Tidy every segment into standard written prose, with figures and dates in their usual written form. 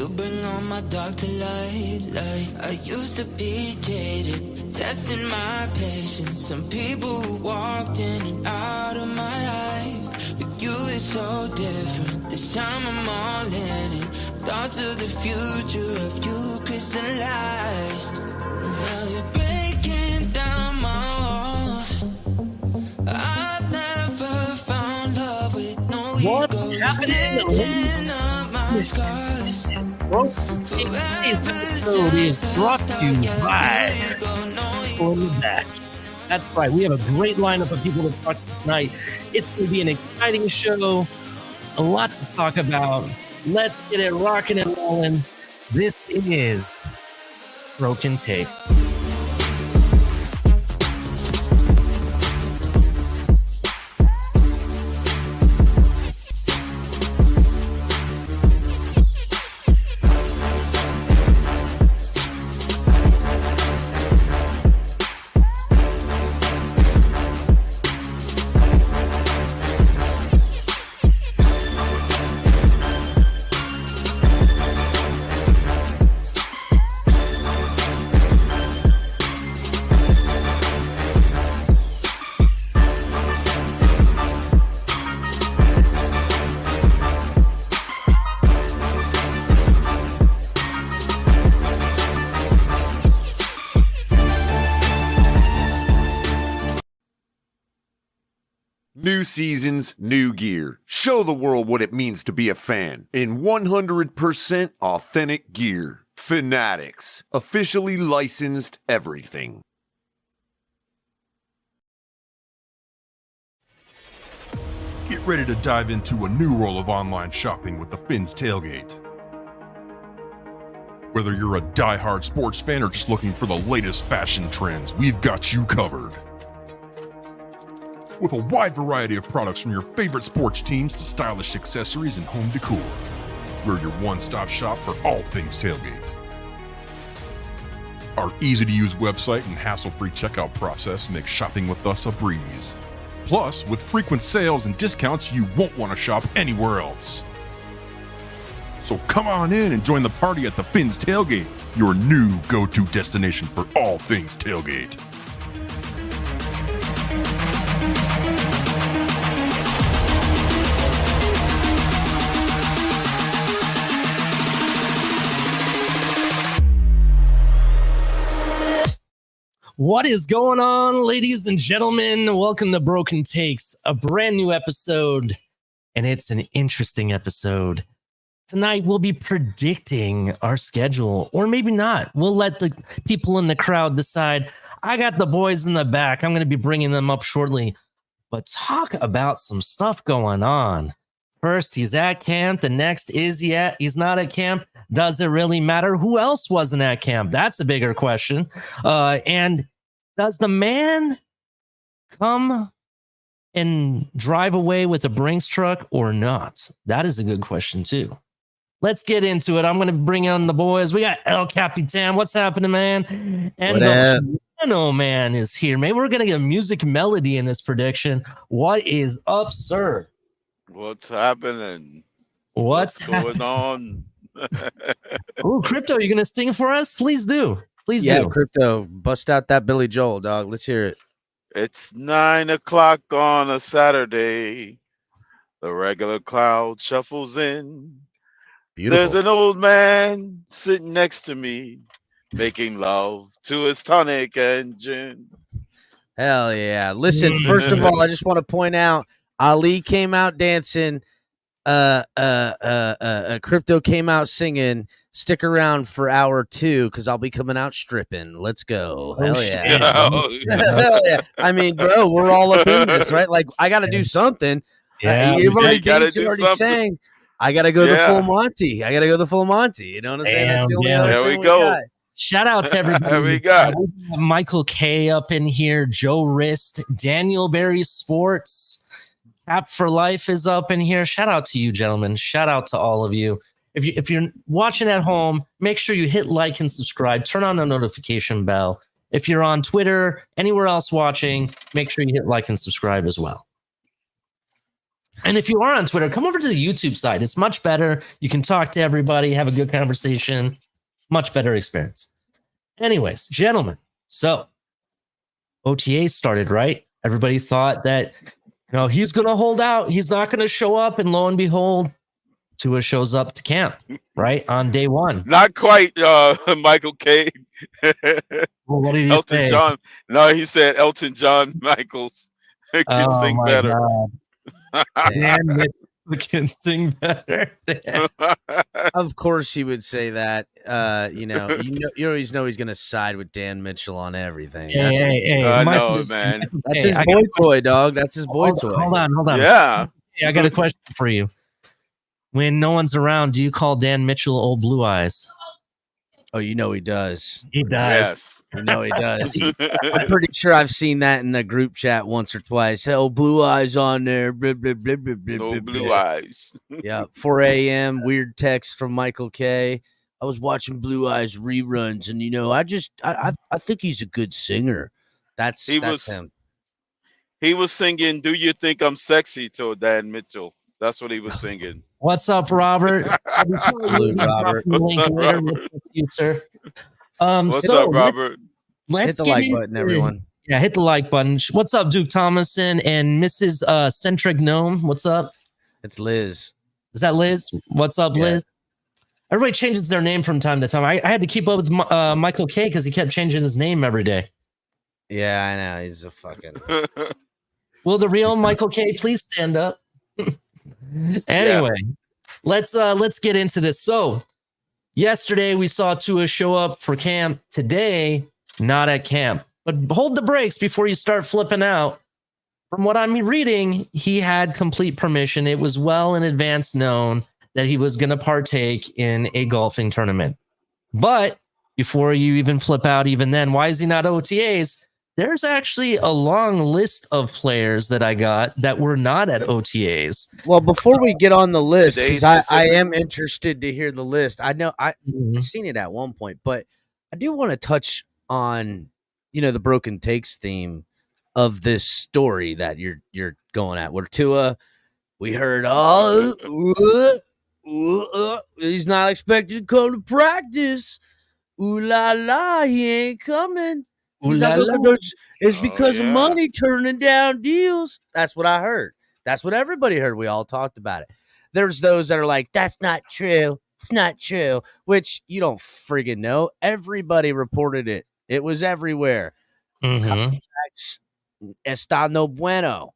You bring on my dark to light. I used to be jaded, testing my patience. Some people who walked in and out of my life, but you is so different. This time I'm all in it. Thoughts of the future of you crystallized. Now you're breaking down my walls. I've never found love with no ego. Stitching up my scars. Today's episode is brought to you by On the Back. That's right. We have a great lineup of people to talk to tonight. It's going to be an exciting show. A lot to talk about. Let's get it rocking and rolling. This is Broken Takes. New seasons, new gear. Show the world what it means to be a fan in 100% authentic gear. Fanatics, officially licensed everything. Get ready to dive into a new world of online shopping with the Finn's Tailgate. Whether you're a die-hard sports fan or just looking for the latest fashion trends, we've got you covered. With a wide variety of products from your favorite sports teams to stylish accessories and home decor. We're your one-stop shop for all things tailgate. Our easy-to-use website and hassle-free checkout process make shopping with us a breeze. Plus, with frequent sales and discounts, you won't want to shop anywhere else. So come on in and join the party at the Finn's Tailgate, your new go-to destination for all things tailgate. What is going on, ladies and gentlemen? Welcome to Broken Takes, a brand new episode, and it's an interesting episode. Tonight, we'll be predicting our schedule, or maybe not. We'll let the people in the crowd decide. I got the boys in the back. I'm going to be bringing them up shortly, but talk about some stuff going on. First, he's at camp. The next is he's not at camp. Does it really matter? Who else wasn't at camp? That's a bigger question. And does the man come and drive away with a Brinks truck or not? That is a good question, too. Let's get into it. I'm going to bring on the boys. We got El Capitan. What's happening, man? And the Piano Man is here. Maybe we're going to get a music melody in this prediction. What is up, sir? What's happening? What's going on? Oh, Crypto, you gonna sing for us? Please do. Please do. Yeah, Crypto, bust out that Billy Joel, dog. Let's hear it. It's 9 o'clock on a Saturday. The regular crowd shuffles in. Beautiful. There's an old man sitting next to me, making love to his tonic and gin. Hell yeah. Listen, first of all, I just want to point out Ali came out dancing. Crypto came out singing. Stick around for hour 2 because I'll be coming out stripping. Let's go. Hell yeah. Hell yeah. I mean, bro, we're all up in this, right? Like, I got to do something. Yeah, you've already something. sang. I got to go the full Monty. You know what I'm saying? That's the only other there thing we go. got. Shout out to everybody. There we go. Michael K up in here. Joe Rist. Daniel Berry Sports. App for Life is up in here. Shout out to you, gentlemen. Shout out to all of you. If you're watching at home, make sure you hit like and subscribe. Turn on the notification bell. If you're on Twitter, anywhere else watching, make sure you hit like and subscribe as well. And if you are on Twitter, come over to the YouTube side. It's much better. You can talk to everybody, have a good conversation. Much better experience. Anyways, gentlemen, so OTA started, right? Everybody thought that, he's going to hold out. He's not going to show up. And lo and behold, Tua shows up to camp, right? On day one. Not quite, Michael K. Well, what did he Elton say? John. No, he said Elton John Michaels can sing better. Dan Mitchell can sing better. Of course he would say that. You always know he's going to side with Dan Mitchell on everything. I know, man. That's his boy toy, dog. That's his boy toy. Hold on. Yeah. Hey, I got a question for you. When no one's around, do you call Dan Mitchell old blue eyes? Oh, you know he does. He does. Yes. You know he does. I'm pretty sure I've seen that in the group chat once or twice. Oh, blue eyes on there. Blah, blah, blah, blah, blah, No blah, blue blah. eyes. Yeah, 4 a.m. Weird text from Michael K. I was watching Blue Eyes reruns, and I think he's a good singer. That's him. He was singing "Do You Think I'm Sexy" to Dan Mitchell. That's what he was singing. What's up, Robert? Salute, Robert. What's up, Robert? You, sir. What's up, Robert? Let's hit the like button, everyone. Yeah, hit the like button. What's up, Duke Thomason and Mrs. Centric Gnome? What's up? It's Liz. Is that Liz? What's up, Yeah. Liz? Everybody changes their name from time to time. I had to keep up with Michael K because he kept changing his name every day. Yeah, I know. He's a fucking. Will the real Michael K please stand up? Anyway, let's get into this. So, yesterday we saw Tua show up for camp. Today, not at camp. But hold the brakes before you start flipping out. From what I'm reading, he had complete permission. It was well in advance known that he was going to partake in a golfing tournament. But before you even flip out, even then, why is he not OTAs? There's actually a long list of players that I got that were not at OTAs. Well, before we get on the list, Today's because I specific- am interested to hear the list. I know I've seen it at one point, but I do want to touch on, the Broken Takes theme of this story that you're going at. Where Tua, we heard, he's not expected to come to practice. Ooh la la, he ain't coming. Ooh la la. It's because of yeah. money turning down deals. That's what I heard. That's what everybody heard. We all talked about it. There's those that are like, that's not true. It's not true, which you don't friggin' know. Everybody reported it. It was everywhere. Contracts, está no bueno.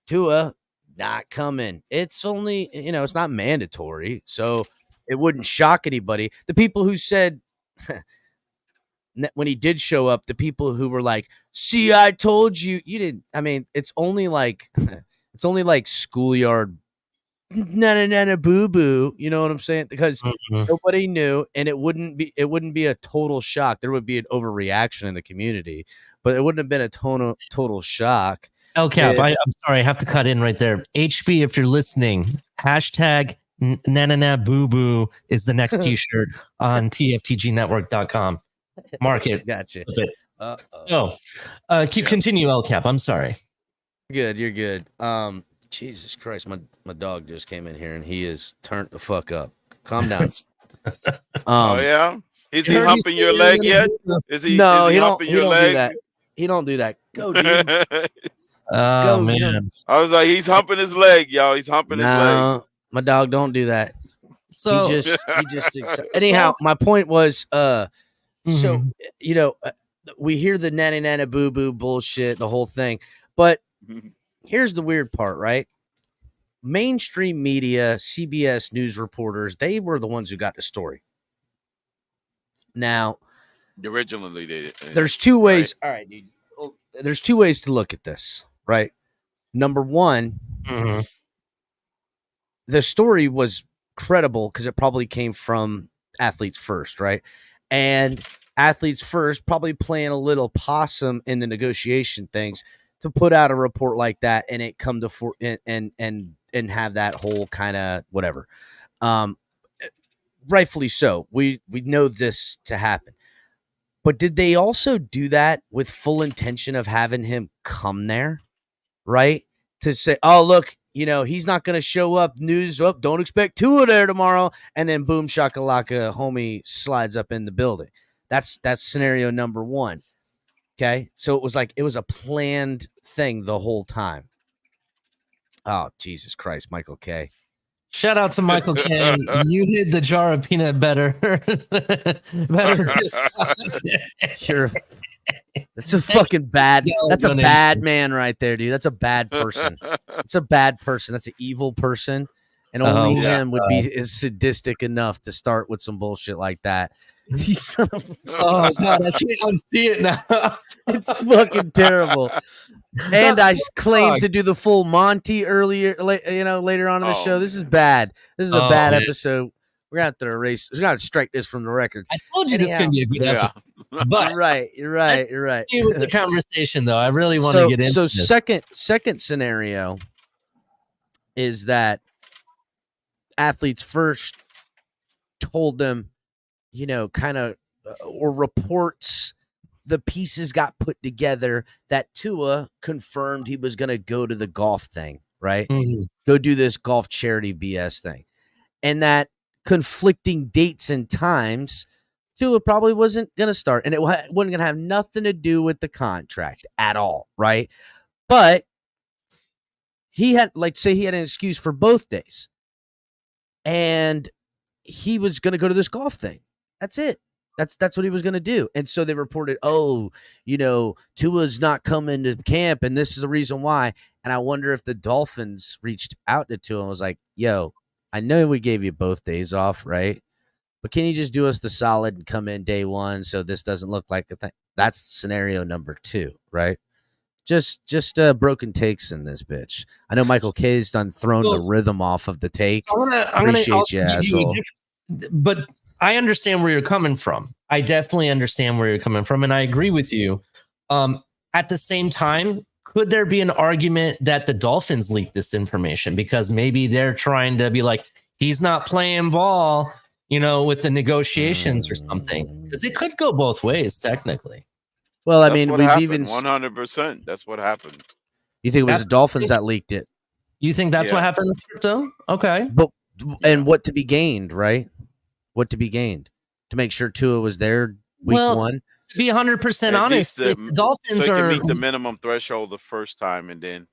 Tua, not coming. It's only, it's not mandatory. So it wouldn't shock anybody. The people who said, when he did show up, the people who were like, see, I told you, you didn't. I mean, it's only like schoolyard na boo boo. You know what I'm saying? Because nobody knew, and it wouldn't be a total shock. There would be an overreaction in the community, but it wouldn't have been a total shock. El Cap, I'm sorry, I have to cut in right there. HB, if you're listening, hashtag na boo boo is the next t-shirt on tftgnetwork.com. Mark it. Gotcha. So, continue, El Cap. I'm sorry. You're good. Jesus Christ, my dog just came in here and he is turned the fuck up. Calm down. Oh yeah, is he humping your leg yet? Is he? No, is he don't. humping He your don't leg? do that. He don't do that. Go, dude. Oh, Go, man. I was like, he's humping his leg, y'all. He's humping his leg. No, my dog don't do that. So, he just anyhow. My point was, so we hear the nana boo boo bullshit, the whole thing, but here's the weird part, right? Mainstream media, CBS news reporters, they were the ones who got the story. Now, Originally, they did. there's two ways. All right, dude. There's two ways to look at this, right? Number one, the story was credible because it probably came from Athletes First, right? And Athletes First probably playing a little possum in the negotiation things to put out a report like that, and it come to and have that whole kind of whatever. Rightfully so. We know this to happen. But did they also do that with full intention of having him come there, right? To say, oh, look, he's not going to show up. News up. Don't expect Tua there tomorrow. And then boom, shakalaka, homie slides up in the building. That's scenario number one. Okay, so it was a planned thing the whole time. Oh, Jesus Christ, Michael K. Shout out to Michael K. You hid the jar of peanut butter. That's a fucking bad. That's a bad man right there, dude. That's a bad person. It's a bad person. That's an evil person, and only him would be is sadistic enough to start with some bullshit like that. You son of a God, I can't unsee it now. It's fucking terrible. And I claimed to do the full Monty later on in the show. This is bad. This is a bad episode. We're gonna have to erase. We're gonna strike this from the record. I told you this is gonna be a good episode. But you're right. You're right. With the conversation though, I really want to get into. So second scenario is that athletes first told them, kind of, or reports, the pieces got put together that Tua confirmed he was going to go to the golf thing, right? Mm-hmm. Go do this golf charity BS thing. And that conflicting dates and times, Tua probably wasn't going to start. And it wasn't going to have nothing to do with the contract at all, right? But he had, say he had an excuse for both days. And he was going to go to this golf thing. That's it. That's what he was going to do. And so they reported, Tua's not coming to camp, and this is the reason why. And I wonder if the Dolphins reached out to Tua and was like, yo, I know we gave you both days off, right? But can you just do us the solid and come in day one so this doesn't look like a thing? That's scenario number 2, right? Just broken takes in this bitch. I know Michael K's done thrown the rhythm off of the take. Appreciate you, asshole. But I understand where you're coming from. I definitely understand where you're coming from, and I agree with you. At the same time, could there be an argument that the Dolphins leaked this information because maybe they're trying to be like, he's not playing ball, with the negotiations or something? Because it could go both ways, technically. Well, we've even 100%. That's what happened. You think it was the Dolphins that leaked it? You think that's what happened with crypto? Okay, and what to be gained, right? What to be gained to make sure Tua was there week one. To be 100% honest, if the Dolphins can meet the minimum threshold the first time, and then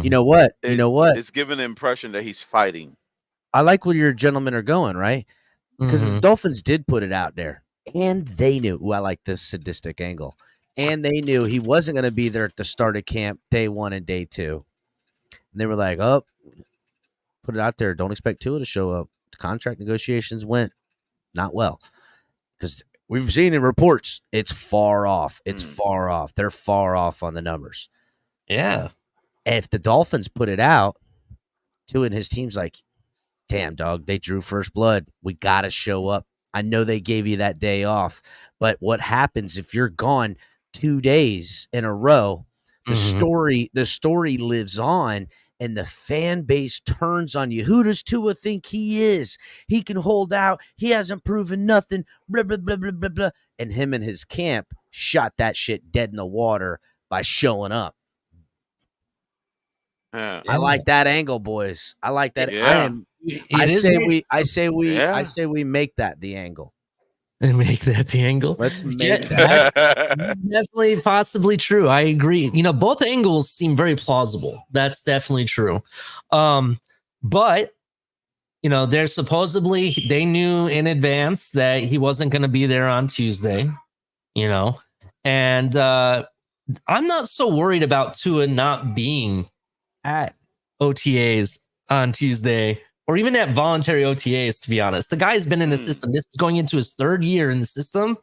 you know what? It's given the impression that he's fighting. I like where your gentlemen are going, right? Because the Dolphins did put it out there, and they knew. Ooh, I like this sadistic angle, and they knew he wasn't going to be there at the start of camp, day 1 and day 2. And they were like, "Oh, put it out there. Don't expect Tua to show up." The contract negotiations went not well because we've seen in reports it's far off. It's far off. They're far off on the numbers. Yeah. And if the Dolphins put it out, Tua and his team's like, damn, dog, they drew first blood. We got to show up. I know they gave you that day off, but what happens if you're gone 2 days in a row? The story lives on. And the fan base turns on you. Who does Tua think he is? He can hold out. He hasn't proven nothing. Blah, blah, blah, blah, blah, blah. And him and his camp shot that shit dead in the water by showing up. I like that angle, boys. I like that. Yeah. I say we make that the angle. And make that the angle. Let's make that. Definitely possibly true. I agree. Both angles seem very plausible. That's definitely true. But they're supposedly, they knew in advance that he wasn't going to be there on Tuesday, and I'm not so worried about Tua not being at OTAs on Tuesday, or even at voluntary OTAs, to be honest. The guy's been in the system. This is going into his 3rd year in the system.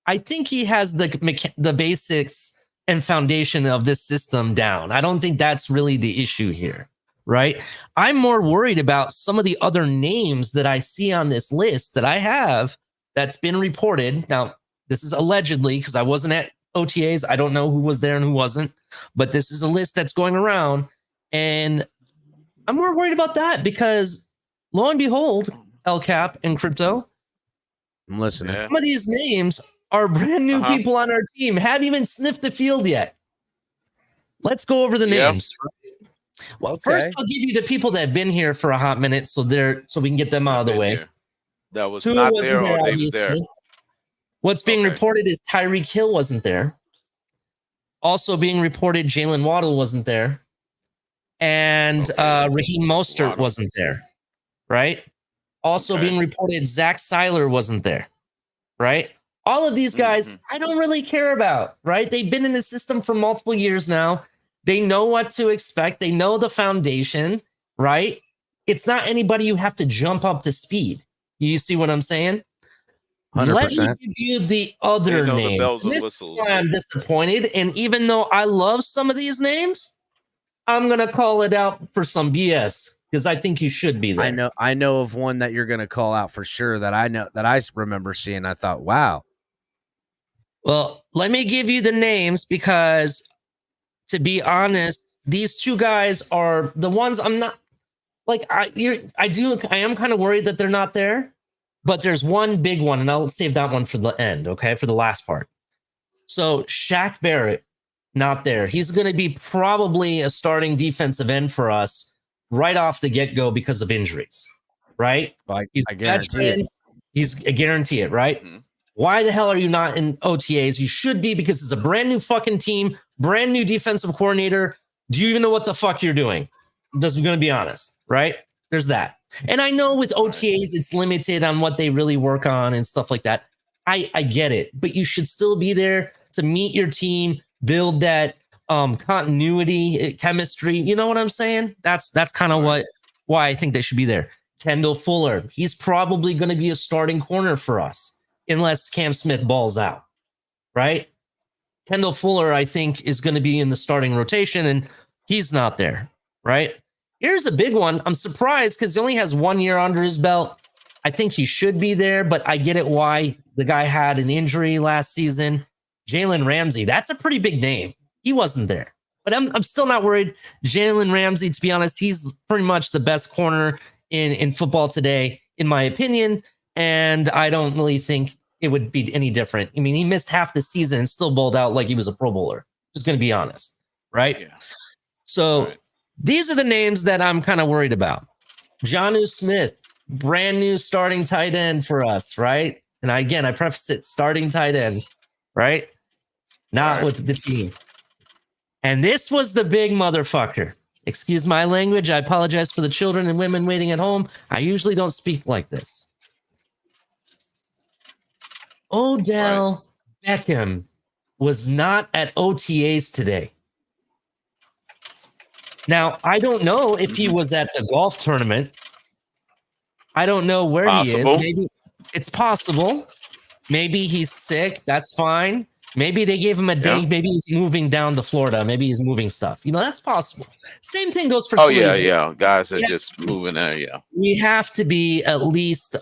I think he has the basics and foundation of this system down. I don't think that's really the issue here, right? I'm more worried about some of the other names that I see on this list that I have that's been reported. Now, this is allegedly because I wasn't at OTAs. I don't know who was there and who wasn't, but this is a list that's going around, and I'm more worried about that because, lo and behold, El Cap and Crypto, I'm listening. Some of these names are brand new people on our team, haven't even sniffed the field yet. Let's go over the names. Well, Okay. first I'll give you the people that have been here for a hot minute, so we can get them out of the Been way. here. That was Tua not wasn't there, or they was obviously. there. What's being Okay. reported is Tyreek Hill wasn't there. Also being reported, Jalen Waddle wasn't there. And Okay. Raheem Mostert Waddle. wasn't there, right? Also Okay. being reported, Zach Seiler wasn't there, right? All of these guys, Mhm. I don't really care about, right? They've been in the system for multiple years now. They know what to expect. They know the foundation, right? It's not anybody you have to jump up to speed. You see what I'm saying? 100%. Let me give you the other They know the names. bells and This is whistles. why I'm disappointed. And even though I love some of these names, I'm gonna call it out for some BS because I think you should be there. I know of one that you're going to call out for sure that I remember seeing. I thought, wow. Well, let me give you the names because, to be honest, these two guys are the ones I'm not like. I am kind of worried that they're not there, but there's one big one, and I'll save that one for the end. Okay, for the last part. So Shaq Barrett, not there. He's going to be probably a starting defensive end for us right off the get-go because of injuries, right? He's I guarantee it. He's a guarantee it, right? Mhm. Why the hell are you not in OTAs? You should be, because it's a brand new fucking team, brand new defensive coordinator. Do you even know what the fuck you're doing? I'm just going to be honest, right? There's that. And I know with OTAs, it's limited on what they really work on and stuff like that. I get it, but you should still be there to meet your team, build that continuity, chemistry. You know what I'm saying? That's kind of why I think they should be there. Kendall Fuller, he's probably going to be a starting corner for us unless Cam Smith balls out, right? Kendall Fuller, I think, is going to be in the starting rotation, and he's not there, right? Here's a big one. I'm surprised because he only has 1 year under his belt. I think he should be there, but I get it why. The guy had an injury last season. Jalen Ramsey, that's a pretty big name. He wasn't there, but I'm still not worried. Jalen Ramsey, to be honest, he's pretty much the best corner in football today, in my opinion, and I don't really think it would be any different. I mean, he missed half the season and still bowled out like he was a Pro Bowler. Just going to be honest, right? Yeah. So these are the names that I'm kind of worried about. Jonnu Smith, brand new starting tight end for us, right? And I preface it, starting tight end, right? Not with the team. And this was the big motherfucker. Excuse my language. I apologize for the children and women waiting at home. I usually don't speak like this. Odell Beckham was not at OTAs today. Now, I don't know if he was at the golf tournament. I don't know where he is. Maybe it's possible. Maybe he's sick. That's fine. Maybe they gave him a day. Maybe he's moving down to Florida. Maybe he's moving stuff. You know, that's possible. Same thing goes for Sleazy. Guys are just moving there. We have to be at least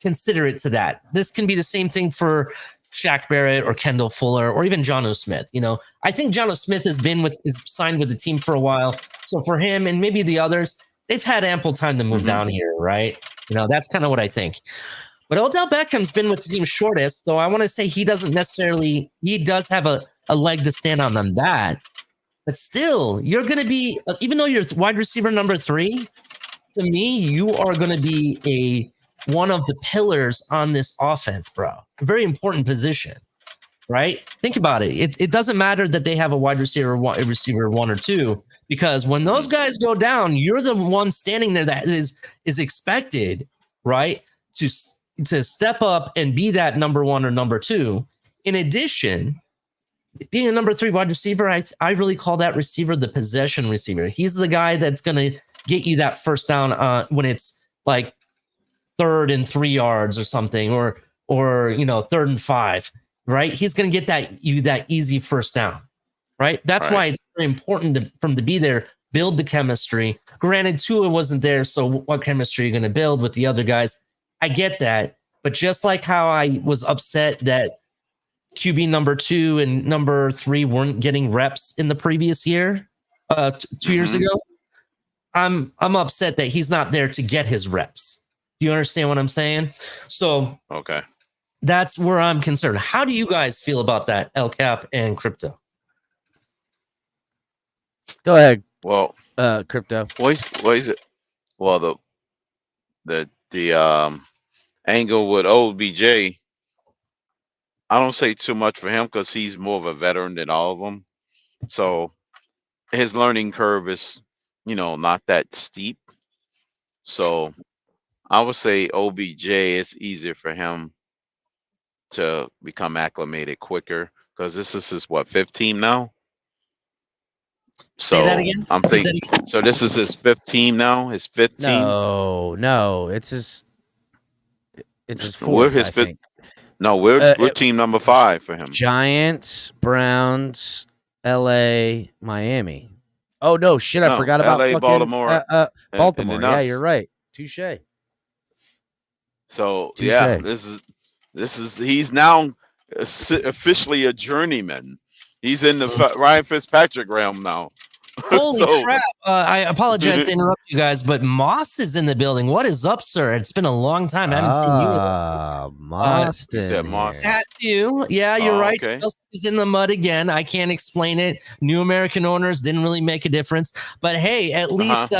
considerate to that. This can be the same thing for Shaq Barrett or Kendall Fuller or even Jonnu Smith. You know, I think Jonnu Smith is signed with the team for a while. So for him and maybe the others, they've had ample time to move down here, right? You know, that's kind of what I think. But Odell Beckham's been with the team shortest, so I want to say he does have a leg to stand on that. But still, you're going to be, even though you're wide receiver number 3, to me, you are going to be one of the pillars on this offense, bro. A very important position, right? Think about it. It doesn't matter that they have a wide receiver, a receiver 1 or 2, because when those guys go down, you're the one standing there that is expected, right, to step up and be that number 1 or number 2. In addition, being a number 3 wide receiver, I really call that receiver the possession receiver. He's the guy that's going to get you that first down when it's like 3rd and 3 yards or something, or 3rd and 5, right? He's going to get that easy first down, right? That's why it's very important for him to be there, build the chemistry. Granted, Tua wasn't there, so what chemistry are you going to build with the other guys? I get that, but just like how I was upset that QB number 2 and number 3 weren't getting reps in the previous year, 2 years ago, I'm upset that he's not there to get his reps. Do you understand what I'm saying? So that's where I'm concerned. How do you guys feel about that, El Cap and Crypto? Go ahead, Well, Crypto. what is it? Well, the angle with OBJ, I don't say too much for him because he's more of a veteran than all of them. So his learning curve is, not that steep. So I would say OBJ is easier for him to become acclimated quicker because this is his what, fifth team now. Say that So again. I'm Say that thinking. again. So this is his fifth team now. His fifth team. No, it's his We're fourth, his I fifth. think. No, we're Uh, team number 5 for him. Giants, Browns, L.A., Miami. Oh no, shit! I No, forgot about L.A., fucking Baltimore, and Baltimore. then Yeah, us. you're right. Touche. So Touche. yeah, this is he's now officially a journeyman. He's in the Ryan Fitzpatrick realm now. Holy So crap. I apologize to interrupt you guys, but Moss is in the building. What is up, sir? It's been a long time. I haven't seen you. Moss. You said Moss. At you. Yeah, you're Oh, right. okay. Chelsea's in the mud again. I can't explain it. New American owners didn't really make a difference. But hey, at least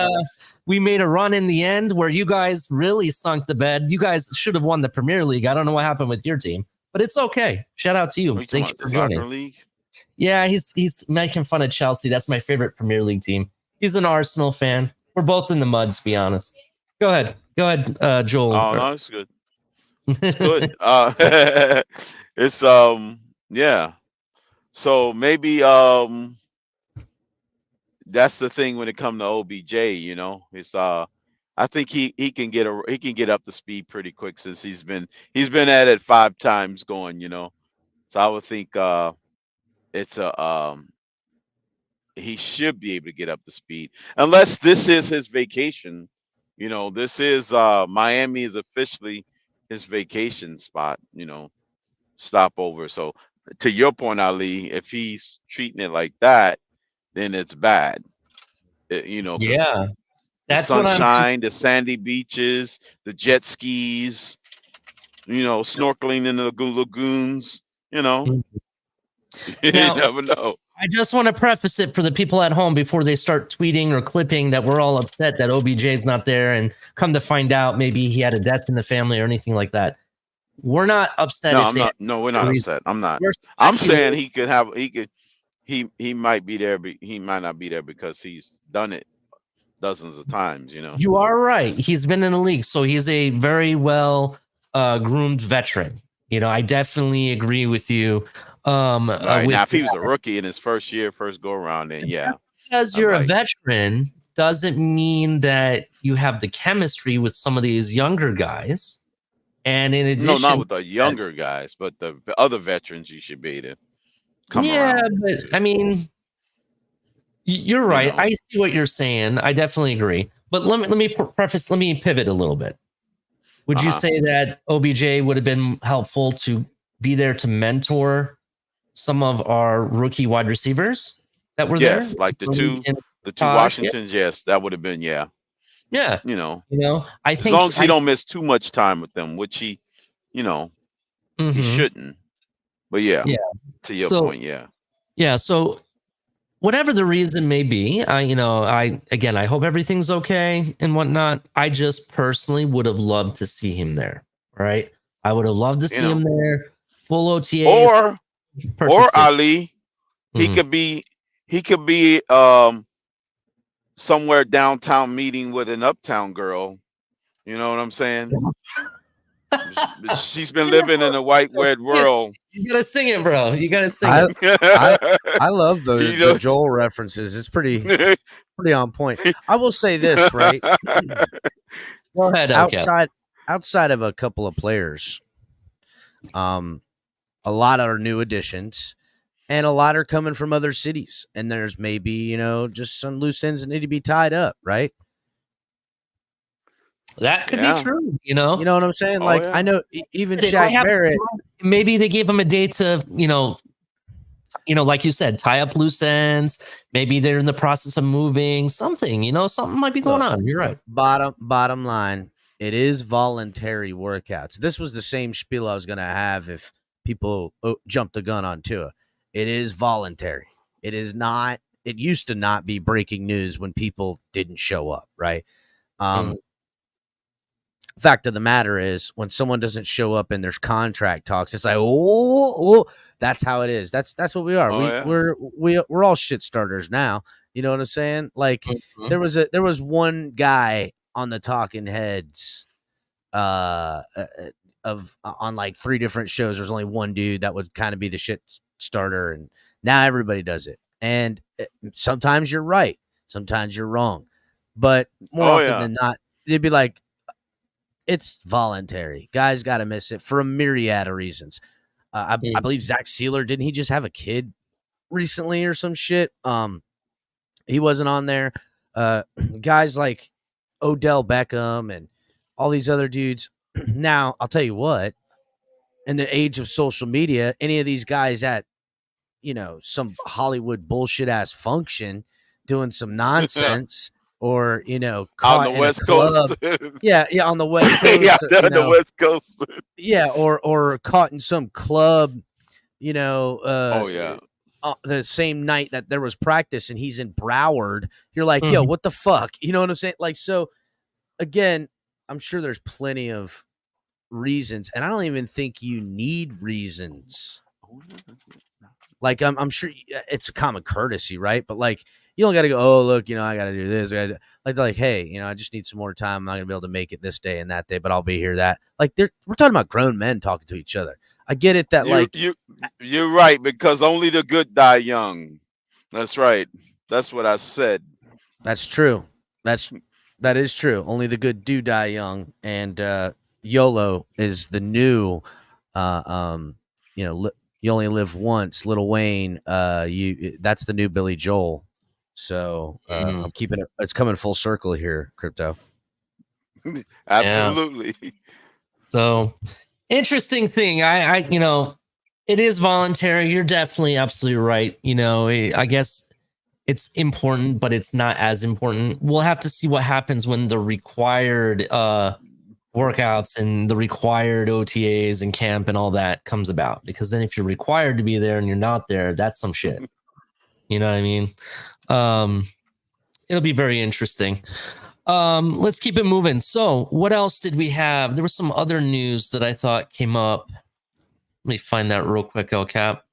we made a run in the end where you guys really sunk the bed. You guys should have won the Premier League. I don't know what happened with your team, but it's okay. Shout out to you. Thank you for joining. Soccer league? Yeah, he's making fun of Chelsea. That's my favorite Premier League team. He's an Arsenal fan. We're both in the mud, to be honest. Go ahead, Joel. Oh no, it's good. It's good. It's yeah. So maybe that's the thing when it comes to OBJ. It's I think he can get up to speed pretty quick since he's been at it 5 times going. So I would think it's a he should be able to get up to speed unless this is his vacation. This is Miami is officially his vacation spot. Stopover. So to your point, Ali, if he's treating it like that, then it's bad. 'Cause Yeah, the that's what I'm. sunshine, the sandy beaches, the jet skis, snorkeling in the lagoons. You Now, never know. I just want to preface it for the people at home before they start tweeting or clipping that we're all upset that OBJ is not there, and come to find out maybe he had a death in the family or anything like that. We're not upset. No, I'm not. No, we're not upset. I'm not. I'm saying he could have. He might be there. But he might not be there because he's done it dozens of times. You are right. He's been in the league, so he's a very well groomed veteran. I definitely agree with you. Right, now, if he was a rookie in his first year, first go around, then yeah. Because you're a veteran doesn't mean that you have the chemistry with some of these younger guys. And in addition, no, not with the younger guys, but the other veterans, you should be to come around. Yeah, but I mean, you're right. I see what you're saying. I definitely agree. But let me pivot a little bit. Would you say that OBJ would have been helpful to be there to mentor some of our rookie wide receivers that were there? Yes, like the two Washingtons. Yeah. Yes, that would have been Yeah. I think as long as he don't miss too much time with them, which he shouldn't. But yeah. To your point, yeah. Yeah. So whatever the reason may be, I hope everything's okay and whatnot. I just personally would have loved to see him there. Right. I would have loved to see him there. Full OTAs. Or Ali, he could be somewhere downtown meeting with an uptown girl. You know what I'm saying? She's been living in a white weird world. You gotta sing it, bro. You gotta sing it. I love the Joel references. It's pretty on point. I will say this, right? Go ahead. Outside of a couple of players, a lot are new additions, and a lot are coming from other cities. And there's maybe, just some loose ends that need to be tied up, right? That could be true, You know what I'm saying? I know even Shaq Barrett. Maybe they gave him a day to, like you said, tie up loose ends. Maybe they're in the process of moving something, something might be going on. You're right. Bottom line, it is voluntary workouts. This was the same spiel I was going to have if people jumped the gun on Tua. It is voluntary. It is not it used to not be breaking news when people didn't show up, right? Fact of the matter is, when someone doesn't show up and there's contract talks, it's like, oh, that's how it is. That's what we are. We're all shit starters now. You know what I'm saying? Like there was one guy on the Talking Heads on like 3 different shows. There's only one dude that would kind of be the shit starter, and now everybody does it. And sometimes you're right, sometimes you're wrong, but more often than not, they'd be like, it's voluntary. Guys got to miss it for a myriad of reasons. I believe Zach Sealer, didn't he just have a kid recently or some shit? He wasn't on there. Guys like Odell Beckham and all these other dudes. Now, I'll tell you what, in the age of social media, any of these guys at, some Hollywood bullshit ass function doing some nonsense or, caught on the in West a club. Coast. yeah, on the West Coast. Yeah, on the West Coast. Yeah, or caught in some club, the same night that there was practice and he's in Broward. You're like, yo, what the fuck? You know what I'm saying? Like, so again, I'm sure there's plenty of reasons, and I don't even think you need reasons. Like, I'm sure it's a common courtesy, right? But like, you don't got to go, oh, look, I got to do this. Like, hey, I just need some more time. I'm not going to be able to make it this day and that day, but I'll be here. Like, we're talking about grown men talking to each other. I get it that you're right, because only the good die young. That's right. That's what I said. That's true. That is true. Only the good do die young, and YOLO is the new. You only live once, Lil Wayne. That's the new Billy Joel. So I'm keeping it. It's coming full circle here, Crypto. Absolutely. Yeah. So interesting thing. I it is voluntary. You're definitely absolutely right. I guess it's important, but it's not as important. We'll have to see what happens when the required workouts and the required OTAs and camp and all that comes about. Because then if you're required to be there and you're not there, that's some shit. You know what I mean? It'll be very interesting. Let's keep it moving. So what else did we have? There was some other news that I thought came up. Let me find that real quick, El Cap.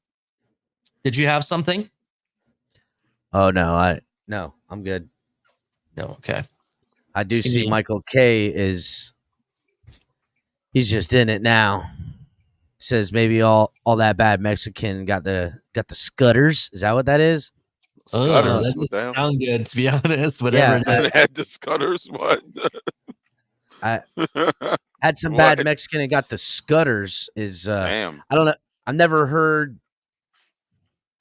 Did you have something? Oh, no, I'm good. No, okay. I do see Michael K he's just in it now. Says maybe all that bad Mexican got the scutters. Is that what that is? Oh, that doesn't sound good, to be honest. Whatever. Yeah, had the scutters. What? I had some bad Mexican and got the scutters. Damn. I don't know. I've never heard.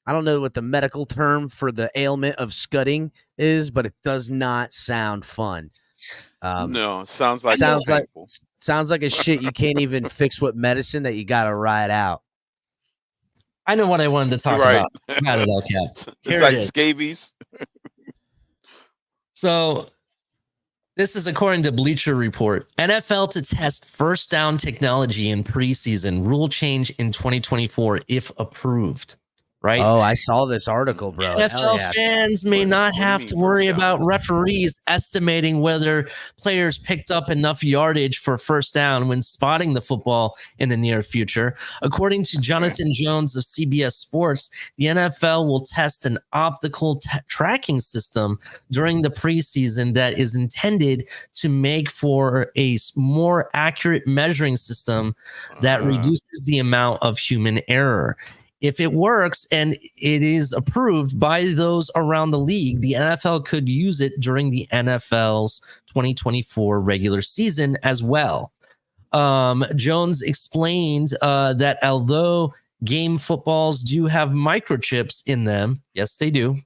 I don't know what the medical term for the ailment of scudding is, but it does not sound fun. No, sounds like a shit you can't even fix with medicine that you got to ride out. I know what I wanted to talk about. Got it, El Cap. It's like scabies. So this is according to Bleacher Report. NFL to test first down technology in preseason. Rule change in 2024 if approved. Right? Oh, I saw this article, bro. NFL fans may not have to worry about referees estimating whether players picked up enough yardage for first down when spotting the football in the near future. According to Jonathan Jones of CBS Sports, the NFL will test an optical tracking system during the preseason that is intended to make for a more accurate measuring system that reduces the amount of human error. If it works and it is approved by those around the league, the NFL could use it during the NFL's 2024 regular season as well. Jones explained that although game footballs do have microchips in them, yes, they do,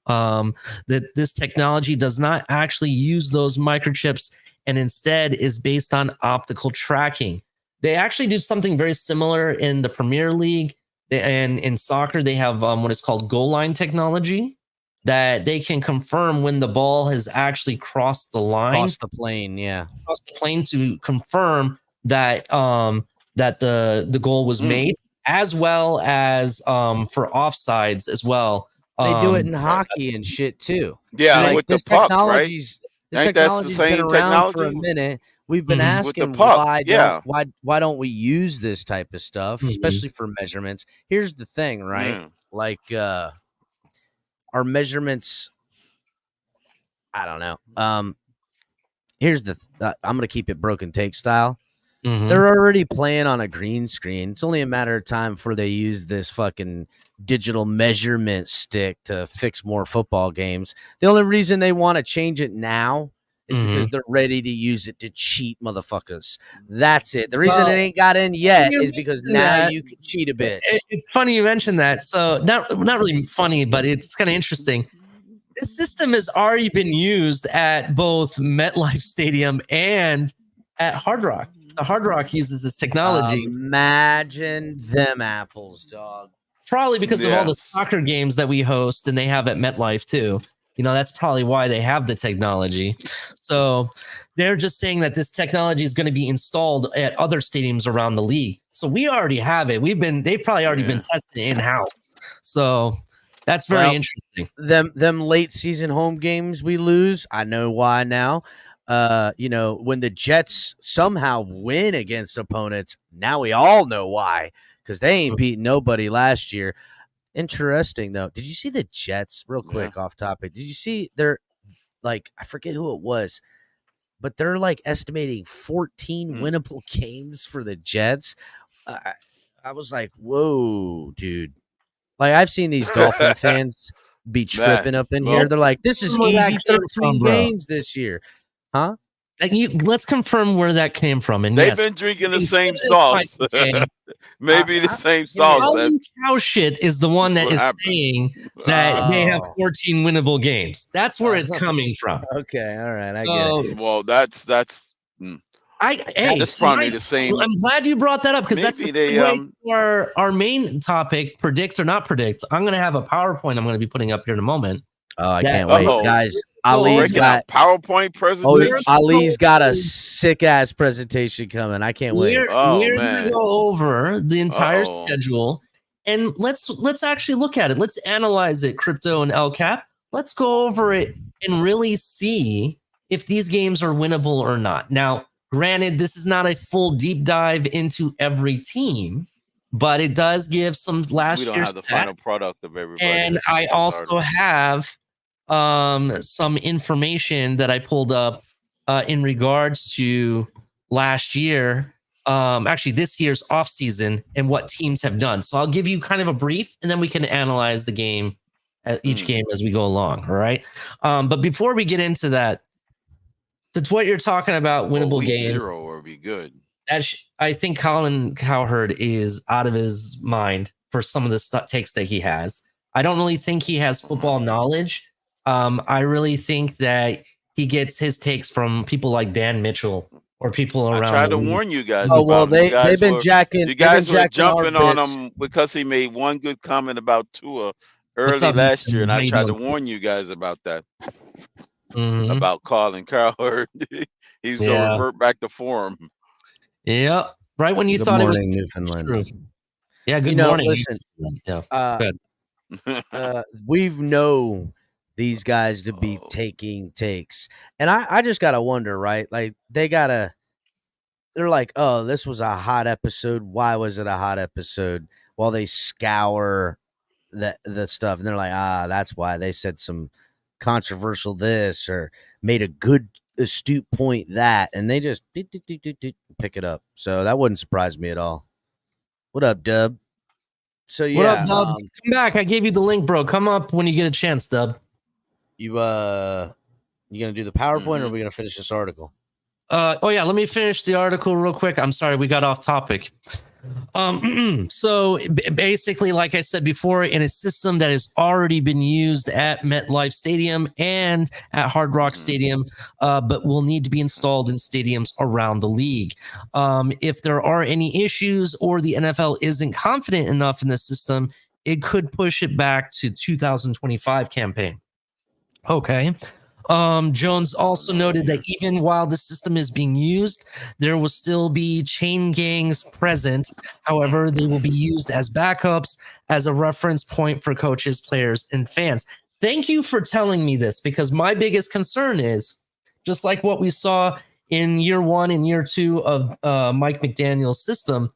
that this technology does not actually use those microchips and instead is based on optical tracking. They actually do something very similar in the Premier League. And in soccer, they have what is called goal line technology that they can confirm when the ball has actually crossed the line. Crossed the plane, yeah. Crossed the plane to confirm that that the goal was made, as well as for offsides as well. They do it in hockey and shit too. Yeah, Like with the this puck, right? technology's this Ain't that the technology's been same around for a technology? minute. We've been Mhm. With the asking puck, why yeah. don't we use this type of stuff, Mhm. especially for measurements. Here's the thing, right? Yeah. Like our measurements, I don't know. Here's the I'm gonna keep it broken take style. Mhm. They're already playing on a green screen. It's only a matter of time before they use this fucking digital measurement stick to fix more football games. The only reason they want to change it now is because they're ready to use it to cheat motherfuckers. That's it. The reason it ain't got in yet is because now you can cheat a bitch. It's funny you mentioned that. So not really funny, but it's kind of interesting. This system has already been used at both MetLife Stadium and at Hard Rock. The Hard Rock uses this technology. Imagine them apples, dog. Probably because of all the Yes. soccer games that we host and they have at MetLife too. You know, that's probably why they have the technology. So they're just saying that this technology is going to be installed at other stadiums around the league. So we already have it. They've probably already been testing it in-house. So that's very interesting. Them late season home games we lose, I know why now. You know, when the Jets somehow win against opponents, now we all know why, because they ain't beating nobody last year. Interesting though. Did you see the Jets? Real quick, off topic. Did you see they're like, I forget who it was, but they're like estimating 14 winnable games for the Jets. I was like, whoa, dude. Like I've seen these Dolphin fans be tripping up in here. They're like, this is Where that easy came 13 from, bro. games this year. Huh? Let's confirm where that came from. And They've yes, been drinking the in same Florida's sauce. like, okay, Maybe the same sauce. Colin Cowshit is the one that is saying that they have 14 winnable games. That's where it's coming from. Okay, all right, I get it. Well, that's that's probably the same. I'm glad you brought that up because that's the way to our main topic, predict or not predict. I'm going to have a PowerPoint I'm going to be putting up here in a moment. Oh, I can't wait, guys. Ali's got PowerPoint presentation. Oh, Ali's got a sick ass presentation coming. I can't wait. We're going to go over the entire schedule and let's actually look at it. Let's analyze it, Crypto and LCAP. Let's go over it and really see if these games are winnable or not. Now, granted, this is not a full deep dive into every team, but it does give some last year's We don't have the final stats. product of everybody. And I also have some information that I pulled up in regards to last year, actually this year's offseason and what teams have done. So I'll give you kind of a brief and then we can analyze the game at each game as we go along. All right. But before we get into that, it's what you're talking about, winnable games. 0 would be good. I think Colin Cowherd is out of his mind for some of the takes that he has. I don't really think he has football knowledge. I really think that he gets his takes from people like Dan Mitchell or people around. I tried to warn you guys. Oh well, they've been jacking. You guys were jumping on bits. him because he made one good comment about Tua early last year, and I tried to warn you guys about that. About Colin Cowherd. He's going to revert back to form. Yeah, right when you thought morning, it was Newfoundland. True. Yeah, good morning. Listen, good. We've known these guys to be taking takes, and I just gotta wonder, right? Like they're like, oh, this was a hot episode. Why was it a hot episode? While they scour the stuff, and they're like, that's why they said some controversial this or made a good astute point that, and they just pick it up. So that wouldn't surprise me at all. What up, Dub? So yeah, what up, Dub? Come back. I gave you the link, bro. Come up when you get a chance, Dub. You gonna do the PowerPoint or are we gonna finish this article? Yeah, let me finish the article real quick. I'm sorry, we got off topic. So basically, like I said before, in a system that has already been used at MetLife Stadium and at Hard Rock Stadium, but will need to be installed in stadiums around the league. If there are any issues or the NFL isn't confident enough in the system, it could push it back to 2025 campaign. Okay. Jones also noted that even while the system is being used, there will still be chain gangs present. However, they will be used as backups, as a reference point for coaches, players, and fans. Thank you for telling me this, because my biggest concern is, just like what we saw in year 1 and year 2 of Mike McDaniel's system,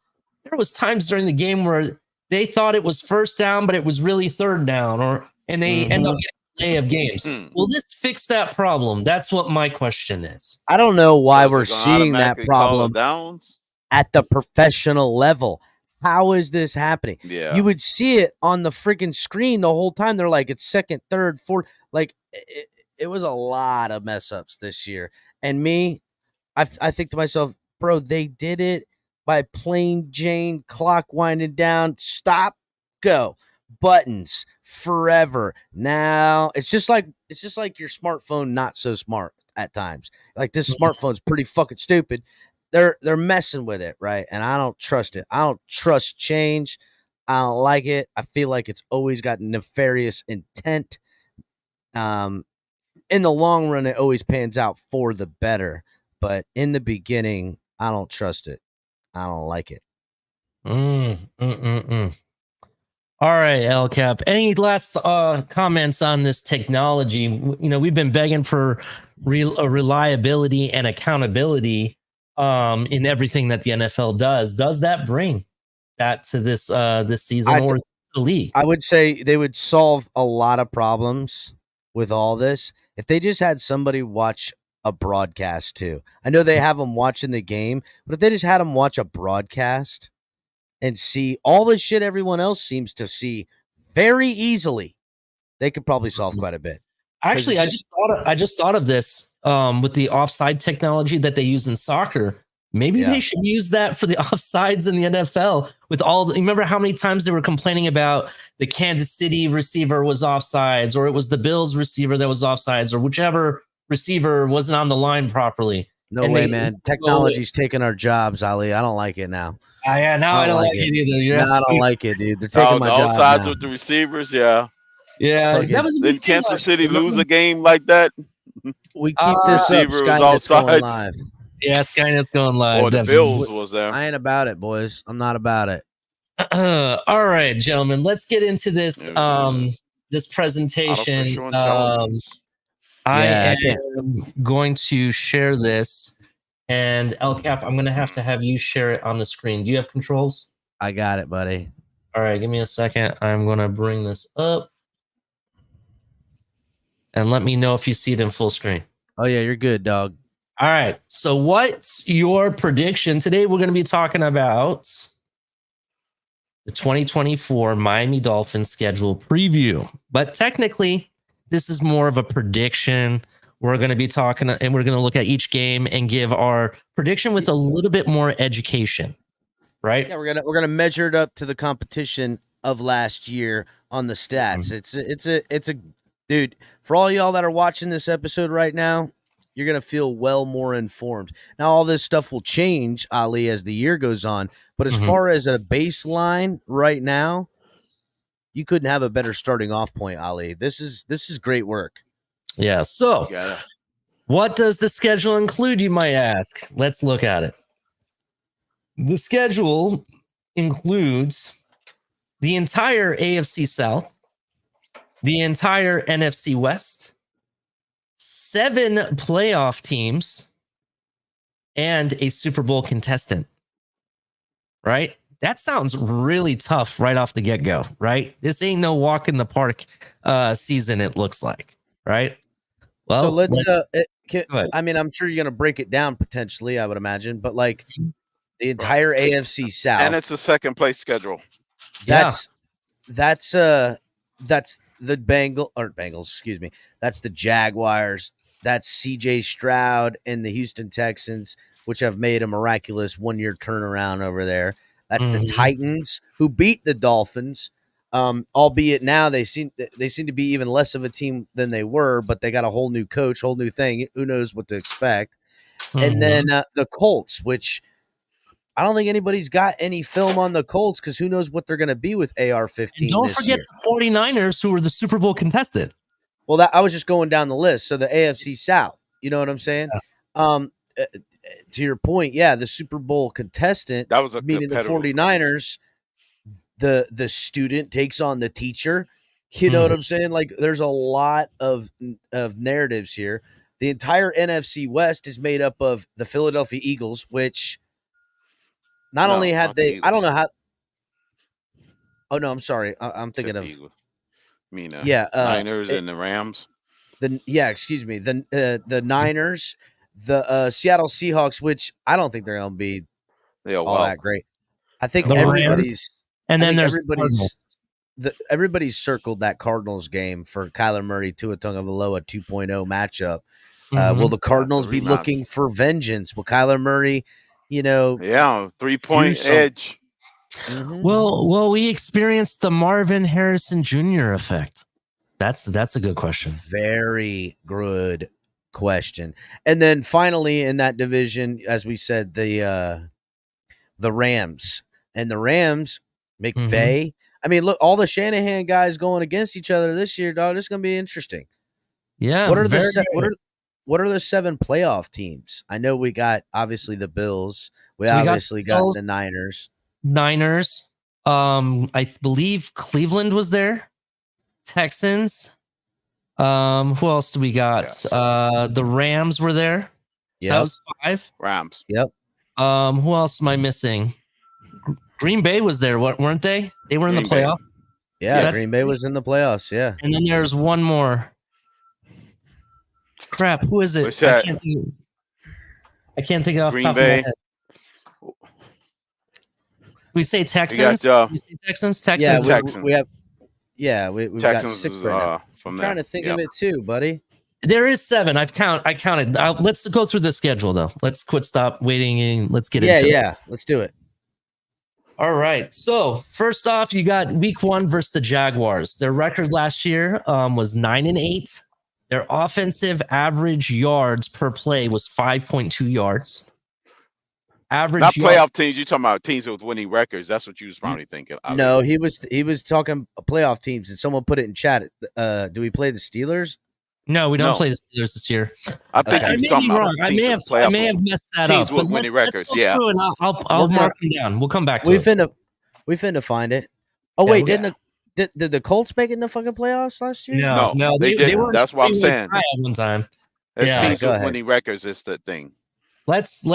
there was times during the game where they thought it was first down, but it was really third down, and they end up getting a delay of games. Will this fix that problem? That's what my question is. I don't know why we're Is it gonna seeing that automatically call problem it downs? at the professional level. How is this happening? Yeah. You would see it on the freaking screen the whole time. They're like, it's second, third, fourth. Like, it was a lot of mess ups this year. And I think to myself, bro, they did it by plain Jane, clock winding down, stop, go, buttons forever. Now it's just like your smartphone, not so smart at times. Like, this smartphone's pretty fucking stupid. They're messing with it, right? And I don't trust it. I don't trust change. I don't like it. I feel like it's always got nefarious intent. In the long run, it always pans out for the better. But in the beginning, I don't trust it. I don't like it. All right, El Cap. Any last comments on this technology? We've been begging for reliability and accountability in everything that the NFL does. Does that bring that to this season or the league? I would say they would solve a lot of problems with all this if they just had somebody watch a broadcast too. I know they have them watching the game, but if they just had them watch a broadcast and see all the shit everyone else seems to see very easily, they could probably solve quite a bit. Actually, I just thought of this with the offside technology that they use in soccer. Maybe they should use that for the offsides in the NFL. Remember how many times they were complaining about the Kansas City receiver was offsides, or it was the Bills receiver that was offsides, or whichever receiver wasn't on the line properly. No way, man. Technology's taking our jobs, Ali. I don't like it now. I don't like it either. I don't like it, dude. They're taking my job sides now. with the receivers, yeah. That was Did Kansas City lose a game like that? We keep this up. Skynet's going live. Yeah, Skynet's going live. Or the Bills was there. I ain't about it, boys. I'm not about it. All right, gentlemen. Let's get into this this presentation. I am going to share this, and El Cap, I'm going to have you share it on the screen. Do you have controls? I got it, buddy. All right, give me a second. I'm going to bring this up, and let me know if you see it in full screen. Oh, yeah, you're good, dog. All right, so what's your prediction? Today we're going to be talking about the 2024 Miami Dolphins schedule preview, but technically, this is more of a prediction. We're going to be talking, and we're going to look at each game and give our prediction with a little bit more education, right? Yeah, we're gonna measure it up to the competition of last year on the stats. It's a dude. For all y'all that are watching this episode right now, you're gonna feel well more informed. Now, all this stuff will change, Ali, as the year goes on. But as far as a baseline right now, you couldn't have a better starting off point, Ali. This is great work. Yeah. So, what does the schedule include, you might ask? Let's look at it. The schedule includes the entire AFC South, the entire NFC West, 7 playoff teams, and a Super Bowl contestant. Right? That sounds really tough right off the get-go, right? This ain't no walk in the park season, it looks like, right? Well, so let's I mean, I'm sure you're going to break it down potentially, I would imagine, but like the entire AFC South. And it's a second place schedule. That's the Bengals, excuse me. That's the Jaguars. That's CJ Stroud and the Houston Texans, which have made a miraculous 1-year turnaround over there. That's the Titans, who beat the Dolphins. Albeit now they seem to be even less of a team than they were, but they got a whole new coach, whole new thing. Who knows what to expect? And then the Colts, which I don't think anybody's got any film on the Colts because who knows what they're going to be with AR-15. Don't forget the 49ers, who were the Super Bowl contestant. Well, I was just going down the list. So the AFC South, you know what I'm saying? To your point, yeah, the Super Bowl contestant, That was a meaning the competitive. 49ers, the student takes on the teacher. You know what I'm saying? Like, there's a lot of narratives here. The entire NFC West is made up of the Philadelphia Eagles, which not only have not the they, I don't Eagles. know how. Oh no, I'm sorry. I'm thinking Said of the Eagles. I mean, yeah, Niners and the Rams. excuse me, the Niners, the Seattle Seahawks, which I don't think they're going to be Yeah, all well, that great. I think The Rams. everybody's And I then think there's Cardinals. everybody's circled that Cardinals game for Kyler Murray, Tua Tagovailoa 2.0 matchup. Will the Cardinals be rematch. looking for vengeance? Will Kyler Murray, Yeah, 3-point edge. Well, we experienced the Marvin Harrison Jr. effect. That's a good question. Very good question. And then finally in that division, as we said, the Rams. And the Rams, McVay. I mean, look, all the Shanahan guys going against each other this year, dog. It's going to be interesting. Yeah. What are the 7 playoff teams? I know we got obviously the Bills. We obviously got the Niners. I believe Cleveland was there. Texans. Who else do we got? Yes. The Rams were there. So that was 5. Rams. Yep. Who else am I missing? Green Bay was there, weren't they? They were in the playoff. Yeah, So Green Bay was in the playoffs. Yeah. And then there's one more. Crap, who is it? What's that? I can't think of off the Green top Bay. of my head. We say Texans. We say Texans. Texans. Yeah, we have. Yeah, we've got Texans 6 is, right now. from I'm there. trying to think of it too, buddy. There is 7. I counted. Let's go through the schedule though. Let's stop waiting and let's get into it. Yeah, let's do it. All right. So first off, you got week 1 versus the Jaguars. Their record last year was 9-8. Their offensive average yards per play was 5.2 yards. Average. Not playoff teams. You're talking about teams with winning records. That's what you was probably thinking. No, he was talking playoff teams, and someone put it in chat. Do we play the Steelers? No, we don't play the Steelers this year. I think I may be wrong. I may have messed that up. Teams with winning records. Yeah. I'll mark them down. We'll come back to it. We finna find it. Oh wait, did the Colts make it in the fucking playoffs last year? No, they didn't. That's what I'm saying. One time. There's teams with winning records is the thing. Let's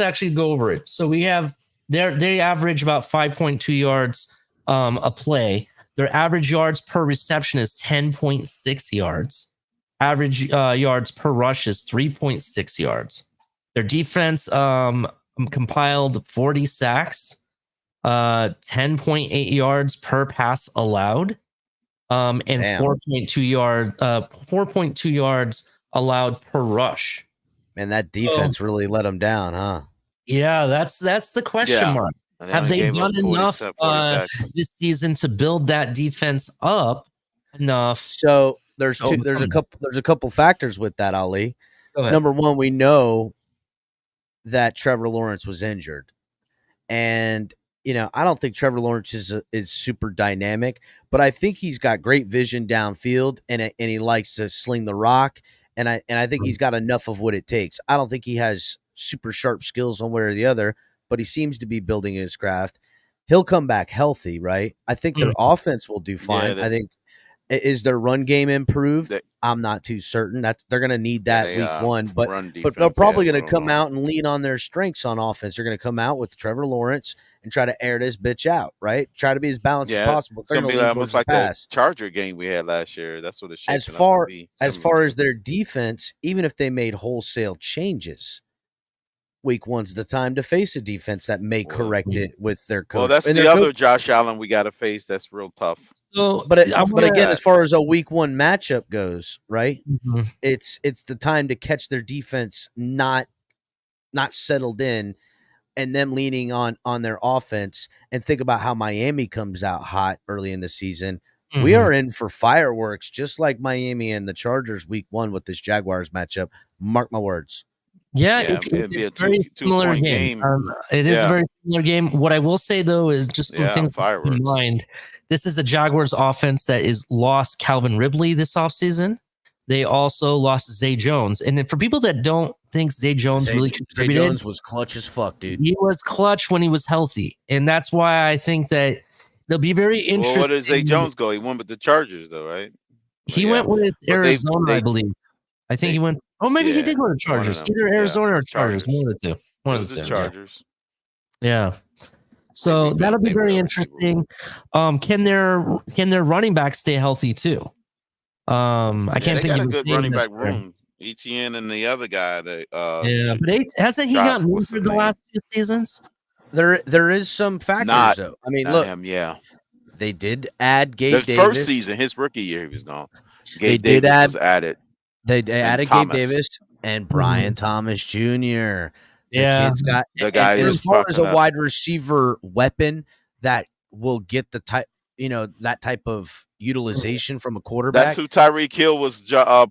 actually go over it. So we have they average about 5.2 yards a play. Their average yards per reception is 10.6 yards. Average yards per rush is 3.6 yards. Their defense compiled 40 sacks, 10.8 yards per pass allowed, and 4.2 yards allowed per rush. Man, that defense really let them down, huh? Yeah, that's the question mark. Have they done enough this season to build that defense up enough? So there's a couple factors with that, Ali. Number one, we know that Trevor Lawrence was injured, and I don't think Trevor Lawrence is super dynamic, but I think he's got great vision downfield, and he likes to sling the rock, and I think he's got enough of what it takes. I don't think he has super sharp skills one way or the other, but he seems to be building his craft. He'll come back healthy, right? I think their offense will do fine. I think. Is their run game improved? I'm not too certain. They're going to need that week 1, but they're probably going to come out and lean on their strengths on offense. They're going to come out with Trevor Lawrence and try to air this bitch out, right? Try to be as balanced as possible. They're going to lean almost like the Charger game we had last year. That's what it's as far as their defense. Even if they made wholesale changes, week 1's the time to face a defense that may correct it with their coach. Well, that's the other Josh Allen we got to face. That's real tough. So, but again, as far as a week 1 matchup goes, right? It's the time to catch their defense not settled in, and them leaning on their offense, and think about how Miami comes out hot early in the season. We are in for fireworks, just like Miami and the Chargers week 1 with this Jaguars matchup. Mark my words. Yeah, Yeah, it'd be it's a a very similar two-point game. game. It is a Yeah. very similar game. What I will say though is just some Yeah, things to keep in fireworks. mind. This is a Jaguars offense that is lost Calvin Ridley this offseason. They also lost Zay Jones. And then for people that don't think Zay Jones really Zay contributed, Jones was clutch as fuck, dude. he was clutch when he was healthy. And that's why I think that they'll be very interesting. Well, where did Zay Jones go? He went with the Chargers, though, right? He Yeah. went with But Arizona, I believe. I think they- he went. Oh, maybe he yeah, did go to one of Chargers. them. Either Yeah, Arizona or Chargers. Chargers. One of the two. One It of was the the two. Chargers. Yeah. So revamped that'll be their very wide receiver room. interesting. Can their running back stay healthy too? I can't They think got of a his good name running back necessarily. room. ETN and the other guy that Yeah, but hasn't he Josh, gotten what's his injured the name? last 2 seasons? There is some factors Not- though. I mean, not look, him, yeah. they did add Gabe The Davis. first season, his rookie year, he was gone. They Gabe did Davis add- was added. They added Gabe Thomas. Davis and Brian Thomas Jr. The Yeah. kid's got The guy and who's as far as a popping up. wide receiver weapon that will get the type, that type of utilization from a quarterback. That's who Tyreek Hill was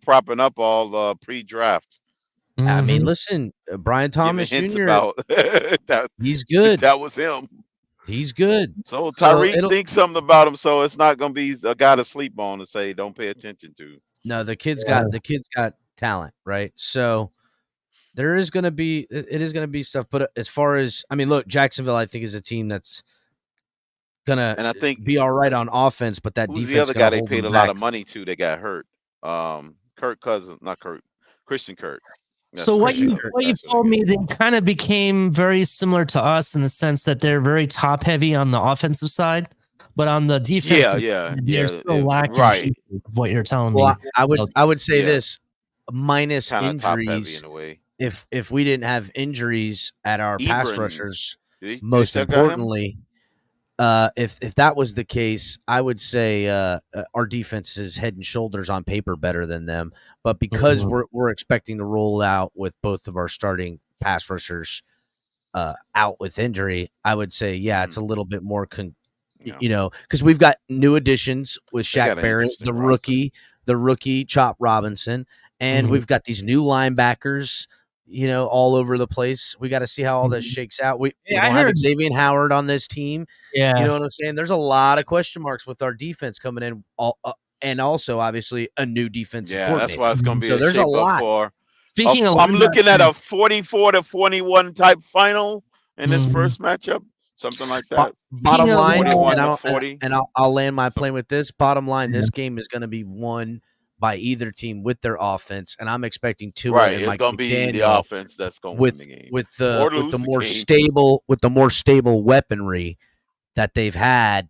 propping up all pre-draft. I mean, Mhm. listen, Brian Thomas Giving hints Jr. about that, He's good. that was him. He's good. So So Tyreek it'll- thinks something about him, so it's not going to be a guy to sleep on and say don't pay attention to. No, the kid's Yeah. got talent, right? So it is going to be stuff. But as far as, I mean, look, Jacksonville, I think is a team that's gonna And I think be all right on offense, but that who's defense the other gonna guy they hold paid them a lot back. of money to that got hurt? Christian Kirk. That's So what Christian you Kirk, what you that's told it me, is. they kind of became very similar to us in the sense that they're very top heavy on the offensive side, but on the defense, Yeah, they're still yeah, lacking. right. pieces, is what you're telling me? Well, I would say Yeah. this, minus Kind of top heavy injuries. in a way. If we didn't have injuries at our pass Ebron, rushers, Did they most still got him? importantly, if that was the case, I would say our defense is head and shoulders on paper better than them. But because we're expecting to roll out with both of our starting pass rushers out with injury, I would say it's a little bit more Yeah. because we've got new additions with They got Shaq an Barrett, interesting the rookie Chop Robinson, and we've got these new linebackers, all over the place. We got to see how all this shakes out. We Yeah, I don't have heard- Xavier Howard on this team. Yeah, You know what I'm saying? There's a lot of question marks with our defense coming in, and also obviously a new defensive Yeah, coordinator. that's why it's going to be So a there's a shape-up lot. for. Speaking of, I'm looking at a 44-21 type final in this Mhm. first matchup, something like that. Bottom Speaking of, line, 41 and to I'll, 40. and I'll land my plane with this. Bottom line, this game is going to be won by either team with their offense, and I'm expecting Tua Right, and it's Mike going to be the McDaniel offense that's going to with win the game. with Or the lose the more stable weaponry that they've had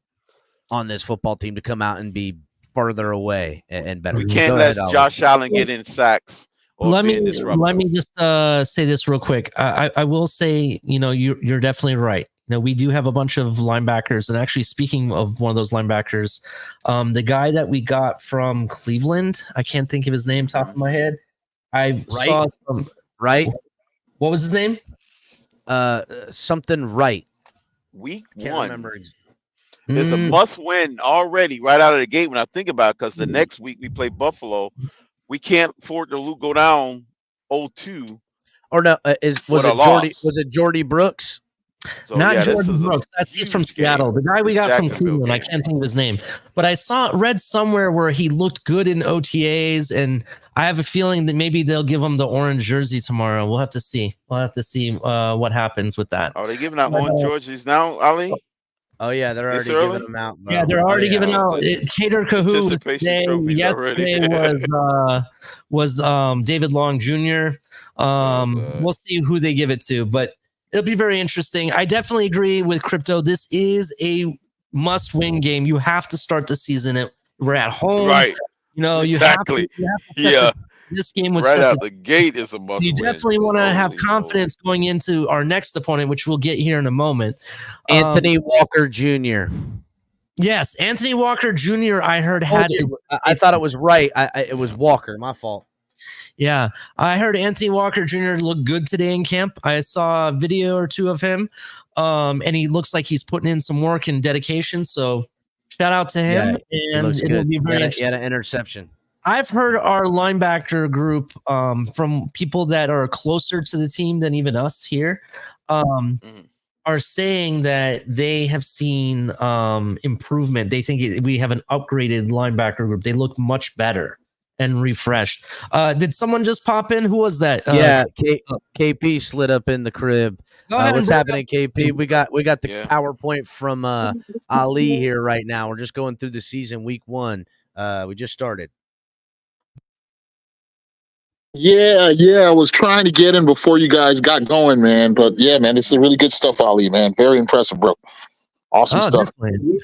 on this football team to come out and be further away and better. We can't Go let ahead, Ollie. Josh Allen get in sacks. Or let be me disruptive. just say this real quick. I will say, you're definitely right. We do have a bunch of linebackers, and actually, speaking of one of those linebackers, the guy that we got from Cleveland, I can't think of his name top of my head. I saw Right? what was his name? Something right. Week Can't one remember. is a must-win already right out of the gate when I think about it, because the next week we play Buffalo. We can't afford to go down 0-2. Or no, With a loss. Was it Jordy Brooks? So, Not this Jordan is a Brooks. He's from huge game. Seattle. The guy we This got from Jacksonville Cleveland. I game. can't think of his name. But I read somewhere where he looked good in OTAs, and I have a feeling that maybe they'll give him the orange jersey tomorrow. We'll have to see. What happens with that. Are they giving out orange jerseys now, Ali? Oh yeah, they're This already early? giving them out. Bro. Yeah, they're already Oh, yeah. giving out. Cater Kahoo was Participation today. trophies Yesterday was David Long Jr. We'll see who they give it to, but it'll be very interesting. I definitely agree with Crypto. This is a must-win game. You have to start the season. We're at home, Right. Exactly. You have to set this game would Right set out the gate is a must. you definitely want to have confidence going into our next opponent, which we'll get here in a moment. Anthony Walker Jr. Yes, Anthony Walker Jr. I heard I thought it was right. It was Walker. My fault. Yeah, I heard Anthony Walker Jr. look good today in camp. I saw a video or two of him, and he looks like he's putting in some work and dedication. So shout out to him. He And looks it'll good. be very He interesting. had an interception. I've heard our linebacker group from people that are closer to the team than even us here are saying that they have seen improvement. They think we have an upgraded linebacker group. They look much better and refreshed. Did someone just pop in? Who was that? Yeah, KP slid up in the crib. Go ahead What's and happening, KP? We got the Yeah. PowerPoint from Ali here right now. We're just going through the season, week 1. We just started. Yeah, I was trying to get in before you guys got going, man. But yeah, man, this is really good stuff, Ali, man. Very impressive, bro. Awesome stuff. Definitely.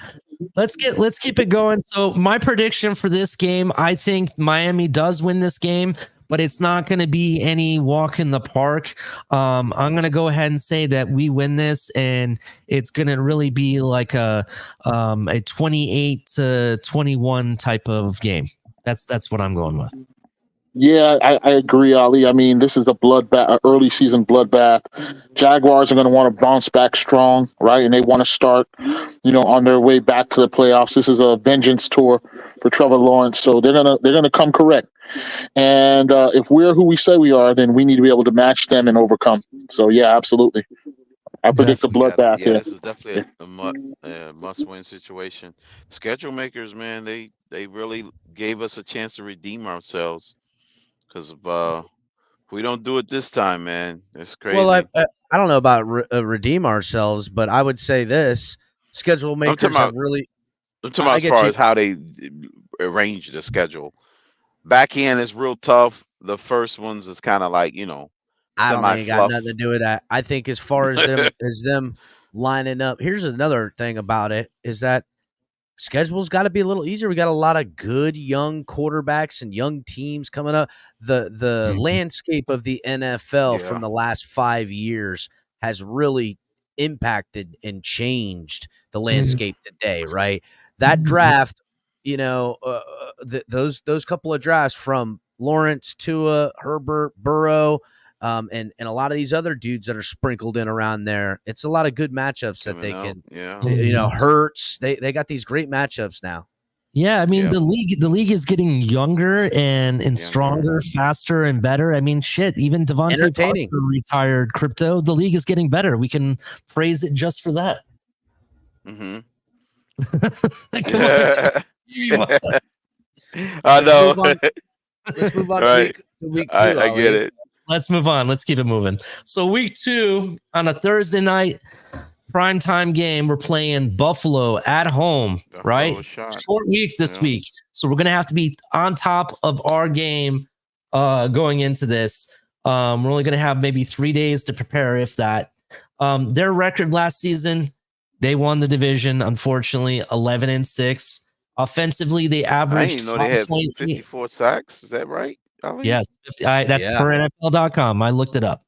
Let's keep it going. So my prediction for this game, I think Miami does win this game, but it's not going to be any walk in the park. I'm going to go ahead and say that we win this, and it's going to really be like a 28-21 type of game. That's what I'm going with. Yeah, I agree, Ali. I mean, this is a bloodbath, an early season bloodbath. Jaguars are going to want to bounce back strong, right? And they want to start, on their way back to the playoffs. This is a vengeance tour for Trevor Lawrence, so they're gonna come correct. And if we're who we say we are, then we need to be able to match them and overcome. So yeah, absolutely. I predict a bloodbath here. This is definitely a must-win situation. Schedule makers, man, they really gave us a chance to redeem ourselves. Because if we don't do it this time, man, it's crazy. Well, I don't know about redeem ourselves, but I would say this: schedule makers have really. I'm talking about as far as how they arrange the schedule. Backhand is real tough. The first ones is kind of like I don't think it got nothing to do with that. I think as far as them lining up, here's another thing about it is that schedule's got to be a little easier. We got a lot of good young quarterbacks and young teams coming up. The landscape of the NFL from the last 5 years has really impacted and changed the landscape today, right? That draft, those couple of drafts from Lawrence, Tua, Herbert, Burrow, and a lot of these other dudes that are sprinkled in around there. It's a lot of good matchups that they can, Hurts. They got these great matchups now. Yeah, I mean the league is getting younger and stronger, faster and better. I mean, shit, even Devontae Parker retired crypto. The league is getting better. We can praise it just for that. Mm-hmm. I know. Let's move on to week 2. I get it. Let's move on. Let's keep it moving. So week 2 on a Thursday night primetime game, we're playing Buffalo at home, right? Short week this week. So we're going to have to be on top of our game going into this. We're only going to have maybe 3 days to prepare, if that. Their record last season, they won the division, unfortunately, 11-6. Offensively, they averaged. I didn't know they had 54 sacks. Is that right? Yes, 50, that's per NFL.com. I looked it up.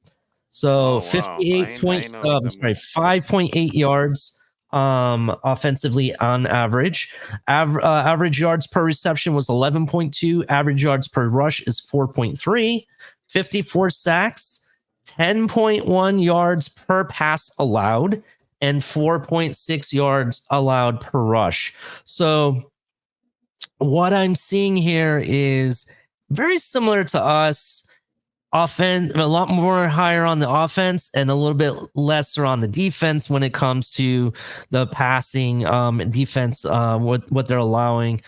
So 5.8 yards offensively on average. Average yards per reception was 11.2. Average yards per rush is 4.3. 54 sacks, 10.1 yards per pass allowed, and 4.6 yards allowed per rush. So what I'm seeing here is very similar to us. Offense, a lot more higher on the offense and a little bit lesser on the defense when it comes to the passing defense, what they're allowing.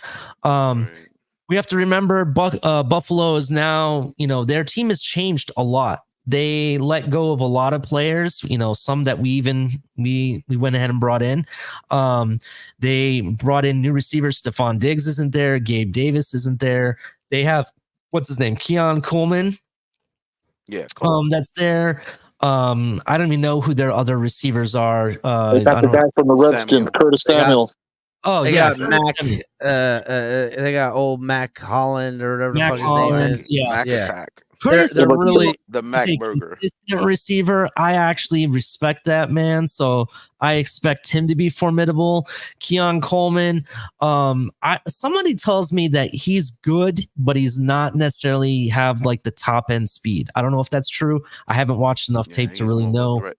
We have to remember Buffalo is now, their team has changed a lot. They let go of a lot of players, some that we went ahead and brought in. They brought in new receivers. Stephon Diggs isn't there. Gabe Davis isn't there. They have, what's his name? Keon Coleman. Yeah. That's there. I don't even know who their other receivers are. They got the guy from the Redskins, Curtis Samuel. They got Mac. They got old Mac Holland or whatever the fuck his name is. Yeah. They're really the Mac Burger consistent receiver. I actually respect that man, so I expect him to be formidable. Keon Coleman. Somebody tells me that he's good, but he's not necessarily have like the top end speed. I don't know if that's true. I haven't watched enough tape to really know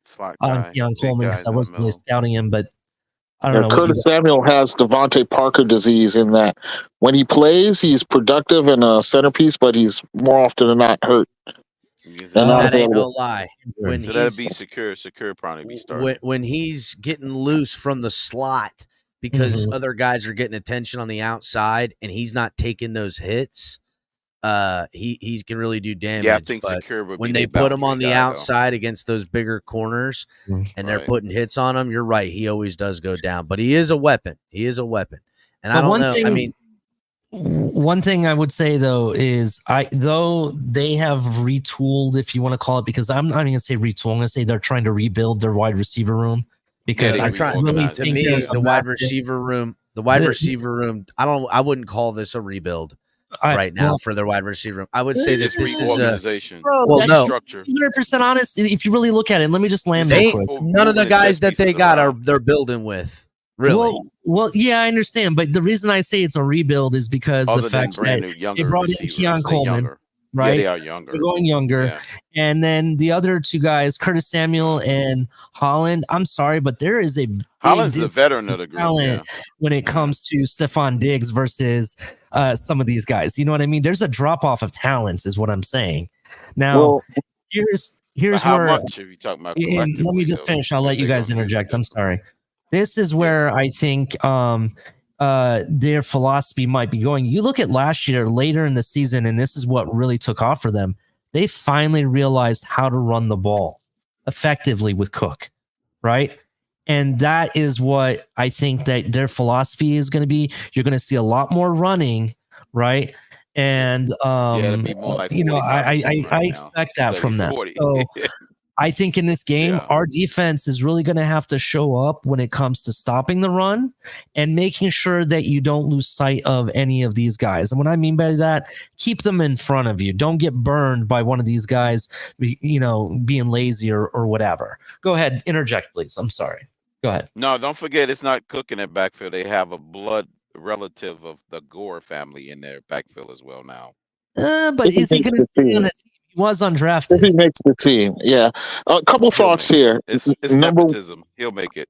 Keon Coleman because I wasn't really scouting him, but I don't know. Curtis Samuel has Devontae Parker disease in that when he plays, he's productive and a centerpiece, but he's more often than not hurt. And not That ain't no available. lie. When So that'd he's be secure probably be starting. when he's getting loose from the slot because other guys are getting attention on the outside and he's not taking those hits, he can really do damage. Yeah, I think but secure would when be they their put him on boundary the guy, though. outside against those bigger corners and they're Right. putting hits on him, you're right. He always does go down, but he is a weapon. He is a weapon. And But I don't one know. thing- I mean, one thing I would say though is though they have retooled, if you want to call it, because I'm not even gonna say retool, I'm gonna say they're trying to rebuild their wide receiver room because Yeah, I they try really reorganized. to think me, there's a the wide massive- receiver room, The- I wouldn't call this a rebuild I- right now well, for their wide receiver room. I would say that It's this is a reorganization. Bro, well, that's no. Structure. 100% honest. If you really look at it, let me just land real They quick. none of the Moving guys chess that they pieces got around. they're building with. Really? Well, yeah, I understand, but the reason I say it's a rebuild is because Other the than fact brand that new they younger brought in receivers. Keon They Coleman, younger. right? Yeah, they are younger. They're going younger. Yeah. And then the other two guys, Curtis Samuel and Holland, I'm sorry, but there is a big Holland's the difference veteran in of the group. talent Yeah. when it comes to Stephon Diggs versus some of these guys. You know what I mean? There's a drop off of talents, is what I'm saying. Now, Well, here's But how where much if you talk about and let me collectively, just though, finish. I'll if let you they're guys gonna do interject. I'm that? sorry. This is where I think their philosophy might be going. You look at last year, later in the season, and this is what really took off for them. They finally realized how to run the ball effectively with Cook, right? And that is what I think that their philosophy is going to be. You're going to see a lot more running, right? And it'd be more like you know, 45% I right now, expect that instead from of them. 40. So I think in this game, Yeah. our defense is really going to have to show up when it comes to stopping the run and making sure that you don't lose sight of any of these guys. And what I mean by that, keep them in front of you. Don't get burned by one of these guys, you know, being lazy or whatever. Go ahead, interject, please. I'm sorry. Go ahead. No, don't forget it's not Cook in their backfield. They have a blood relative of the Gore family in their backfield as well now. But is he going to stay on the team? He was if undrafted. he makes the team, yeah. A couple thoughts make here. It's Number nepotism. He'll make it.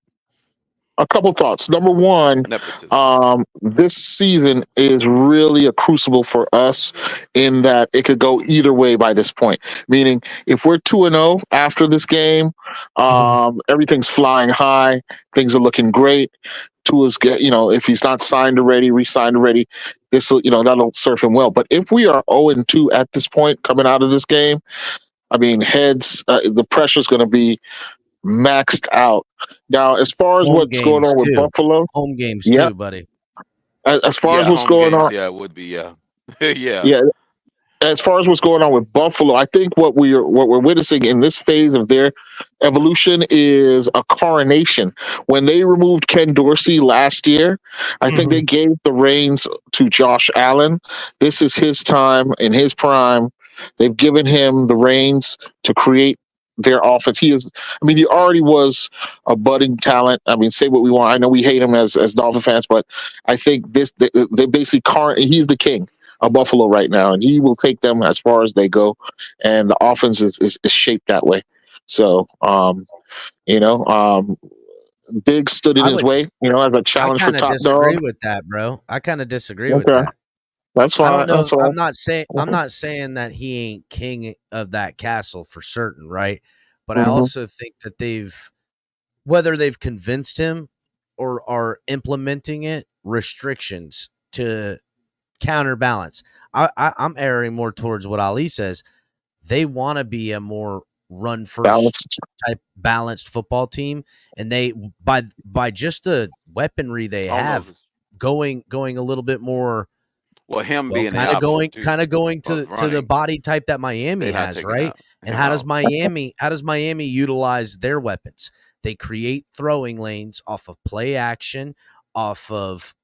a couple thoughts. Number one, Nepotism. this season is really a crucible for us in that it could go either way by this point. Meaning, if we're 2-0 after this game, everything's flying high, things are looking great. Tua's if he's not signed already, re-signed already, this will, that'll serve him well. But if we are 0-2 at this point coming out of this game, I mean, heads, the pressure's going to be maxed out. Now, as far as Home what's going on with games, too. Buffalo, Home games Yeah. too, buddy. as far as Yeah, what's home going games, on, yeah, it would be, yeah. Yeah. yeah. As far as what's going on with Buffalo, I think what we're witnessing in this phase of their evolution is a coronation. When they removed Ken Dorsey last year, I think they gave the reins to Josh Allen. This is his time in his prime. They've given him the reins to create their offense. He already was a budding talent. I mean, say what we want. I know we hate him as Dolphin fans, but I think they basically he's the king of Buffalo right now, and he will take them as far as they go. And the offense is shaped that way. So, Diggs stood in his way, as a challenge I for kind of top disagree dog. with that, bro. I kind of disagree with Okay. that. That's I fine. don't know. That's fine. I'm not saying that he ain't king of that castle for certain, right? But I Mhm. also think that whether they've convinced him or are implementing restrictions to counterbalance. I'm erring more towards what Ali says. They want to be a more run first Balanced. type balanced football team, and they by just the weaponry they have going a little bit more. Well, him Well, being kind of going to of the running, body type that Miami they're not has, taking right? And him how does out. Miami utilize their weapons? They create throwing lanes off of play action, off of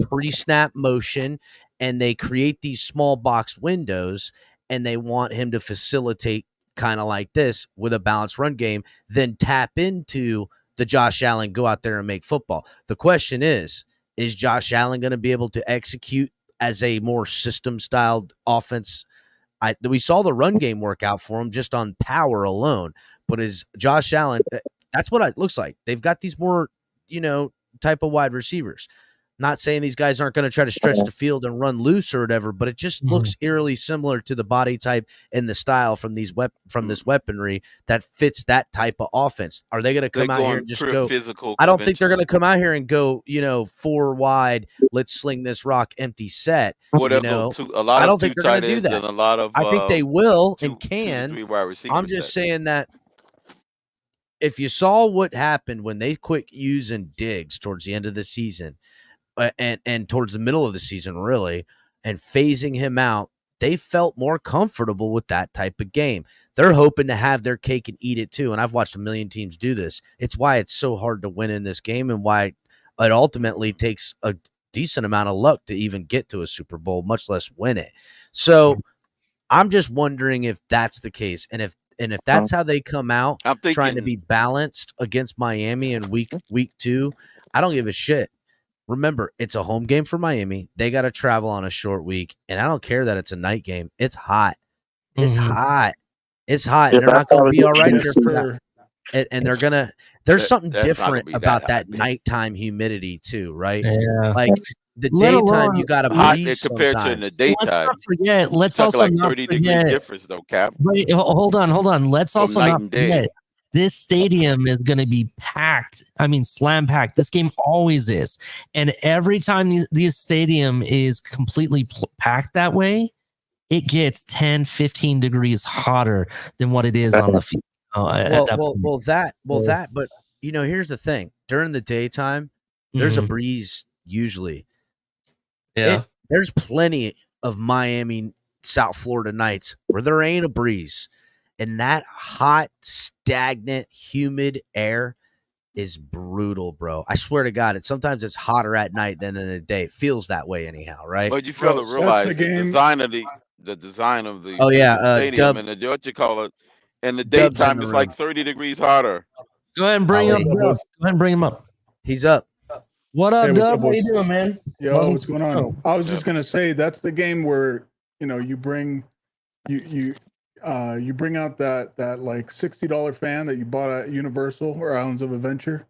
pre-snap motion, and they create these small box windows, and they want him to facilitate kind of like this with a balanced run game, then tap into the Josh Allen, go out there and make football. The question is Josh Allen going to be able to execute as a more system-styled offense? We saw the run game work out for him just on power alone, but is Josh Allen That's what it looks like. They've got these more, type of wide receivers. Not saying these guys aren't going to try to stretch the field and run loose or whatever, but it just looks eerily similar to the body type and the style from this weaponry that fits that type of offense. Are they going to come out here and just go physical? I don't think they're going to come out here and go, 4 wide. Let's sling this rock empty set. I don't think they're going to do that. I think they will and can. 2 to 3 wide receivers I'm just saying that if you saw what happened when they quit using Diggs towards the end of the season, and towards the middle of the season, really, and phasing him out, they felt more comfortable with that type of game. They're hoping to have their cake and eat it too. And I've watched a million teams do this. It's why it's so hard to win in this game and why it ultimately takes a decent amount of luck to even get to a Super Bowl, much less win it. So I'm just wondering if that's the case. And if that's how they come out trying to be balanced against Miami in week 2, I don't give a shit. Remember, it's a home game for Miami. They got to travel on a short week, and I don't care that it's a night game. It's hot. It's hot. It's hot, and they're not going to be all right there for that. And they're going to – there's something different about that nighttime humidity too, right? Yeah. Like the daytime, you got to breathe compared to in the daytime. Let's also not 30 degree difference, though, Cap. Wait, hold on. Let's also not forget. This stadium is going to be packed. I mean, slam packed. This game always is. And every time this stadium is completely packed that way, it gets 10, 15 degrees hotter than what it is on the field. But here's the thing. During the daytime, there's a breeze usually. Yeah. There's plenty of Miami, South Florida nights where there ain't a breeze. And that hot, stagnant, humid air is brutal, bro. I swear to God, sometimes it's hotter at night than in the day. It feels that way anyhow, right? But you feel to realize the design of the stadium and what you call it, in the daytime it's like 30 degrees hotter. Go ahead and bring him up. He's up. What up, Dub? How you doing, man? Yo, what's going on? I was just gonna say that's the game where you bring you bring out that like $60 fan that you bought at Universal or Islands of Adventure.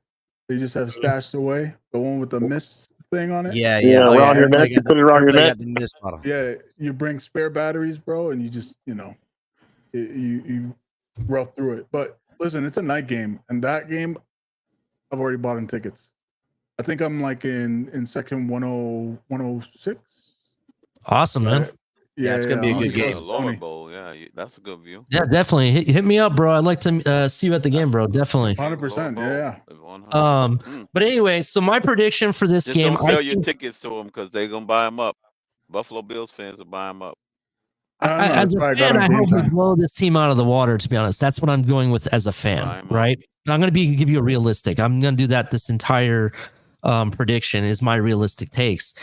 You just have stashed away, the one with the mist thing on it. Yeah. Around your neck, you put it around your neck. Yeah, you bring spare batteries, bro, and you just you rough through it. But listen, it's a night game, and that game, I've already bought in tickets. I think I'm like in section 106. Awesome, man. Yeah, it's gonna be a good game. Lower Bowl, that's a good view. Yeah, definitely. Hit me up, bro. I'd like to see you at the game, bro. Definitely. 100%. Yeah. But anyway, so my prediction for this game. Don't sell your tickets to them because they're gonna buy them up. Buffalo Bills fans will buy them up. As a fan, I hope we blow this team out of the water. To be honest, that's what I'm going with as a fan, right? I'm going to give you a realistic. I'm going to do that. This entire prediction is my realistic takes.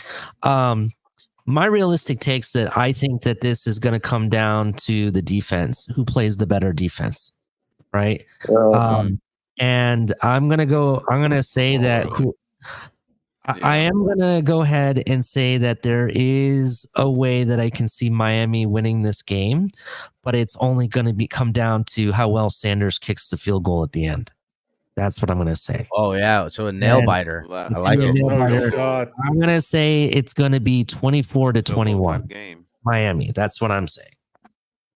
My realistic takes that I think that this is going to come down to the defense, who plays the better defense, right? And I'm going to say that I am going to go ahead and say that there is a way that I can see Miami winning this game, but it's only going to come down to how well Sanders kicks the field goal at the end. That's what I'm going to say. Oh, yeah. So a nail biter. I like it. I'm going to say it's going to be 24-21. Game. Miami. That's what I'm saying.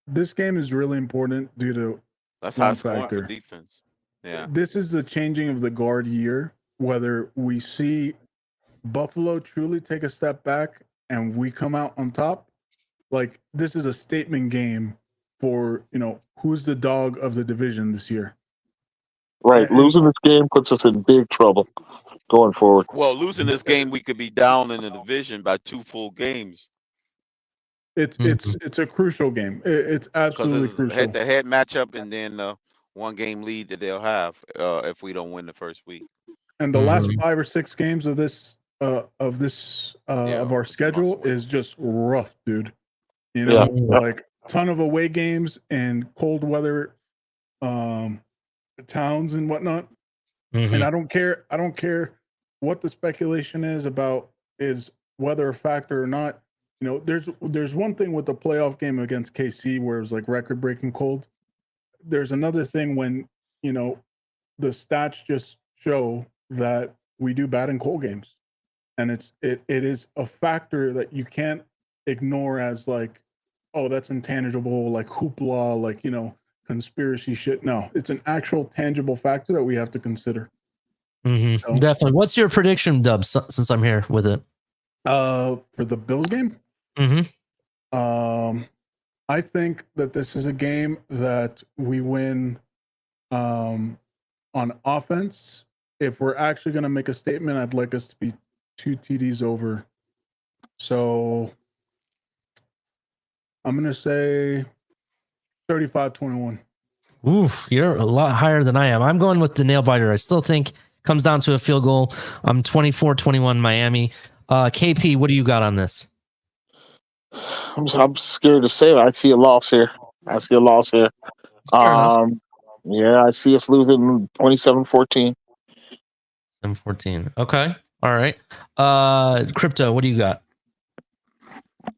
This game is really important due to high scoring for defense. Yeah. This is the changing of the guard year, whether we see Buffalo truly take a step back and we come out on top. Like, this is a statement game for, who's the dog of the division this year. Right. Losing this game puts us in big trouble going forward. Well, losing this game, we could be down in the division by 2 full games. It's a crucial game. It's absolutely crucial. Head-to-head matchup, and then 1 game lead that they'll have if we don't win the first week. And the last 5 or 6 games of our schedule is just rough, dude. Like ton of away games and cold weather towns and whatnot. And I don't care what the speculation is about is weather a factor or not. There's one thing with the playoff game against KC where it was like record breaking cold. There's another thing when the stats just show that we do bad in cold games, and it is a factor that you can't ignore as like, oh, that's intangible, like hoopla, like conspiracy shit. No, it's an actual tangible factor that we have to consider. So, Definitely. What's your prediction, Dubs? Since I'm here with it, for the Bills game, I think that this is a game that we win on offense. If we're actually going to make a statement, I'd like us to be 2 TDs over. So I'm going to say 35-21. Oof, you're a lot higher than I am. I'm going with the nail biter. I still think comes down to a field goal. I'm 24-21 Miami. KP, what do you got on this? I'm scared to say it. I see a loss here. Yeah, I see us losing 27-14. 7-14. Okay. All right. Crypto, what do you got?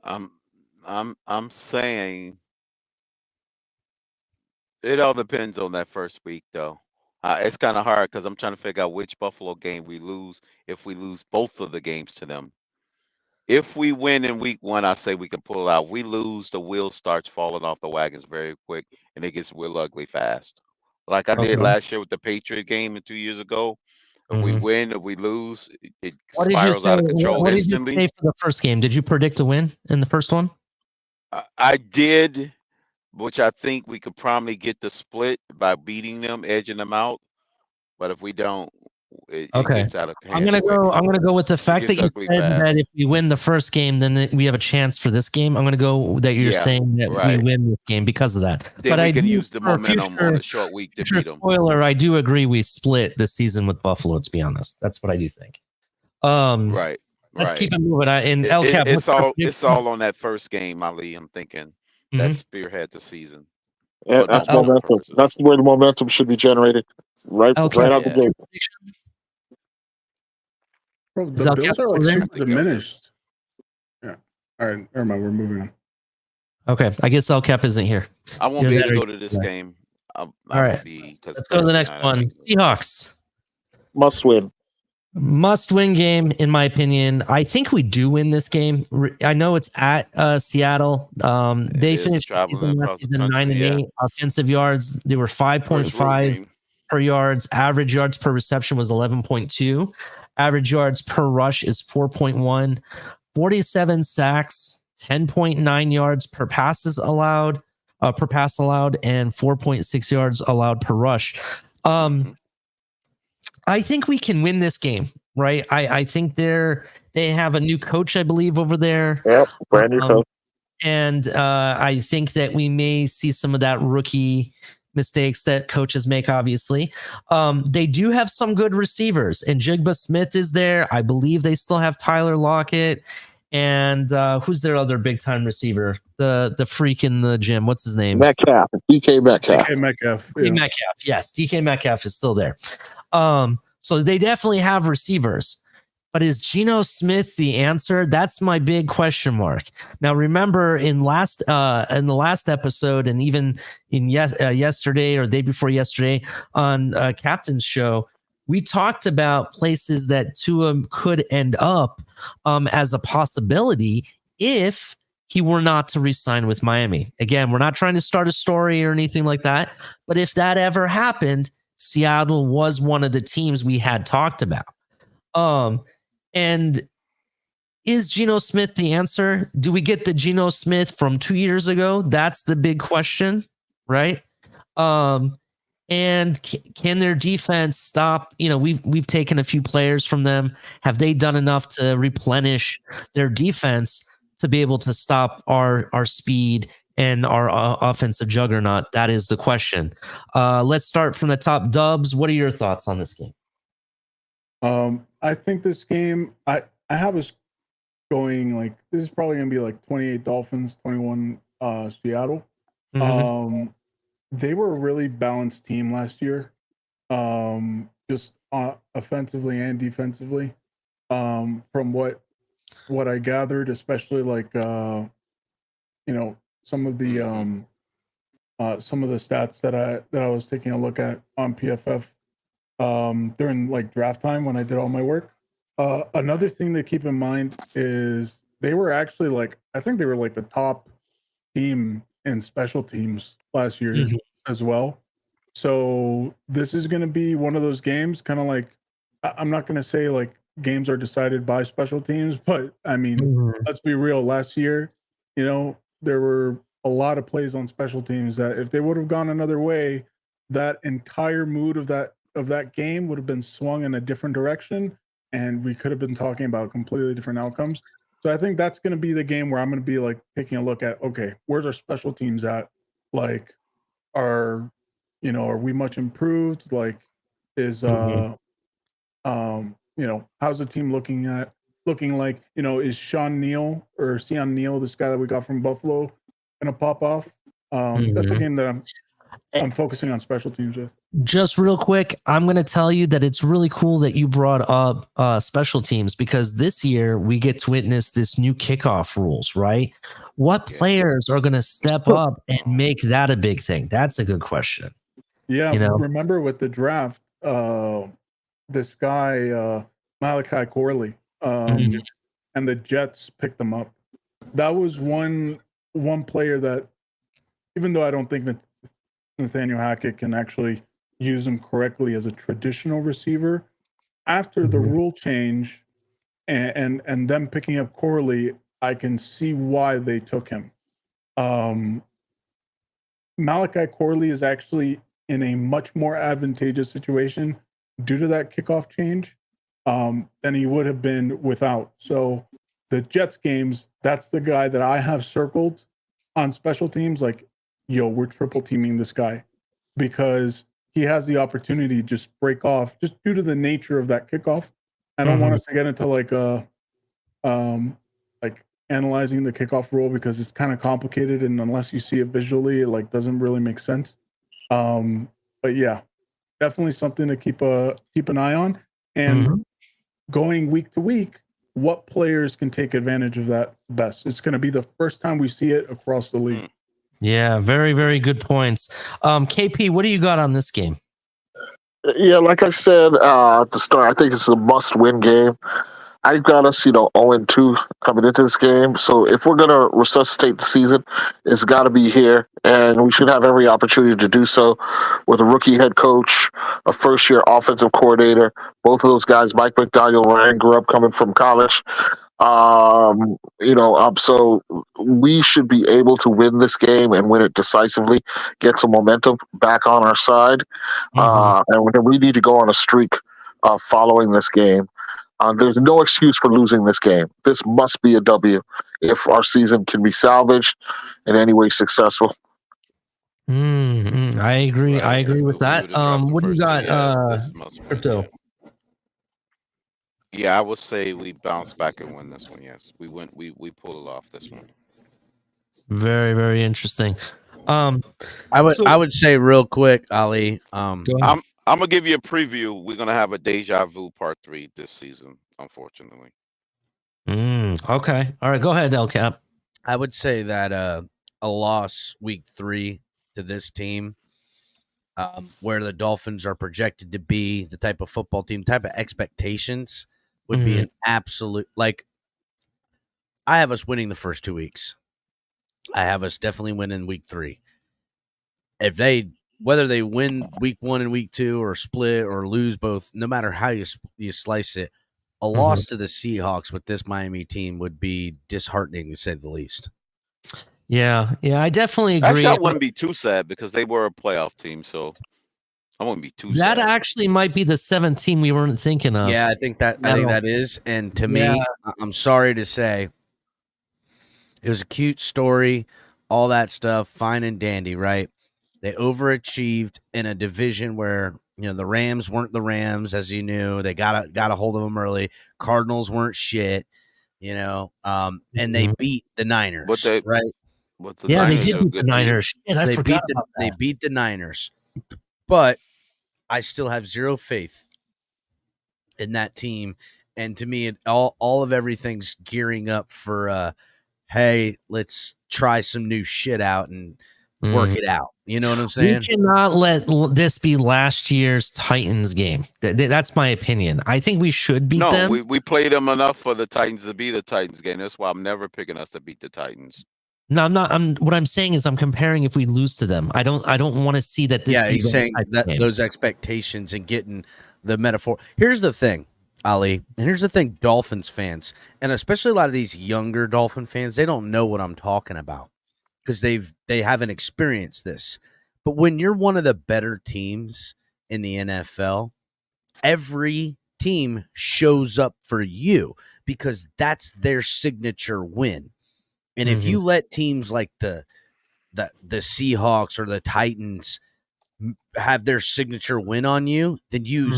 I'm saying it all depends on that first week, though. It's kind of hard because I'm trying to figure out which Buffalo game we lose if we lose both of the games to them. If we win in week 1, I say we can pull it out. We lose, the wheel starts falling off the wagons very quick, and it gets real ugly fast. Like I did last year with the Patriot game and 2 years ago. If we win, if we lose, it spirals out of control what instantly. Did you say for the first game? Did you predict a win in the first one? I did, which I think we could probably get the split by beating them, edging them out. But if we don't, it gets out of hand. I'm gonna go with the fact that you said that if we win the first game, then we have a chance for this game. I'm gonna go that you're saying that we win this game because of that. Then but we I can do, use the momentum on a short week to beat them. Spoiler: I do agree we split the season with Buffalo. To be honest, that's what I do think. Let's keep it moving. It's all on that first game, Ali. I'm thinking that spearhead the season. Yeah, that's momentum. That's where the momentum should be generated. Right out the gate. Bro, the Bills are like super diminished. Yeah. All right. Never mind. We're moving on. Okay. I guess El Cap isn't here. I won't be able to go to this game. All right. Let's go to the next one. Seahawks. Must win game, in my opinion. I think we do win this game. I know it's at Seattle. They finished the season 9-8. Offensive yards, they were 5.5 per yards. Average yards per reception was 11.2. Average yards per rush is 4.1. 47 sacks, 10.9 yards per pass allowed, and 4.6 yards allowed per rush. I think we can win this game, right? I think they have a new coach, I believe, over there. Yep, brand new coach. And I think that we may see some of that rookie mistakes that coaches make, obviously. They do have some good receivers, and Jigba Smith is there. I believe they still have Tyler Lockett. And who's their other big-time receiver? The freak in the gym. What's his name? Metcalf. DK Metcalf. DK Metcalf. Yeah. DK Metcalf. Yes, DK Metcalf is still there. So they definitely have receivers. But is Geno Smith the answer? That's my big question mark. Now, remember in the last episode, and even in yesterday or day before yesterday on Captain's show, we talked about places that Tua could end up as a possibility if he were not to re-sign with Miami. Again, we're not trying to start a story or anything like that, but if that ever happened, Seattle was one of the teams we had talked about. And is Geno Smith the answer? Do we get the Geno Smith from 2 years ago? That's the big question, right? And can their defense stop? We've taken a few players from them. Have they done enough to replenish their defense to be able to stop our speed and our offensive juggernaut? That is the question. Let's start from the top. Dubs, what are your thoughts on this game? I think this game, I have us going like, this is probably going to be like 28 Dolphins, 21 Seattle. They were a really balanced team last year, just offensively and defensively. From what I gathered, especially like some of the stats that I was taking a look at on PFF. during like draft time when I did all my work. Another thing to keep in mind is they were actually like, I think they were like the top team in special teams last year as well. So this is going to be one of those games, kind of like, I'm not going to say like games are decided by special teams, but I mean, let's be real. Last year, there were a lot of plays on special teams that if they would have gone another way, that entire mood of that game would have been swung in a different direction, and we could have been talking about completely different outcomes. So I think that's going to be the game where I'm going to be like taking a look at, okay, where's our special teams at? Like, are we much improved? Like, is how's the team looking like? Is Sean Neal or Sion Neal, this guy that we got from Buffalo, gonna pop off? That's a game that I'm focusing on special teams with. Just real quick, I'm going to tell you that it's really cool that you brought up special teams, because this year we get to witness this new kickoff rules, right? What players are going to step up and make that a big thing? That's a good question. Yeah, remember with the draft, this guy Malachi Corley, and the Jets picked him up. That was one player that, even though I don't think that Nathaniel Hackett can actually use him correctly as a traditional receiver, after the rule change and them picking up Corley, I can see why they took him. Malachi Corley is actually in a much more advantageous situation due to that kickoff change than he would have been without. So the Jets games, that's the guy that I have circled on special teams. Like, we're triple teaming this guy because he has the opportunity to just break off just due to the nature of that kickoff. I don't want us to get into like analyzing the kickoff rule because it's kind of complicated, and unless you see it visually, it like doesn't really make sense. But yeah, definitely something to keep an eye on. And going week to week, what players can take advantage of that best? It's going to be the first time we see it across the league. Yeah, very, very good points. KP, what do you got on this game? Yeah, like I said at the start, I think it's a must-win game. I've got us, 0-2 coming into this game. So if we're going to resuscitate the season, it's got to be here. And we should have every opportunity to do so with a rookie head coach, a first-year offensive coordinator. Both of those guys, Mike McDaniel, Ryan grew up coming from college. So we should be able to win this game and win it decisively, get some momentum back on our side. And we need to go on a streak following this game. There's no excuse for losing this game. This must be a W if our season can be salvaged in any way successful. I agree. Right. I agree with that. What do you got, Crypto? Yeah, I would say we bounce back and win this one. Yes, we pull it off this one. Very, very interesting. I would say real quick, Ali. I'm gonna give you a preview. We're gonna have a deja vu part 3 this season, unfortunately. Okay. All right. Go ahead, El Cap. I would say that a loss week 3 to this team, where the Dolphins are projected to be the type of football team, type of expectations, would be an absolute, like, I have us winning the first 2 weeks. I have us definitely winning week 3. Whether they win week 1 and week 2 or split or lose both, no matter how you slice it, a loss to the Seahawks with this Miami team would be disheartening, to say the least. Yeah, I definitely agree. Actually, I wouldn't be too sad because they were a playoff team, so I wouldn't be too sad. That actually might be the 7th team we weren't thinking of. Yeah, I think that is. And to me, I'm sorry to say, it was a cute story, all that stuff, fine and dandy, right? They overachieved in a division where, the Rams weren't the Rams, as you knew. They got a hold of them early. Cardinals weren't shit, and they beat the Niners, right? They did beat the Niners. Shit, I forgot about that. They beat the Niners. But I still have zero faith in that team. And to me, all of everything's gearing up for, hey, let's try some new shit out. And work it out. You know what I'm saying? We cannot let this be last year's Titans game. That's my opinion. I think we should beat them. We played them enough for the Titans to be the Titans game. That's why I'm never picking us to beat the Titans. No, I'm not. What I'm saying is I'm comparing if we lose to them. I don't want to see that. He's saying that those expectations and getting the metaphor. Here's the thing, Ali, and here's the thing, Dolphins fans, and especially a lot of these younger Dolphin fans, they don't know what I'm talking about because they haven't experienced this. But when you're one of the better teams in the NFL, every team shows up for you because that's their signature win. And if you let teams like the Seahawks or the Titans have their signature win on you, then you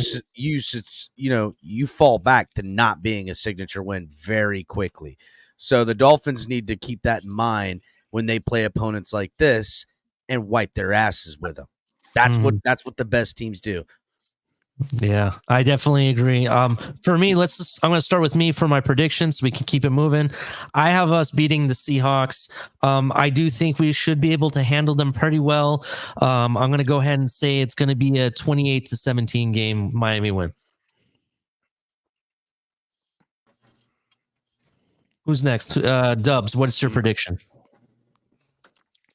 fall back to not being a signature win very quickly. So the Dolphins need to keep that in mind when they play opponents like this and wipe their asses with them. That's what the best teams do. Yeah, I definitely agree. For me, I'm going to start with me for my predictions so we can keep it moving. I have us beating the Seahawks. I do think we should be able to handle them pretty well. I'm going to go ahead and say it's going to be a 28-17 game, Miami win. Who's next? Dubs, what is your prediction?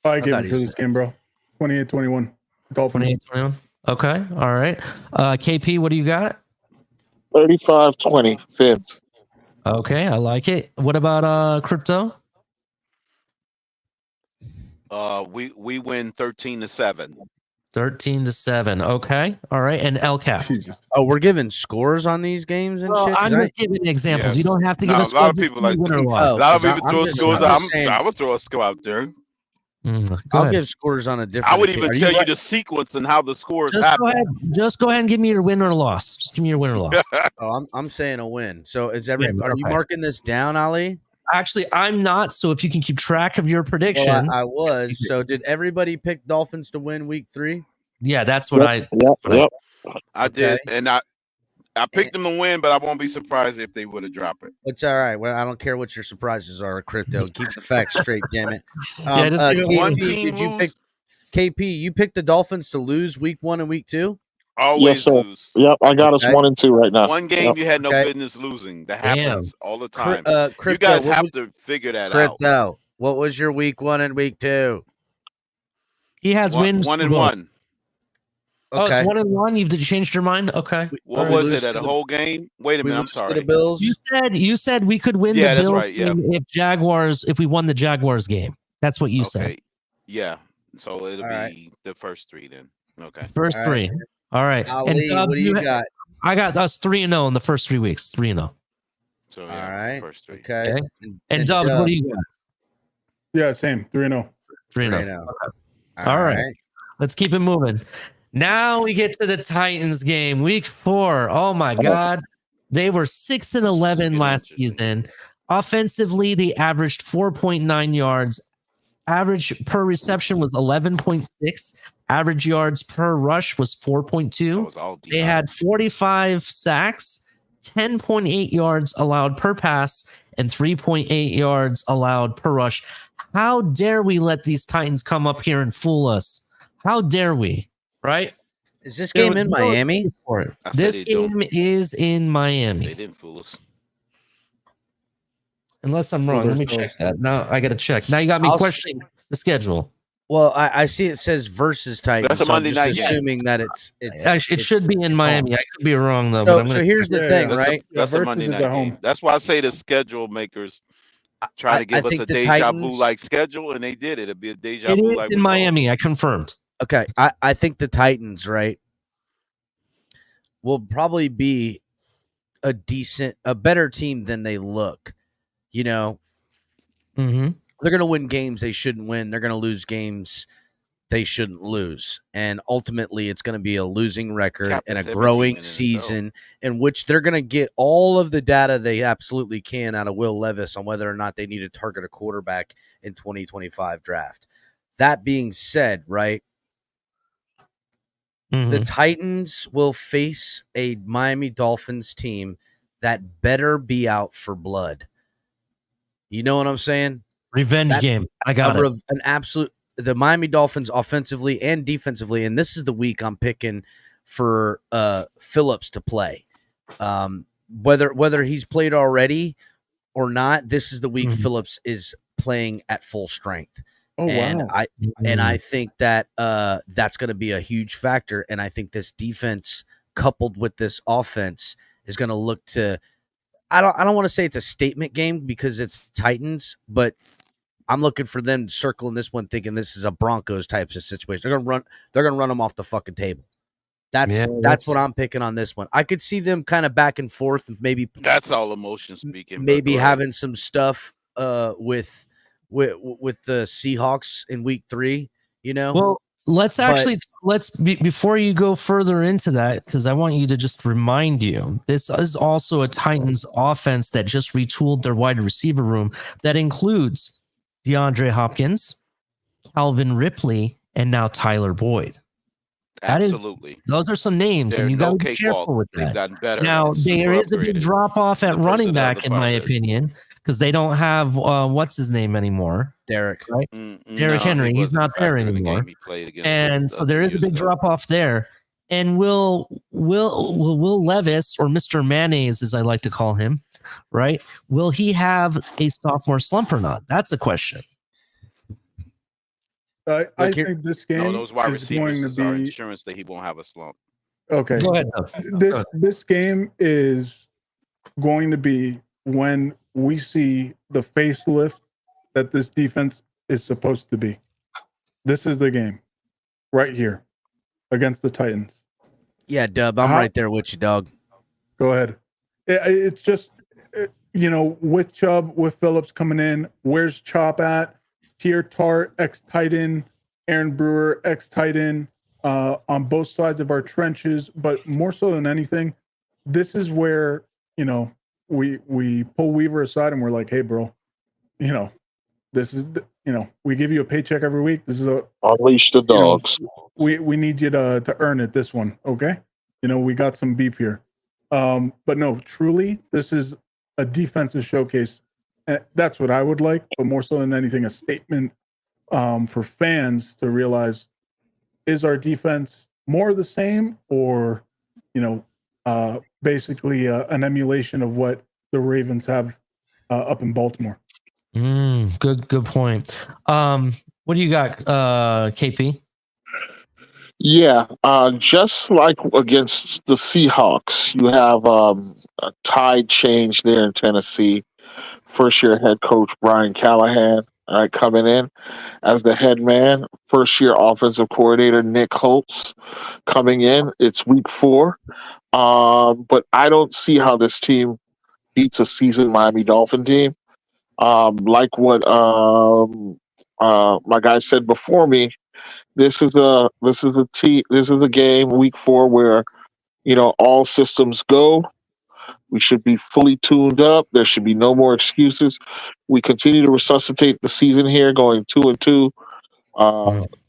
I give it for this game, bro. 28-21. Dolphins. 28-21. Okay. All right. KP, what do you got? 35-20. Fins. Okay, I like it. What about Crypto? We win 13-7. 13-7. Okay. All right. And LCAP. Jesus. Oh, we're giving scores on these games and shit. I'm just giving examples. Yes. You don't have to give us a lot of people like win or a loss. lot of people throw just- scores. I'm just saying- I would throw a score out there. Go I'll ahead. give scores on a different. I would even tell you right? the sequence and how the scores Just go happen. ahead. Just go ahead and give me your win or loss. Just give me your win or loss. Oh, I'm saying a win. So is are you okay. marking this down, Ali? Actually, I'm not. So if you can keep track of your prediction, Well, I was. So did everybody pick Dolphins to win week 3? yeah, that's what I. Yep. I did, and I picked them to win, but I won't be surprised if they would have dropped it. It's all right. Well, I don't care what your surprises are, Crypto. Keep the facts straight, damn it. Yeah, just give me one KP, team did you lose. pick KP? You picked the Dolphins to lose week 1 and week 2? Always sir. lose. Yep, I got us Okay. 1 and 2 right now. One game Yep. you had no Okay. business losing. That Damn. happens all the time. Crypto, You guys what have was- to figure that out. Crypto, what was your week 1 and week 2? He has wins. 1 and both. 1. Oh, Okay. it's 1-1. You've changed your mind. Okay. What We was lose it? At to a the- whole game? Wait a We minute. I'm lose to sorry. the Bills. You said we could win Yeah, the that's Bills right, yeah. game if we won the Jaguars game. That's what you said. Okay. Yeah. So it'll All right. be the first 3 then. Okay. First All three. right. All right. Ali, Dub, what do you got? I got us 3-0 in the first 3 weeks. 3-0. So All yeah, right. first 3. Okay. Okay. And Dubs, what do you got? Yeah, same. 3-0. 3-0. All All right. Let's keep it moving. Now we get to the Titans game, week 4. Oh my God. They were 6-11 Get last interesting. season. Offensively, they averaged 4.9 yards. Average per reception was 11.6. Average yards per rush was 4.2. That was all They Deion. had 45 sacks, 10.8 yards allowed per pass, and 3.8 yards allowed per rush. How dare we let these Titans come up here and fool us? How dare we? Right? Is this game in Miami? For it. I said This they game don't. is in They Miami. didn't fool us. Unless I'm wrong. Let me check that. Now I got to check. Now you got me I'll- questioning the schedule. Well, I see it says versus Titans. That's a so I'm Monday just night game. assuming that it It should be in Miami. I could be wrong though. but So, I'm so gonna here's the Yeah, thing, yeah. right? That's a versus Monday is night at home. game. That's why I say the schedule makers try I to give us think a the deja Titans- vu like schedule, and they did. It'll be a deja It vu is like in Miami. I confirmed. Okay, I think the Titans, right, will probably be a better team than they look. You know, Mm-hmm. they're going to win games they shouldn't win. They're going to lose games they shouldn't lose. And ultimately, it's going to be a losing record Cap and a is every team in growing and itself. season in which they're going to get all of the data they absolutely can out of Will Levis on whether or not they need to target a quarterback in 2025 draft. That being said, right, Mm-hmm. the Titans will face a Miami Dolphins team that better be out for blood. You know what I'm saying? Revenge that- game. I got it. An absolute the Miami Dolphins offensively and defensively, and this is the week I'm picking for Phillips to play. Whether he's played already or not, this is the week Phillips is playing at full strength. Oh, and wow. I think that that's going to be a huge factor. And I think this defense coupled with this offense is going to look to. I don't want to say it's a statement game because it's Titans, but I'm looking for them circling this one, thinking this is a Broncos type of situation. They're gonna run them off the fucking table. That's what I'm picking on this one. I could see them kind of back and forth, maybe That's all emotion speaking. maybe having some stuff with the Seahawks in week 3. Well, let's before you go further into that, because I want you to just remind you, this is also a Titans offense that just retooled their wide receiver room that includes DeAndre Hopkins, Calvin Ripley, and now Tyler Boyd. Absolutely. Those are some names, and you got to be careful with that. They've gotten better. Now, there is a big drop off at running back, in my opinion, because they don't have what's his name anymore. Derek, right? Derek Henry. He's not there anymore. And so there is a big drop off there. And will Levis, or Mr. Mayonnaise, as I like to call him, right? Will he have a sophomore slump or not? That's a question. I think this game those wide is going to receivers are be insurance that he won't have a slump. okay. Go ahead. This game is going to be when we see the facelift that this defense is supposed to be. This is the game right here against the Titans. Yeah, Dub, I'm right there with you, dog. Go ahead. It's just, with Chubb, with Phillips coming in, where's Chop at? Tier Tart, ex-tight end, Aaron Brewer, ex-tight end, on both sides of our trenches. But more so than anything, this is where, we pull Weaver aside and we're like, hey, bro, this is, we give you a paycheck every week. This is unleash the dogs. We need you to earn it this one. Okay. We got some beef here. But no, truly, this is a defensive showcase. And that's what I would like, but more so than anything, a statement for fans to realize, is our defense more the same, or, basically an emulation of what the Ravens have up in Baltimore. Good point. What do you got, KP? Yeah, just like against the Seahawks, you have a tide change there in Tennessee. First-year head coach Brian Callahan, coming in as the head man. First-year offensive coordinator Nick Holtz coming in. It's week 4, but I don't see how this team beats a seasoned Miami Dolphin team. Like what my guy said before me, this is a game week 4 where all systems go. We should be fully tuned up. There should be no more excuses. We continue to resuscitate the season here, going 2-2,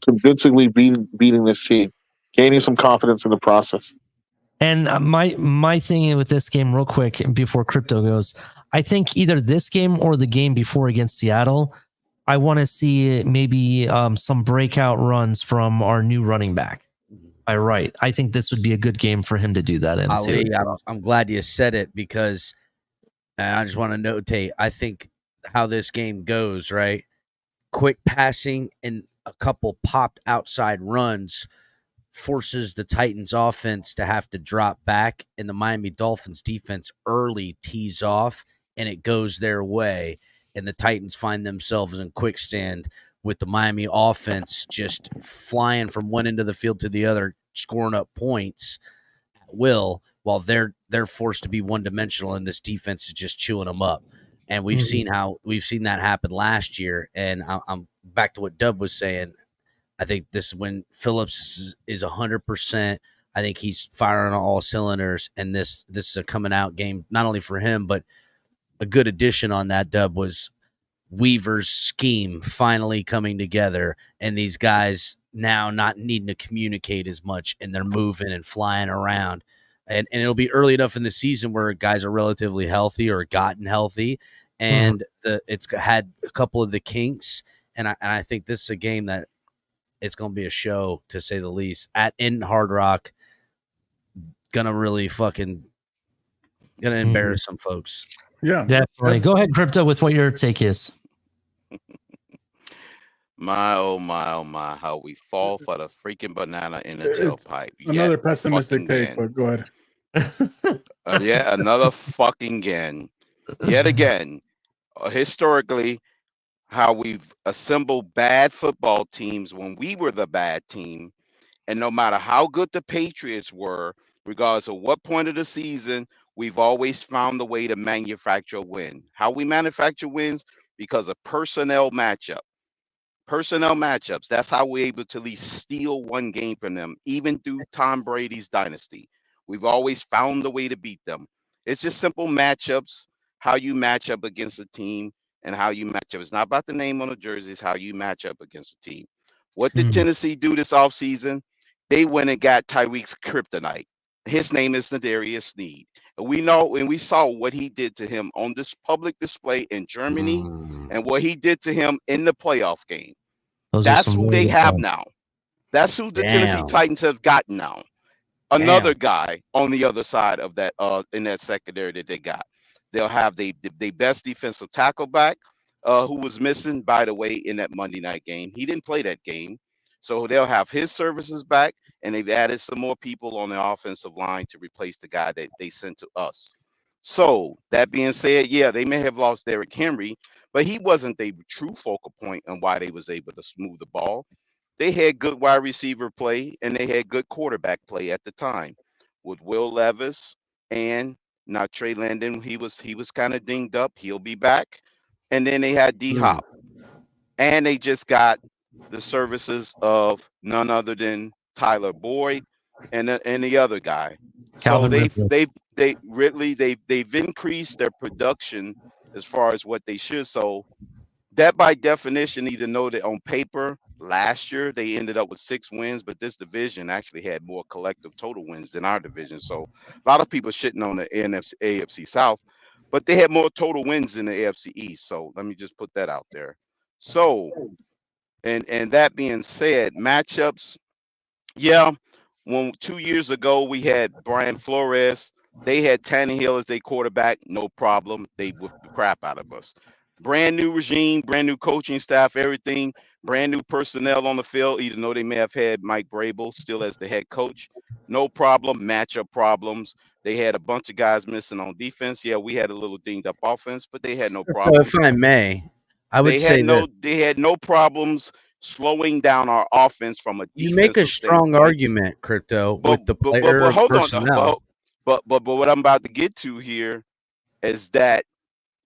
convincingly beating this team, gaining some confidence in the process. And my thing with this game, real quick, before Crypto goes, I think either this game or the game before against Seattle, I want to see maybe some breakout runs from our new running back. I think this would be a good game for him to do that in. Ali, I'm glad you said it, because I just want to notate, I think how this game goes, right? Quick passing and a couple popped outside runs forces the Titans offense to have to drop back, and the Miami Dolphins defense early tees off, and it goes their way, and the Titans find themselves in quick stand with the Miami offense just flying from one end of the field to the other, scoring up points at will, while they're forced to be one-dimensional, and this defense is just chewing them up. And we've seen that happen last year. And I'm back to what Dub was saying. I think this is when Phillips is 100%. I think he's firing on all cylinders, and this is a coming out game, not only for him, but a good addition on that, Dub, was Weaver's scheme finally coming together, and these guys now not needing to communicate as much, and they're moving and flying around. And it'll be early enough in the season where guys are relatively healthy or gotten healthy, and it's had a couple of the kinks. And I think this is a game that it's going to be a show, to say the least, in Hard Rock. Gonna really fucking embarrass some folks. Yeah, definitely. Go ahead, Crypto, with what your take is. My oh my oh my, how we fall for the freaking banana in the tailpipe. Another Yet pessimistic take, again. but go ahead. Yeah, another fucking again. Yet again, historically, how we've assembled bad football teams when we were the bad team. And no matter how good the Patriots were, regardless of what point of the season, we've always found the way to manufacture a win. How we manufacture wins? Because of personnel matchups. That's how we're able to at least steal one game from them, even through Tom Brady's dynasty. We've always found a way to beat them. It's just simple matchups, how you match up against a team and how you match up. It's not about the name on the jersey, it's how you match up against a team. What did Tennessee do this offseason? They went and got Tyreek's kryptonite. His name is Nadarius Sneed. And we know and we saw what he did to him on this public display in Germany and what he did to him in the playoff game. That's who they have now. That's who the Tennessee Titans have gotten now. Another guy on the other side of that in that secondary that they got. They'll have the best defensive tackle back who was missing, by the way, in that Monday night game. He didn't play that game. So they'll have his services back, and they've added some more people on the offensive line to replace the guy that they sent to us. So that being said, yeah, they may have lost Derrick Henry, but he wasn't the true focal point on why they was able to smooth the ball. They had good wide receiver play, and they had good quarterback play at the time with Will Levis and now Trey Landon. He was kind of dinged up. He'll be back. And then they had D Hop, and they just got the services of none other than Tyler Boyd and the other guy. So they've increased their production as far as what they should. So that by definition, need to know that on paper, last year they ended up with 6 wins, but this division actually had more collective total wins than our division. So a lot of people shitting on the AFC South, but they had more total wins than the AFC East. So let me just put that out there. So, and that being said, matchups, yeah. When 2 years ago we had Brian Flores, they had Tannehill as their quarterback, no problem. They whooped the crap out of us. Brand new regime, brand new coaching staff, everything, brand new personnel on the field, even though they may have had Mike Vrabel still as the head coach. No problem, matchup problems. They had a bunch of guys missing on defense. Yeah, we had a little dinged up offense, but they had no problem. If I may, I would say they had no problems slowing down our offense from a defensive you make a strong standpoint. Argument, Crypto, with the player but hold personnel. On, but what I'm about to get to here is that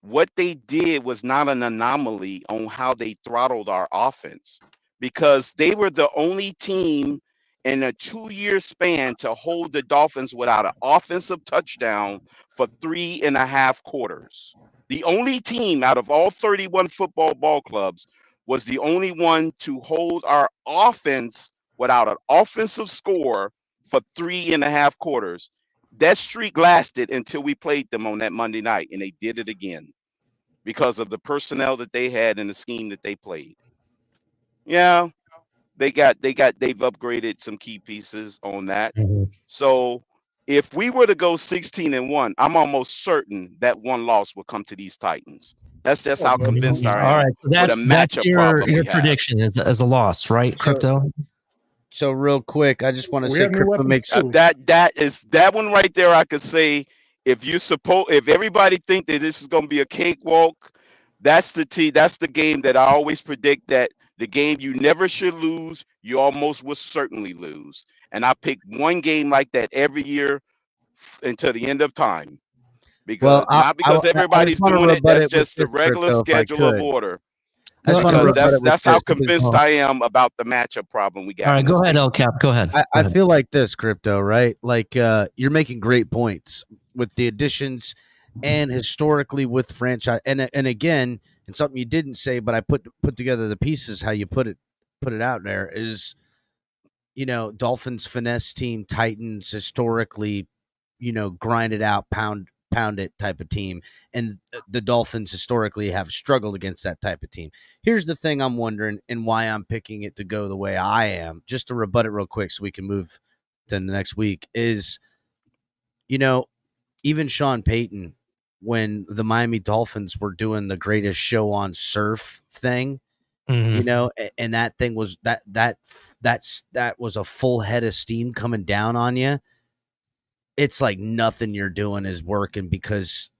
what they did was not an anomaly on how they throttled our offense, because they were the only team in a 2-year span to hold the Dolphins without an offensive touchdown for 3.5 quarters. The only team out of all 31 football ball clubs was the only one to hold our offense without an offensive score for 3.5 quarters. That streak lasted until we played them on that Monday night, and they did it again because of the personnel that they had and the scheme that they played. Yeah, they've upgraded some key pieces on that. So if we were to go 16-1, I'm almost certain that one loss will come to these Titans. That's just how convinced I am. All right, so that's your prediction as a loss, right, Crypto? So real quick, I just want to say Crypto makes that one right there. I could say if everybody think that this is going to be a cakewalk, that's the game that I always predict, that the game you never should lose, you almost will certainly lose. And I pick one game like that every year until the end of time. Because not because everybody's doing it, that's just the regular schedule of order. That's how convinced I am about the matchup problem we got. All right, go ahead, El Cap. Go ahead. I feel like this, Crypto, right? Like you're making great points with the additions and historically with franchise. And again, and something you didn't say, but I put together the pieces, how you put it out there is, Dolphins finesse team, Titans historically, grinded out, pound it type of team. And the Dolphins historically have struggled against that type of team. Here's the thing I'm wondering and why I'm picking it to go the way I am, just to rebut it real quick so we can move to the next week, is, even Sean Payton, when the Miami Dolphins were doing the greatest show on surf thing, and that thing was that was a full head of steam coming down on you. It's like nothing you're doing is working, because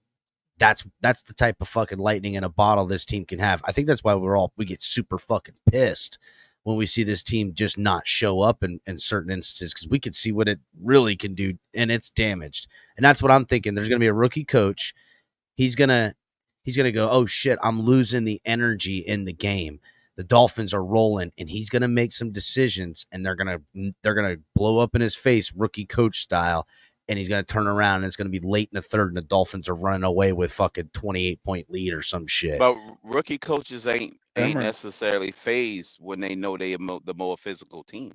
that's the type of fucking lightning in a bottle this team can have. I think that's why we get super fucking pissed when we see this team just not show up in certain instances, because we could see what it really can do, and it's damaged. And that's what I'm thinking. There's going to be a rookie coach. He's gonna go, oh shit, I'm losing the energy in the game. The Dolphins are rolling, and he's gonna make some decisions, and they're gonna blow up in his face, rookie coach style. And he's going to turn around, and it's going to be late in the third, and the Dolphins are running away with fucking 28-point lead or some shit. But rookie coaches ain't necessarily phased when they know they are the more physical team.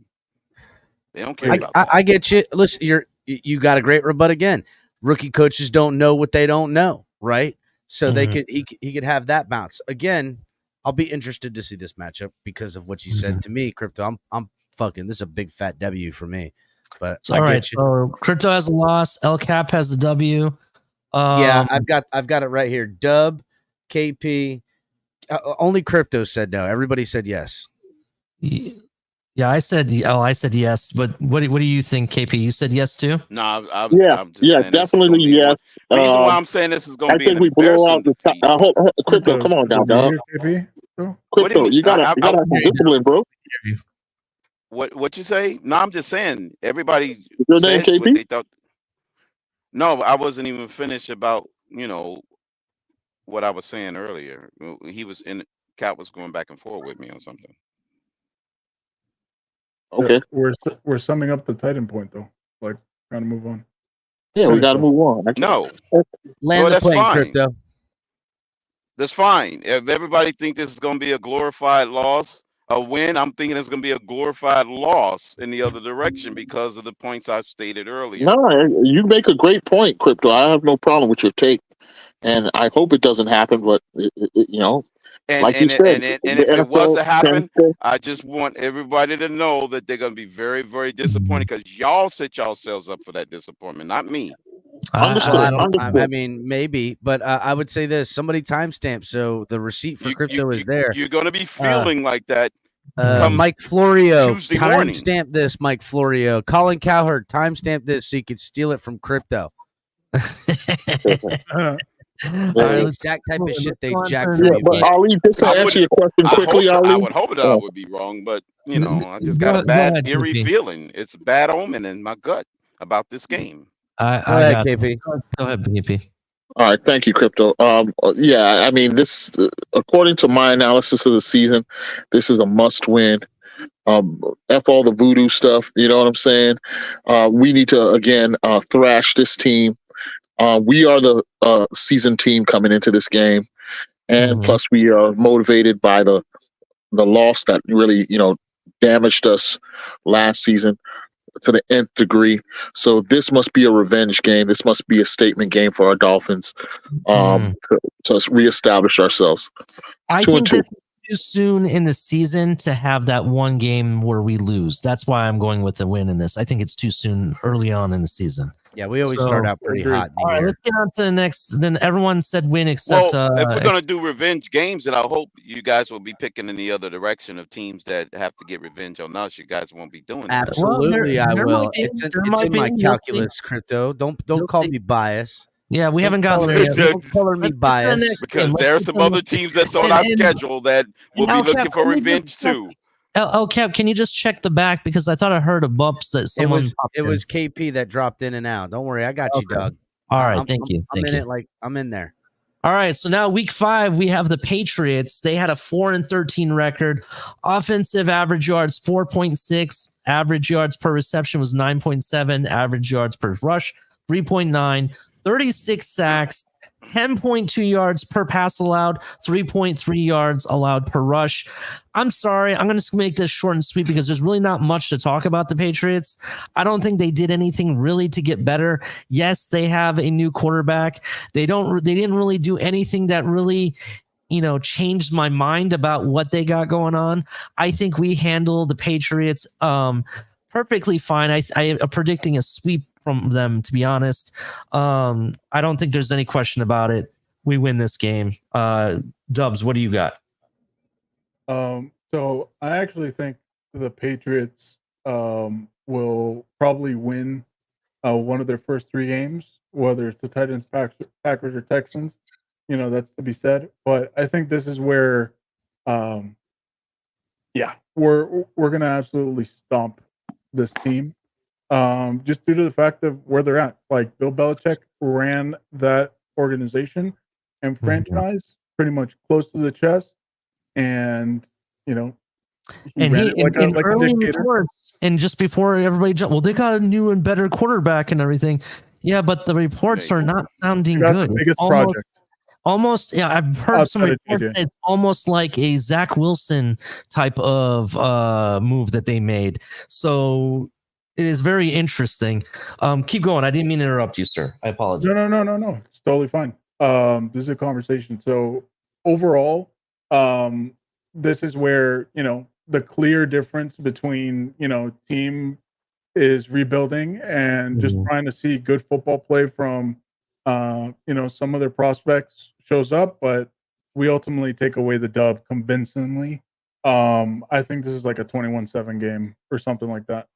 They don't care about that. I get you. Listen, you got a great rebut again. Rookie coaches don't know what they don't know, right? So he could have that bounce again. I'll be interested to see this matchup because of what you said to me, Crypto. I'm fucking. This is a big fat W for me. But all right, so Crypto has a loss. El Cap has a W. Yeah, I've got it right here. Dub, KP. Only Crypto said no. Everybody said yes. Yeah, I said yes. But what do you think, KP? You said yes too? No, I'm just definitely yes. The reason why I'm saying this is going to be. I think we blow out the top. Crypto, come on down, dog. Crypto, you gotta have some discipline, bro. What you say? No, I'm just saying. Everybody. Your name KP? No, I wasn't even finished about what I was saying earlier. He was Cat was going back and forth with me on something. Okay, we're summing up the Titan point though. Like, gotta move on. Yeah, we gotta move on. No, land the plane, Crypto. That's fine. If everybody think this is going to be a glorified loss. A win, I'm thinking it's going to be a glorified loss in the other direction because of the points I stated earlier. No, you make a great point, Crypto. I have no problem with your take, and I hope it doesn't happen. But like you said, and if it was to happen, I just want everybody to know that they're going to be very, very disappointed because y'all set yourselves up for that disappointment, not me. I mean, maybe, but I would say this: somebody timestamp, so the receipt for Crypto is there. You're going to be feeling like that. Mike Florio, timestamp this. Mike Florio, Colin Cowherd, timestamp this so you could steal it from Crypto. That's the exact type of shit they jack from you. But Ali, just to answer your question quickly, Ali. I would hope that I would be wrong, but I just got a bad, eerie feeling. It's a bad omen in my gut about this game. Go ahead, KP. Go ahead, KP. All right, thank you, Crypto. Yeah, I mean, this, according to my analysis of the season, this is a must-win. F all the voodoo stuff, you know what I'm saying? We need to again thrash this team. We are the seasoned team coming into this game, and plus we are motivated by the loss that really damaged us last season to the nth degree. So this must be a revenge game. This must be a statement game for our Dolphins to reestablish ourselves. I think this is too soon in the season to have that one game where we lose. That's why I'm going with the win in this. I think it's too soon early on in the season. Yeah, we always start out pretty hot. All right, let's get on to the next. Then everyone said win except. Well, if we're gonna do revenge games, then I hope you guys will be picking in the other direction of teams that have to get revenge on us. You guys won't be doing that. Absolutely, I will. It's in my calculus, Crypto. Don't call me biased. Yeah, we haven't gotten there yet. Don't color me biased. Because there are some other teams that's on our schedule that will be looking for revenge too. El Cap, can you just check the back because I thought I heard a bumps that someone. It was KP that dropped in and out. Don't worry, I got you, Doug. All right, thank you. I'm in it like I'm in there. All right, so now week 5 we have the Patriots. They had a 4-13 record. Offensive average yards 4.6. Average yards per reception was 9.7. Average yards per rush 3.9. 36 sacks. 10.2 yards per pass allowed, 3.3 yards allowed per rush. I'm sorry. I'm going to make this short and sweet because there's really not much to talk about the Patriots. I don't think they did anything really to get better. Yes, they have a new quarterback. They didn't really do anything that really, changed my mind about what they got going on. I think we handle the Patriots perfectly fine. I am predicting a sweep from them, to be honest. I don't think there's any question about it. We win this game. Dubs, what do you got? So I actually think the Patriots will probably win one of their first 3 games, whether it's the Titans, Packers, or Texans. That's to be said. But I think this is where, we're gonna absolutely stomp this team. Just due to the fact of where they're at. Like Bill Belichick ran that organization and franchise pretty much close to the chest, and and in early reports, and just before everybody jumped, well, they got a new and better quarterback and everything. Yeah, but the reports are not sounding good. The biggest project. Almost, yeah, I've heard some reports that it's almost like a Zach Wilson type of move that they made. So it is very interesting. Keep going. I didn't mean to interrupt you, sir. I apologize. No. It's totally fine. This is a conversation. So overall, this is where, the clear difference between, team is rebuilding and just trying to see good football play from, some of their prospects shows up, but we ultimately take away the dub convincingly. I think this is like a 21-7 game or something like that.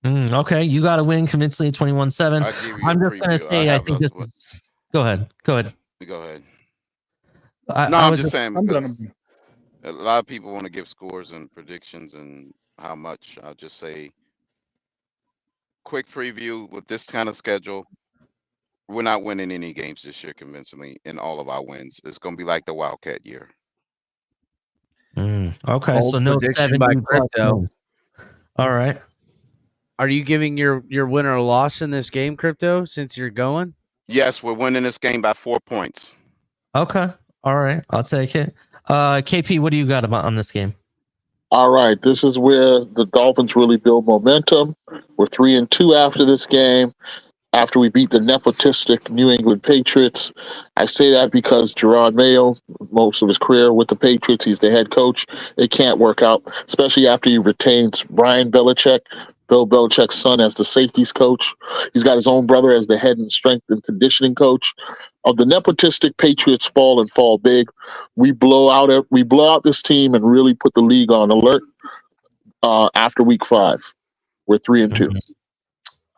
Okay, you got to win convincingly 21-7. I'm just going to say, I think this is... Go ahead. Go ahead. I'm just saying because a lot of people want to give scores and predictions and how much. I'll just say, quick preview with this kind of schedule. We're not winning any games this year convincingly in all of our wins. It's going to be like the Wildcat year. Okay, so no 7 by Crypto. All right. Are you giving your win or loss in this game, Crypto, since you're going? Yes, we're winning this game by 4 points. Okay. All right. I'll take it. KP, what do you got on this game? All right. This is where the Dolphins really build momentum. We're 3-2 after this game. After we beat the nepotistic New England Patriots. I say that because Gerard Mayo, most of his career with the Patriots, he's the head coach. It can't work out, especially after he retains Brian Belichick, Bill Belichick's son, as the safeties coach. He's got his own brother as the head and strength and conditioning coach. Of the nepotistic Patriots fall big. We blow out this team and really put the league on alert after week 5. We're 3-2.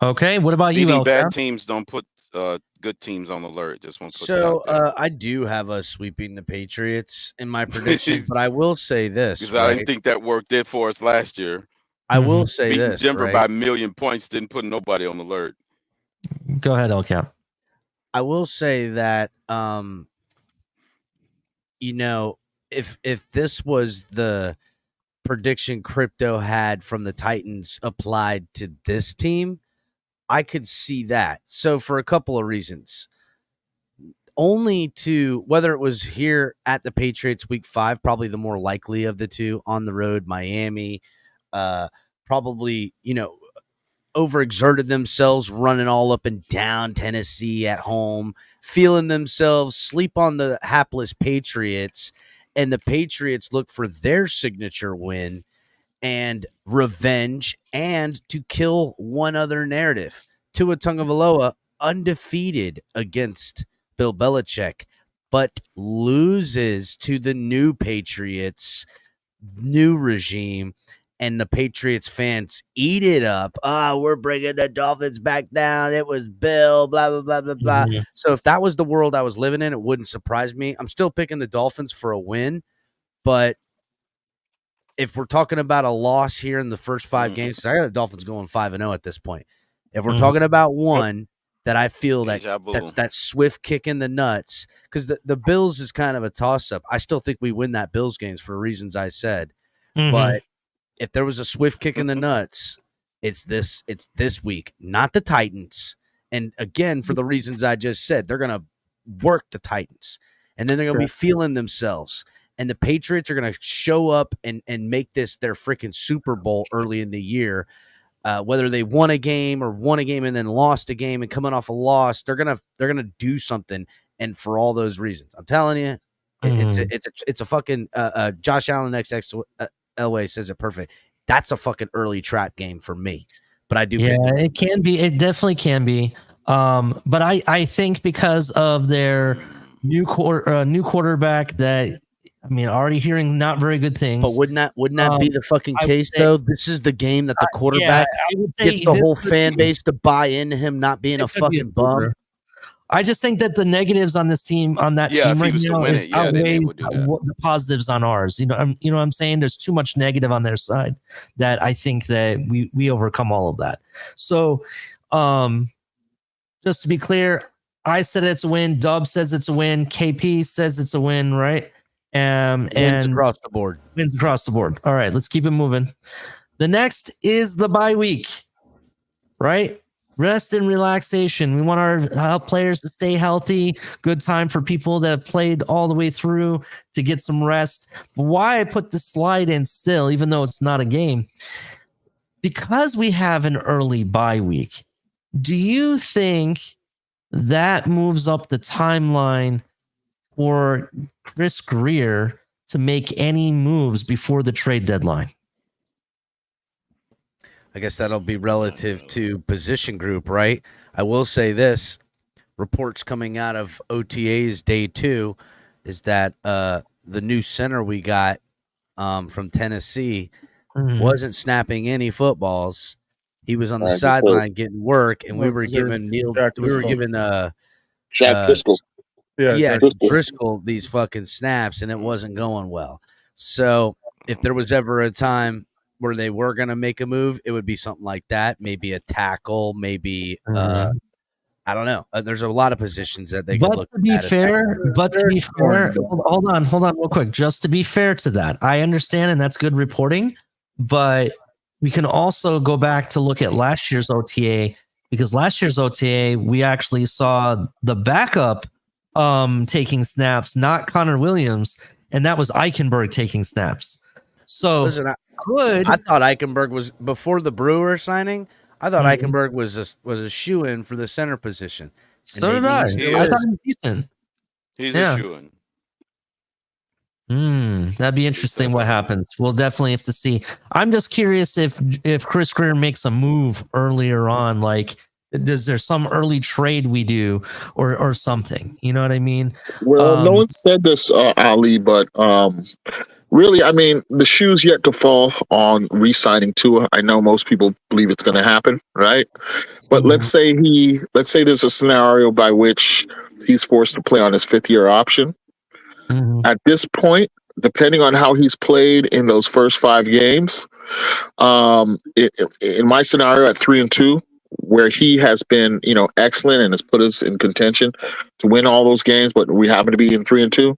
Okay, what about you, bad teams don't put good teams on alert. Just won't put so I do have us sweeping the Patriots in my prediction, but I will say this because I didn't think that work did for us last year. I will say beating this: Denver by 1,000,000 points didn't put nobody on alert. Go ahead, LCAP. I will say that if this was the prediction Crypto had from the Titans applied to this team, I could see that. So for a couple of reasons. Only to whether it was here at the Patriots week 5, probably the more likely of the two. On the road, Miami, probably, overexerted themselves running all up and down Tennessee at home, feeling themselves sleep on the hapless Patriots, and the Patriots look for their signature win and revenge and to kill one other narrative. Tua Tagovailoa undefeated against Bill Belichick, but loses to the new Patriots, new regime, and the Patriots fans eat it up. We're bringing the Dolphins back down. It was Bill, blah, blah, blah, blah, blah. Mm-hmm. So if that was the world I was living in, it wouldn't surprise me. I'm still picking the Dolphins for a win, but if we're talking about a loss here in the first 5 games, I got the Dolphins going 5-0 at this point. If we're talking about one that I feel that's that swift kick in the nuts, because the Bills is kind of a toss-up. I still think we win that Bills games for reasons I said. But if there was a swift kick in the nuts, it's this week, not the Titans. And again, for the reasons I just said, they're going to work the Titans, and then they're going to be feeling themselves. And the Patriots are going to show up and make this their freaking Super Bowl early in the year. Whether they won a game and then lost a game and coming off a loss, they're gonna do something. And for all those reasons, I'm telling you, it's a fucking Josh Allen XX Elway says it perfect. That's a fucking early trap game for me. But I do. Yeah, it can be. It definitely can be. But I think because of their new quarterback that. I mean, already hearing not very good things. But wouldn't that be the fucking case, though? This is the game that the quarterback gets the whole fan base to buy into him not being a fucking bum. I just think that the negatives on this team, on that team right now, outweighs the positives on ours. You know what I'm saying? There's too much negative on their side that I think that we overcome all of that. So, just to be clear, I said it's a win. Dub says it's a win. KP says it's a win, right? And wins across the board. Wins across the board. All right, let's keep it moving. The next is the bye week, right? Rest and relaxation. We want our players to stay healthy. Good time for people that have played all the way through to get some rest. But why I put the slide in still, even though it's not a game, because we have an early bye week. Do you think that moves up the timeline for Chris Grier to make any moves before the trade deadline? I guess that'll be relative to position group, right? I will say this. Reports coming out of OTA's day 2 is that the new center we got from Tennessee wasn't snapping any footballs. He was on the sideline getting work, and we were giving Jack Driscoll. Driscoll these fucking snaps, and it wasn't going well. So if there was ever a time where they were going to make a move, it would be something like that. Maybe a tackle, maybe I don't know. There's a lot of positions that they could look at. But to be fair, hold on real quick. Just to be fair to that, I understand, and that's good reporting, but we can also go back to look at last year's OTA, because last year's OTA, we actually saw the backup taking snaps, not Connor Williams, and that was Eichenberg taking snaps. So I thought Eichenberg was before the Brewer signing. I thought Eichenberg was a shoe-in for the center position. So did I. I thought he was decent. He's a shoe-in. That'd be interesting what happens. We'll definitely have to see. I'm just curious if Chris Grier makes a move earlier on, like is there some early trade we do or something? You know what I mean? Well, no one said this, Ali, but really, I mean, the shoe's yet to fall on re-signing Tua. I know most people believe it's going to happen, right? But let's say there's a scenario by which he's forced to play on his 5th-year option. At this point, depending on how he's played in those first 5 games, in my scenario at 3-2, where he has been, excellent and has put us in contention to win all those games, but we happen to be in 3-2.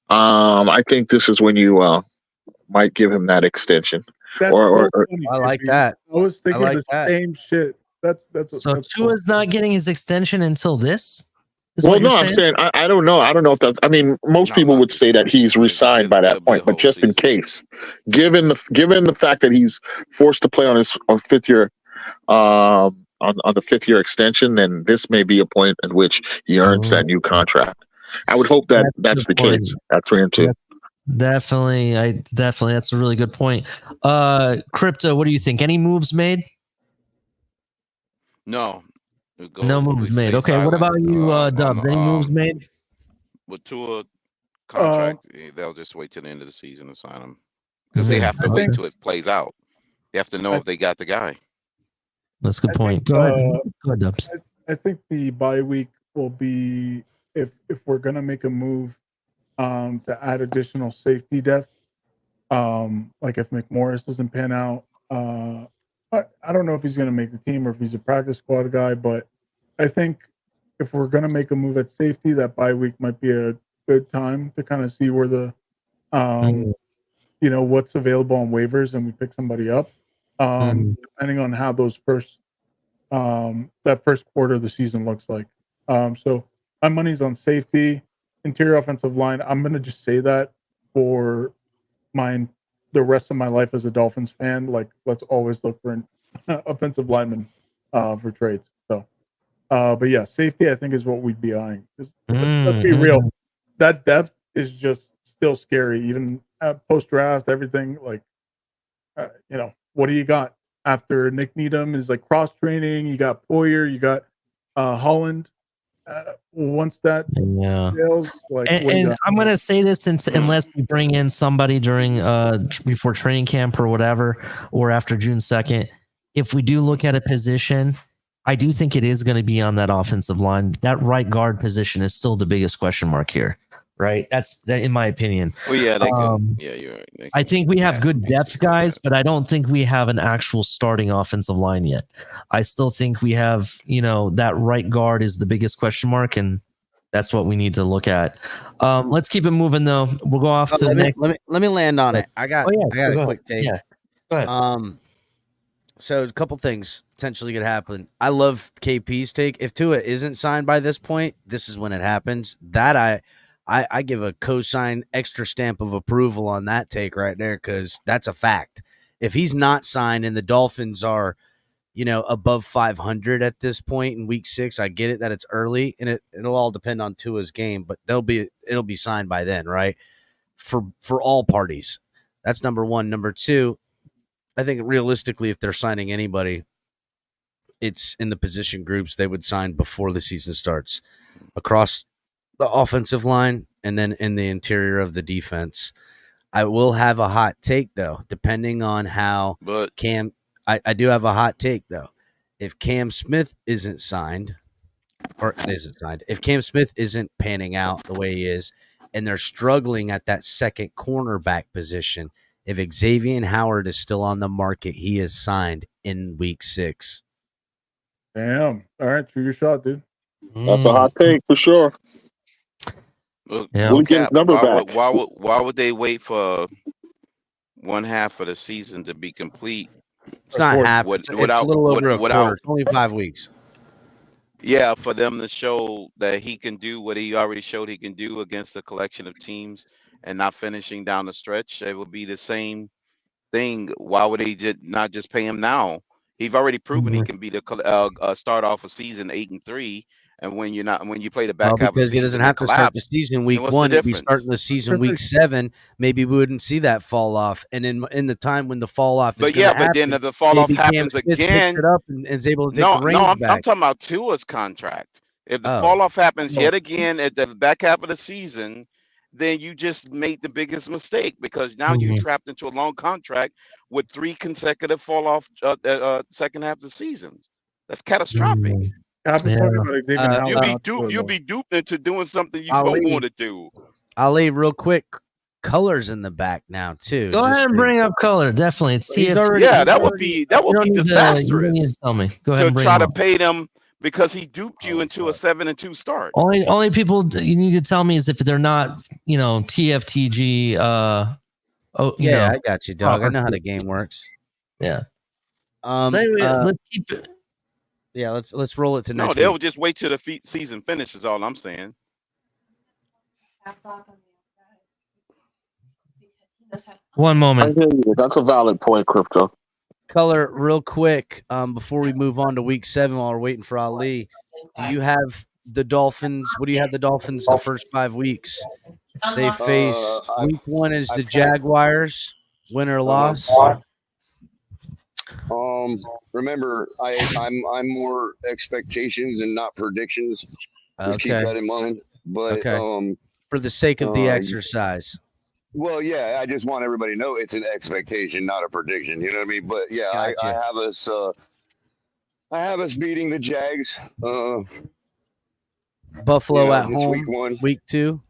I think this is when you might give him that extension. Or I like that. I was thinking the same shit. That's Tua's not getting his extension until this. Well, no, I'm saying I don't know. I don't know if that's. I mean, most people would say that he's resigned by that point, but just in case, given the fact that he's forced to play on his 5th year, on the 5th year extension, then this may be a point at which he earns that new contract. I would hope that that's the case at 3-2. Definitely, that's a really good point. Crypto, what do you think? Any moves made? No. No moves made. Okay, silent. What about you, Dubs? Any moves made? With Tua contract, they'll just wait till the end of the season to sign him, because they have to wait till it plays out. They have to know if they got the guy. That's a good point. Go ahead, Dubs. I think the bye week will be if we're gonna make a move to add additional safety depth. Like if McMorris doesn't pan out. I don't know if he's going to make the team or if he's a practice squad guy, but I think if we're going to make a move at safety, that bye week might be a good time to kind of see where the, what's available on waivers, and we pick somebody up, depending on how those that first quarter of the season looks like. So My money's on safety, interior offensive line. I'm gonna just say that for the rest of my life as a Dolphins fan. Like, let's always look for an offensive lineman for trades. So, but yeah, safety I think is what we'd be eyeing. Let's be real. That depth is just still scary, even post draft. Everything like, what do you got after Nick Needham is like cross training? You got Poyer, you got Holland. Once that fails, like, and I'm gonna say this unless we bring in somebody during before training camp or whatever, or after June 2nd, if we do look at a position, I do think it is going to be on that offensive line. That right guard position is still the biggest question mark here, right? That's in my opinion. Well, yeah, you're right. I think we have good depth guys, but I don't think we have an actual starting offensive line yet. I still think we have, that right guard is the biggest question mark, and that's what we need to look at. Let's keep it moving though. We'll go off to the next. Let me land on it. I got a quick take. Yeah, go ahead. So a couple things potentially could happen. I love KP's take. If Tua isn't signed by this point, this is when it happens. That I give a cosign extra stamp of approval on that take right there, because that's a fact. If he's not signed and the Dolphins are, above 500 at this point in week 6, I get it that it's early and it'll all depend on Tua's game, but it'll be signed by then, right? For all parties. That's number one. Number two, I think realistically, if they're signing anybody, it's in the position groups they would sign before the season starts, across the offensive line and then in the interior of the defense. I will have a hot take though, depending on how Cam. I do have a hot take though. If Cam Smith isn't signed, if Cam Smith isn't panning out the way he is, and they're struggling at that second cornerback position, if Xavier Howard is still on the market, he is signed in week 6. Damn. All right, shoot your shot, dude. That's a hot take for sure. Look, We'll get his number back. Why would they wait for one half of the season to be complete? It's not half. It's a little over a quarter. It's only 5 weeks. Yeah, for them to show that he can do what he already showed he can do against a collection of teams and not finishing down the stretch, it would be the same thing. Why would they not just pay him now? He's already proven he can be the start off a season 8-3. And when you play the back half of the season, he doesn't have to start the season week 1. If he's starting the season week 7, maybe we wouldn't see that fall off. And in the time when the fall off is going to happen, then if the fall off happens again, picks it up and is able to take the reins back. I'm talking about Tua's contract. If the fall off happens yet again at the back half of the season, then you just made the biggest mistake, because now you're trapped into a long contract with 3 consecutive fall off second half of the season. That's catastrophic. You'll be duped into doing something you don't want to do. Ali, real quick, Color's in the back now too. Go ahead and bring up Color. Definitely, it's TFT. Yeah, that would be disastrous. You don't need to tell me. Go ahead and try to pay them because he duped you into a 7-2 start. Only people you need to tell me is if they're not, TFTG. I got you, dog. I know how the game works. Yeah. So anyway, let's keep it. Yeah, let's roll it to next. No, they'll just wait till the season finishes. All I'm saying. One moment. That's a valid point, Crypto. Color, real quick, before we move on to week 7, while we're waiting for Ali, do you have the Dolphins? What do you have the Dolphins the first 5 weeks? They face week 1 is the Jaguars, win or loss. Remember, I'm more expectations and not predictions. So keep that in mind. But for the sake of the exercise. Well, yeah, I just want everybody to know it's an expectation, not a prediction. You know what I mean? But yeah, I have us beating the Jags. Buffalo at home, week 2.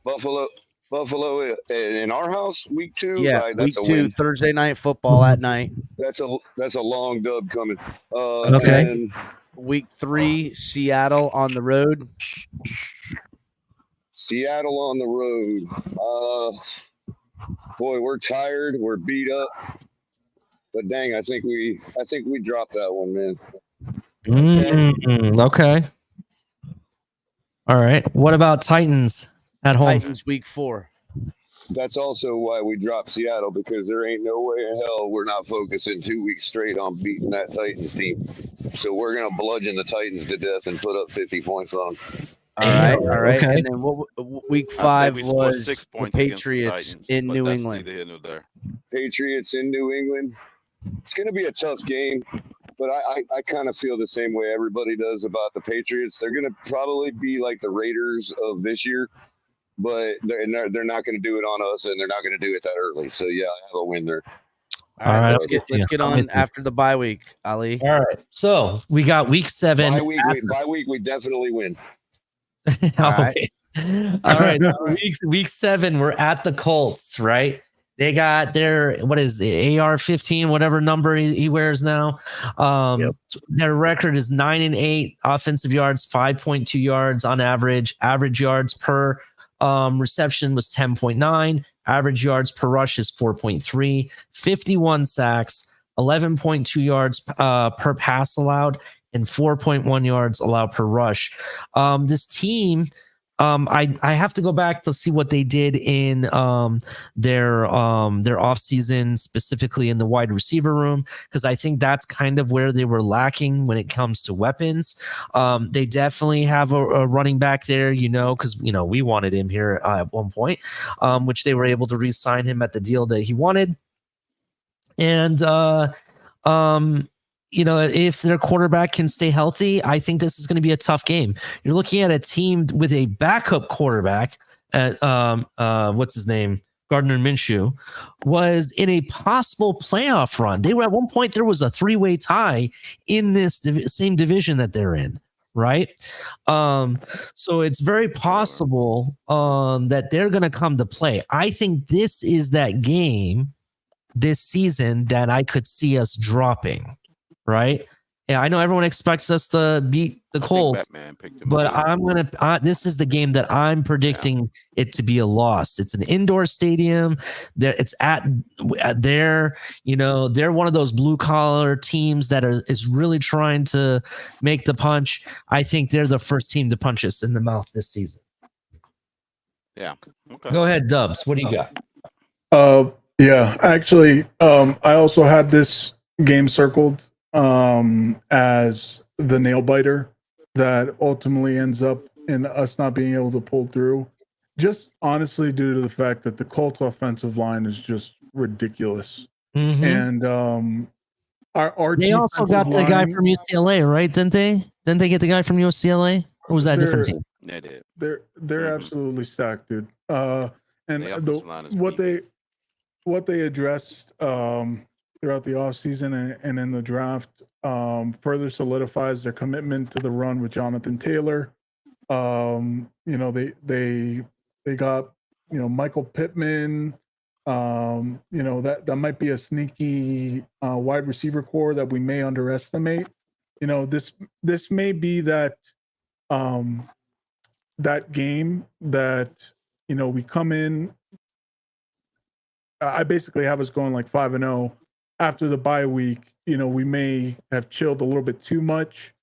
Buffalo in our house, week 2. Yeah, week 2, Thursday night football at night. That's a long dub coming. And week 3, Seattle on the road. Seattle on the road. Boy, we're tired. We're beat up. But dang, I think we dropped that one, man. Okay. All right. What about Titans at home? Titans week 4. That's also why we dropped Seattle, because there ain't no way in hell we're not focusing 2 weeks straight on beating that Titans team. So we're gonna bludgeon the Titans to death and put up 50 points on them. All right. Okay. And then week I say 5 we scored was 6 the points against the Patriots Titans, in but New that's England. neither here nor there. Patriots in New England. It's gonna be a tough game, but I kind of feel the same way everybody does about the Patriots. They're gonna probably be like the Raiders of this year, but they're not going to do it on us, and they're not going to do it that early. So yeah, I have a win there. All right, All let's right, get I'm on with you. after the bye week, Ali. All right. So we got week 7. Bye week, we definitely win. All right. All right. So week 7, we're at the Colts, right? They got their, what is it, AR-15, whatever number he wears now. Their record is 9-8 offensive yards, 5.2 yards on average. Average yards per reception was 10.9. Average yards per rush is 4.3. 51 sacks, 11.2 yards per pass allowed, and 4.1 yards allowed per rush. This team, I have to go back to see what they did in their offseason, specifically in the wide receiver room, because I think that's kind of where they were lacking when it comes to weapons. They definitely have a running back there, because we wanted him here at one point, which they were able to re-sign him at the deal that he wanted. And if their quarterback can stay healthy, I think this is going to be a tough game. You're looking at a team with a backup quarterback at what's his name? Gardner Minshew was in a possible playoff run. They were at one point, there was a 3-way tie in this same division that they're in. Right. So it's very possible that they're going to come to play. I think this is that game this season that I could see us dropping. Right. Yeah, I know everyone expects us to beat the Colts, but this is the game that I'm predicting it to be a loss. It's an indoor stadium. It's they're one of those blue collar teams that is really trying to make the punch. I think they're the first team to punch us in the mouth this season. Yeah. Okay. Go ahead, Dubs. What do you got? Yeah, actually, I also had this game circled as the nail biter that ultimately ends up in us not being able to pull through, just honestly due to the fact that the Colts offensive line is just ridiculous. Mm-hmm. And our they also got the guy from UCLA, right? Didn't they get the guy from UCLA, or was that a different team? They did. They're absolutely stacked, dude. And what they addressed throughout the offseason and in the draft further solidifies their commitment to the run with Jonathan Taylor. They got Michael Pittman. That might be a sneaky wide receiver core that we may underestimate. This may be that that game that we come in. I basically have us going like 5-0 after the bye week. We may have chilled a little bit too much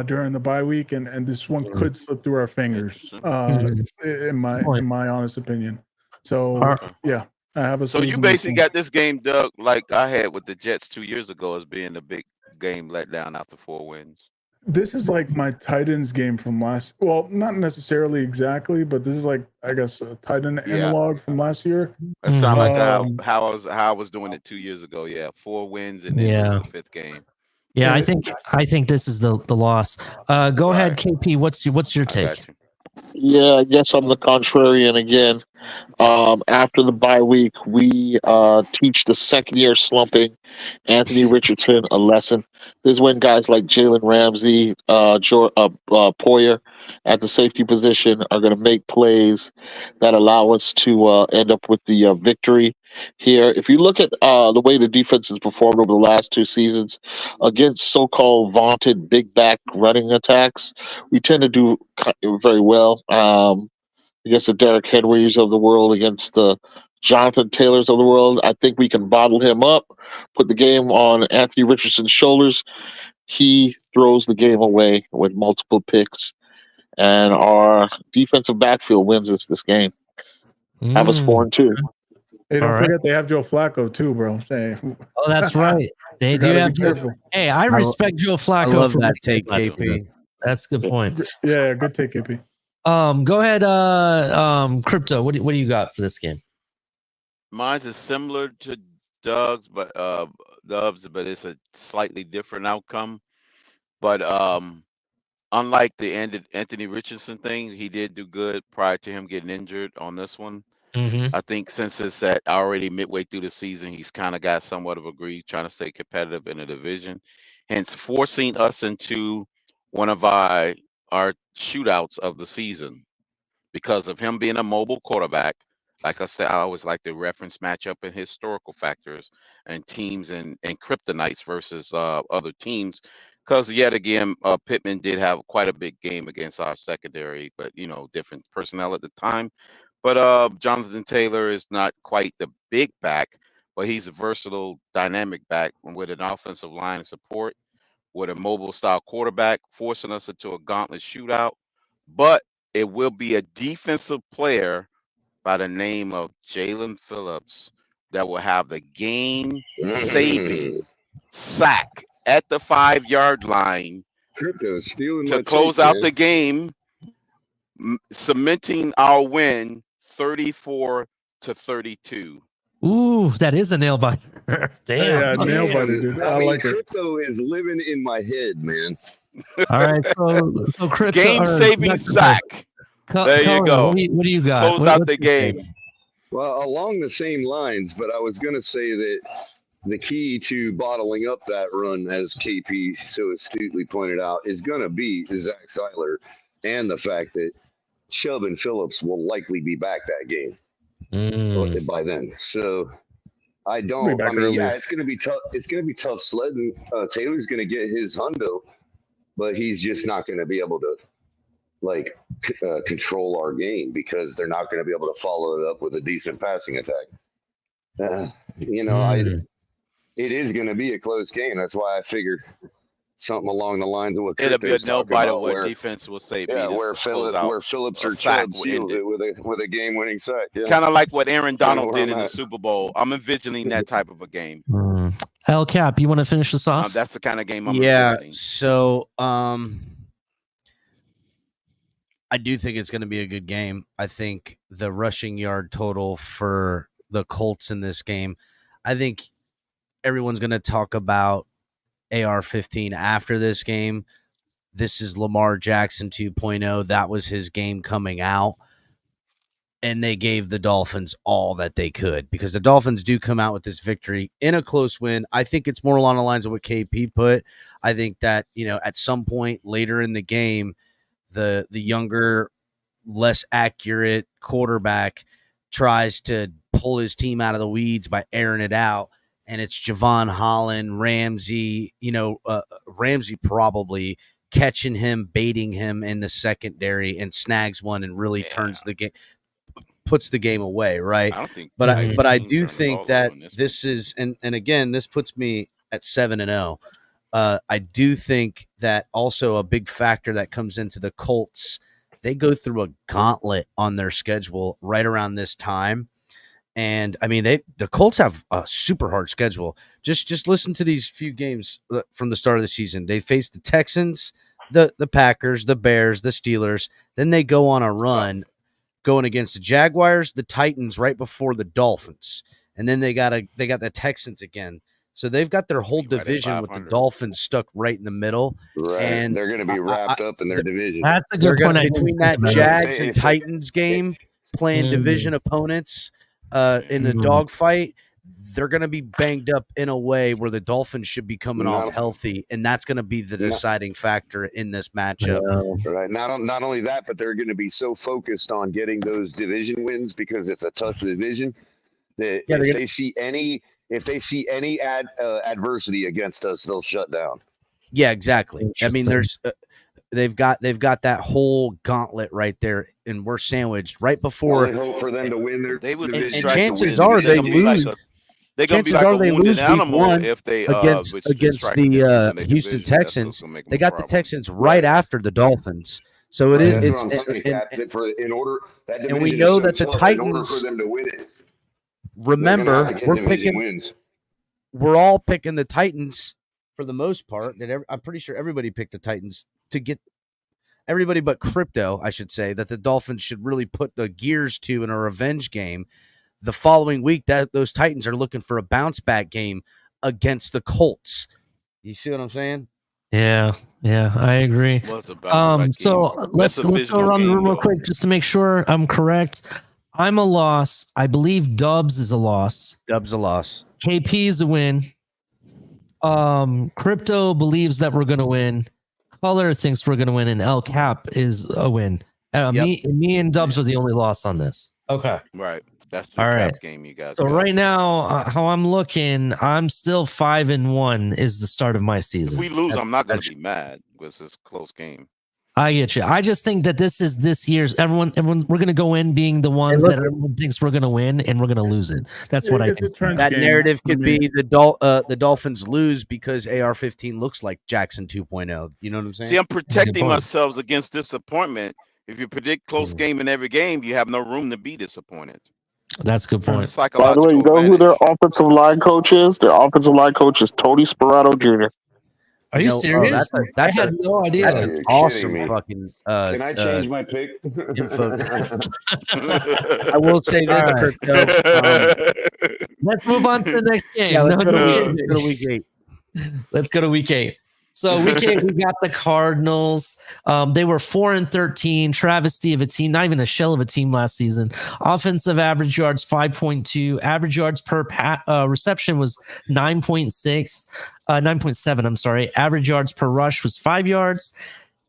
during the bye week, and this one could slip through our fingers. In my honest opinion. So yeah, I have a. So you basically got this game, Doug, like I had with the Jets 2 years ago, as being a big game let down after 4 wins. This is like my Titans game from last. Well, not necessarily exactly, but this is like, I guess, a Titan analog from last year. That sounds like how I was doing it 2 years ago. Yeah, 4 wins and then the 5th game. Yeah, I think this is the loss. Go ahead, KP. What's your take? Yeah, I guess I'm the contrarian again. After the bye week, we teach the second-year slumping Anthony Richardson a lesson. This is when guys like Jalen Ramsey, Poyer at the safety position are going to make plays that allow us to end up with the victory here. If you look at the way the defense has performed over the last 2 seasons against so-called vaunted big back running attacks, we tend to do very well. Against the Derrick Henrys of the world, against the Jonathan Taylors of the world, I think we can bottle him up, put the game on Anthony Richardson's shoulders. He throws the game away with multiple picks. and our defensive backfield wins us this game. Have us 4-2. Hey, don't All right. forget they have Joe Flacco too, bro. Say, Oh, that's right. They You do gotta have. be careful. Hey, I respect Joe I Flacco. love for that making take, KP. That's a good point. Yeah, good take, KP. Go ahead, Crypto. What do you got for this game? Mine's is similar to Doug's, but Dub's, but it's a slightly different outcome. But unlike the Anthony Richardson thing, he did do good prior to him getting injured on this one. Mm-hmm. I think since it's at already midway through the season, he's kind of got somewhat of a groove trying to stay competitive in the division, hence forcing us into one of our shootouts of the season because of him being a mobile quarterback. Like I said, I always like to reference matchup and historical factors and teams and kryptonites versus other teams. Because yet again, Pittman did have quite a big game against our secondary, but different personnel at the time. But Jonathan Taylor is not quite the big back, but he's a versatile, dynamic back with an offensive line of support, with a mobile style quarterback, forcing us into a gauntlet shootout. But it will be a defensive player by the name of Jalen Phillips that will have the game saving sack at the 5-yard line Crypto's stealing to my close take, out man. the game, cementing our win 34-32. Ooh, that is a nail biter. Damn. Yeah, nail biter, dude. I like it. Crypto is living in my head, man. All right. So Crypto. Game-saving sack. There you go. What do you got? Close out the game. Well, along the same lines, but I was going to say that the key to bottling up that run, as KP so astutely pointed out, is going to be Zach Seiler and the fact that Chubb and Phillips will likely be back that game by then. So I mean, yeah, it's going to be tough. It's going to be tough sledding. Taylor's going to get his hundo, but he's just not going to be able to control our game because they're not going to be able to follow it up with a decent passing attack. It is going to be a close game. That's why I figured something along the lines of what it'll be a Crypto's nail talking biter about, where defense will save. Yeah, where Phillips or Chubb sealed it with a game-winning sack. Yeah. Kind of like what Aaron Donald did in the Super Bowl. I'm envisioning that type of a game. El Cap, you want to finish this off? That's the kind of game I'm envisioning. So I do think it's going to be a good game. I think the rushing yard total for the Colts in this game, I think everyone's going to talk about AR-15 after this game. This is Lamar Jackson 2.0. That was his game coming out. And they gave the Dolphins all that they could because the Dolphins do come out with this victory in a close win. I think it's more along the lines of what KP put. I think that, at some point later in the game, the younger, less accurate quarterback tries to pull his team out of the weeds by airing it out. And it's Javon Holland, Ramsey, Ramsey probably catching him, baiting him in the secondary and snags one and really turns the game, puts the game away. Right. But I do think that this is, and again, this puts me at 7-0. I do think that also a big factor that comes into the Colts, they go through a gauntlet on their schedule right around this time. And I mean, the Colts have a super hard schedule. Just listen to these few games from the start of the season. They face the Texans, the Packers, the Bears, the Steelers. Then they go on a run going against the Jaguars, the Titans right before the Dolphins. And then they got the Texans again. So they've got their whole division with the Dolphins stuck right in the middle. Right. And they're going to be wrapped up in their division. That's a good point. Between that Jags and Titans game, playing division opponents in a dogfight, they're going to be banged up in a way where the Dolphins should be coming off healthy, and that's going to be the deciding factor in this matchup. Right. Not only that, but they're going to be so focused on getting those division wins because it's a tough division that if they see any adversity against us, they'll shut down. Yeah, exactly. I mean, they've got that whole gauntlet right there, and we're sandwiched right before. I hope for them to win their. They would and chances are they lose. They're going to be like a wounded animal if they against the Houston Texans. They got the Texans right after the Dolphins. So it is. That's what I'm saying, Cap. In order that division, and we know that the in order for Titans. them to win it, Remember, we're all picking the Titans for the most part. I'm pretty sure everybody picked the Titans to get everybody but crypto, I should say, that the Dolphins should really put the gears to in a revenge game. The following week, that those Titans are looking for a bounce back game against the Colts. You see what I'm saying? Yeah, I agree. So let's go around the room real quick just to make sure I'm correct. I'm a loss. I believe Dubs is a loss. Dubs a loss. KP is a win. Crypto believes that we're going to win. Color thinks we're going to win, and El Cap is a win. Me and Dubs are the only loss on this. Okay. Right. That's the Cap game you guys. So right now, how I'm looking, I'm still 5-1 is the start of my season. If we lose, I'm not going to be mad because it's a close game. I get you. I just think that this is this year's everyone. We're going to go in being the ones that everyone thinks we're going to win, and we're going to lose it. That's what I think. That narrative could be the Dolphins lose because AR-15 looks like Jackson 2.0. You know what I'm saying? See, I'm protecting ourselves against disappointment. If you predict close game in every game, you have no room to be disappointed. That's a good point. By the way, you know who their offensive line coach is? Their offensive line coach is Tony Sperano Jr. Are you serious? I had no idea. That's an awesome fucking. Can I change my pick? Info. I will say this, Crypto. Let's move on to the next game. Yeah, let's go to week 8. Let's go to week 8. So week 8, we got the Cardinals. They were 4-13, travesty of a team, not even a shell of a team last season. Offensive average yards 5.2, average yards per reception was 9.7. I'm sorry. Average yards per rush was 5 yards.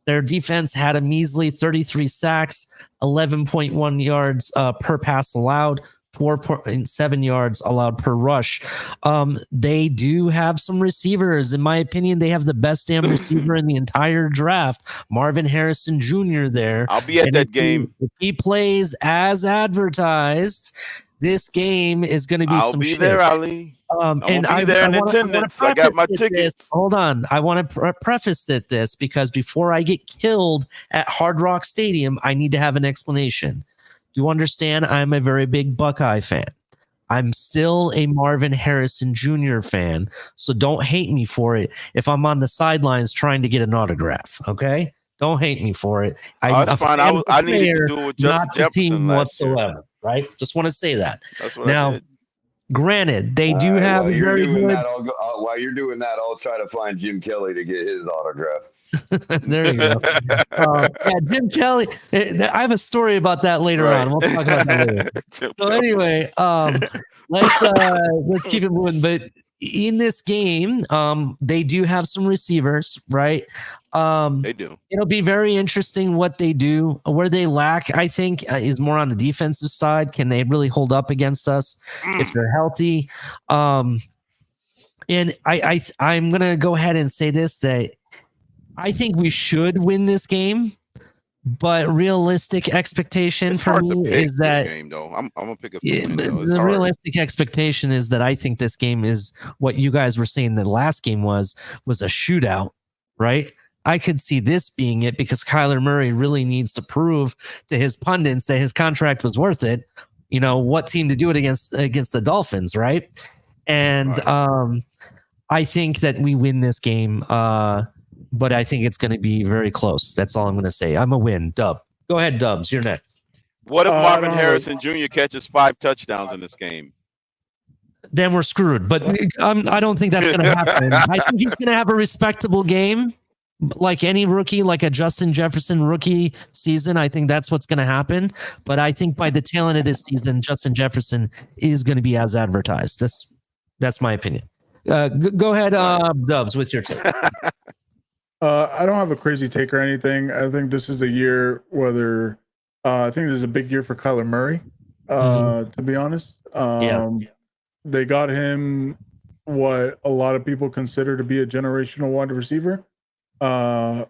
Their defense had a measly 33 sacks, 11.1 yards per pass allowed. 4.7 yards allowed per rush. They do have some receivers. In my opinion, they have the best damn receiver in the entire draft, Marvin Harrison Jr. there. I'll be at that game. If he plays as advertised, this game is going to be some shit. I'll be there, Ali. And I'll be there in attendance. I got my tickets. Hold on. I want to preface this because before I get killed at Hard Rock Stadium, I need to have an explanation. Do you understand? I'm a very big Buckeye fan. I'm still a Marvin Harrison Jr. fan, so don't hate me for it if I'm on the sidelines trying to get an autograph, okay? Don't hate me for it. That's fine. I needed to do it with Justin Jefferson whatsoever, right? Just want to say that. That's what I did. Granted, they do have very good... While you're doing that, I'll try to find Jim Kelly to get his autograph. There you go. Jim Kelly. I have a story about that later on. We'll talk about that later. So anyway, let's keep it moving. But in this game, they do have some receivers, right? They do. It'll be very interesting what they do. Where they lack, I think, is more on the defensive side. Can they really hold up against us if they're healthy? And I'm gonna go ahead and say this that. I think we should win this game, but realistic expectation for me is that game, though. I'm gonna pick the realistic expectation is that I think this game is what you guys were saying the last game was a shootout, right? I could see this being it because Kyler Murray really needs to prove to his pundits that his contract was worth it. You know, what team to do it against the Dolphins, right? And I think that we win this game. But I think it's going to be very close. That's all I'm going to say. I'm a win. Dub. Go ahead, Dubs. You're next. What if Marvin Harrison Jr. catches 5 touchdowns in this game? Then we're screwed. But I don't think that's going to happen. I think he's going to have a respectable game, like any rookie, like a Justin Jefferson rookie season. I think that's what's going to happen. But I think by the tail end of this season, Justin Jefferson is going to be as advertised. That's my opinion. Go ahead, Dubs, with your take. I don't have a crazy take or anything. I think this is a year whether I think this is a big year for Kyler Murray, to be honest. They got him what a lot of people consider to be a generational wide receiver. And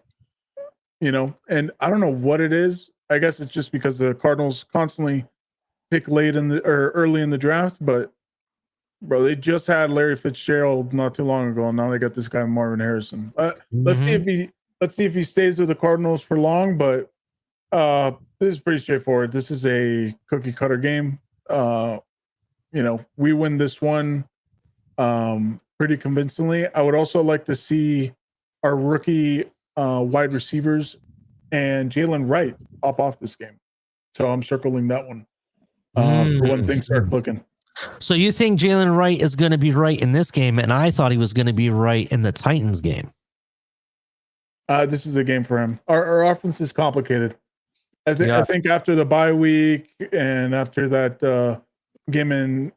I don't know what it is. I guess it's just because the Cardinals constantly pick late or early in the draft, but bro, they just had Larry Fitzgerald not too long ago, and now they got this guy Marvin Harrison. Let's see if he stays with the Cardinals for long. But This is pretty straightforward. This is a cookie cutter game. We win this one pretty convincingly. I would also like to see our rookie wide receivers and Jalen Wright pop off this game. So I'm circling that one for when things start clicking. So you think Jalen Wright is going to be right in this game, and I thought he was going to be right in the Titans game. This is a game for him. Our offense is complicated. I think after the bye week and after that game in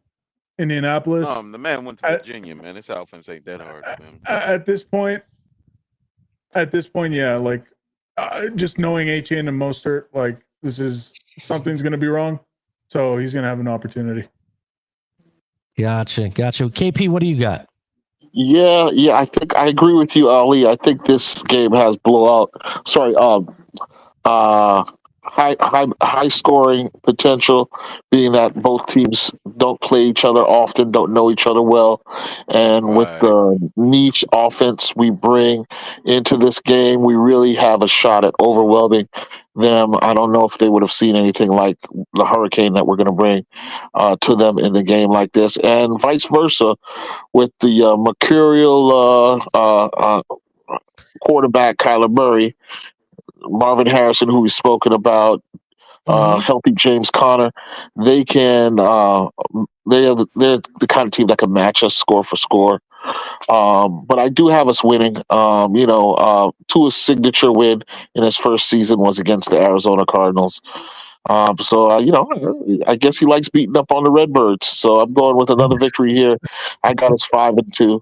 Indianapolis, the man went to Virginia, man. His offense ain't that hard, man. At this point, yeah, like just knowing Etienne and Mostert, like something's going to be wrong, so he's going to have an opportunity. Gotcha. KP, what do you got? Yeah. I think I agree with you, Ali. I think this game has blowout. Sorry, high scoring potential, being that both teams don't play each other often, don't know each other well, and with the niche offense we bring into this game, we really have a shot at overwhelming them. I don't know if they would have seen anything like the hurricane that we're going to bring to them in the game like this, and vice versa with the mercurial quarterback Kyler Murray, Marvin Harrison, who we've spoken about, healthy James Conner. They can. They're the kind of team that can match us score for score. But I do have us winning. Tua's signature win in his first season was against the Arizona Cardinals. So I guess he likes beating up on the Redbirds. So I'm going with another victory here. I got us 5-2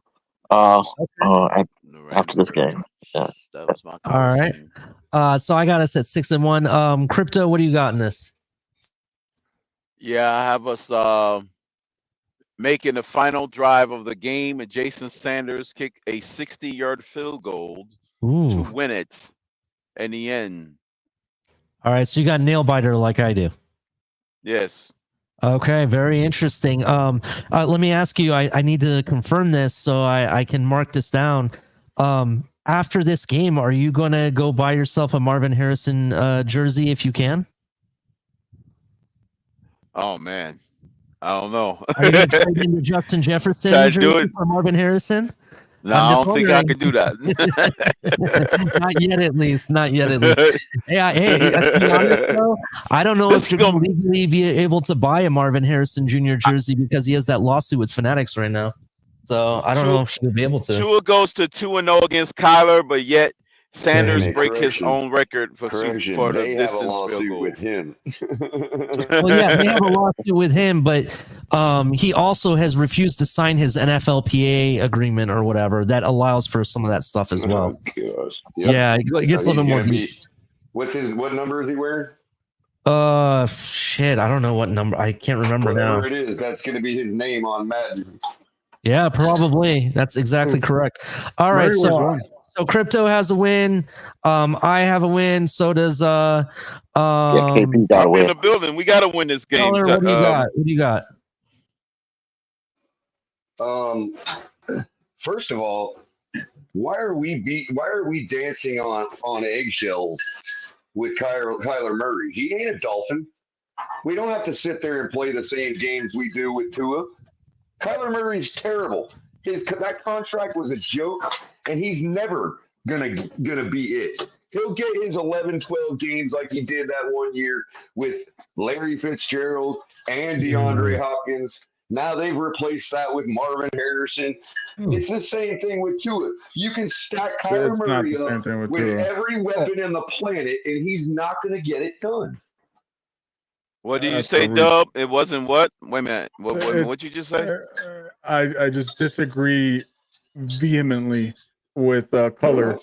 after this game. Yeah. That was my all right. So I got us at 6-1. Crypto, what do you got in this? Yeah, I have us making the final drive of the game, and Jason Sanders kick a 60-yard field goal to win it in the end. All right, so you got nail biter like I do. Yes. Okay, very interesting. Let me ask you, I need to confirm this so I can mark this down. After this game, are you going to go buy yourself a Marvin Harrison jersey if you can? Oh, man. I don't know. Are you going to trade into Justin Jefferson jersey for Marvin Harrison? No, I don't think I can do that. Not yet, at least. Hey, to be honest, though, I don't know if you're going to legally be able to buy a Marvin Harrison Jr. jersey because he has that lawsuit with Fanatics right now. So I don't know if you'll be able to. Tua goes to 2-0 against Kyler, but yet Sanders break his own record for the distance field goal with him. Well, yeah, they have a lawsuit with him, but he also has refused to sign his NFLPA agreement or whatever that allows for some of that stuff as well. Yep. Yeah, it gets a little bit more deep. What number is he wearing? Shit, I don't know what number. I can't remember now. Whatever it is, that's going to be his name on Madden. Yeah, probably. That's exactly correct. All right, so Crypto has a win. I have a win. So does KP got a win. In the building. We got to win this game. What do you got? What do you got? First of all, why are we dancing on eggshells with Kyler Murray? He ain't a Dolphin. We don't have to sit there and play the same games we do with Tua. Kyler Murray's terrible. That contract was a joke, and he's never gonna be it. He'll get his 11, 12 games like he did that one year with Larry Fitzgerald and DeAndre Hopkins. Now they've replaced that with Marvin Harrison. It's the same thing with Tua. You can stack Kyler Murray up with every weapon in the planet, and he's not going to get it done. What do you say, Dub? It wasn't what? Wait a minute. What you just say? I just disagree vehemently with Color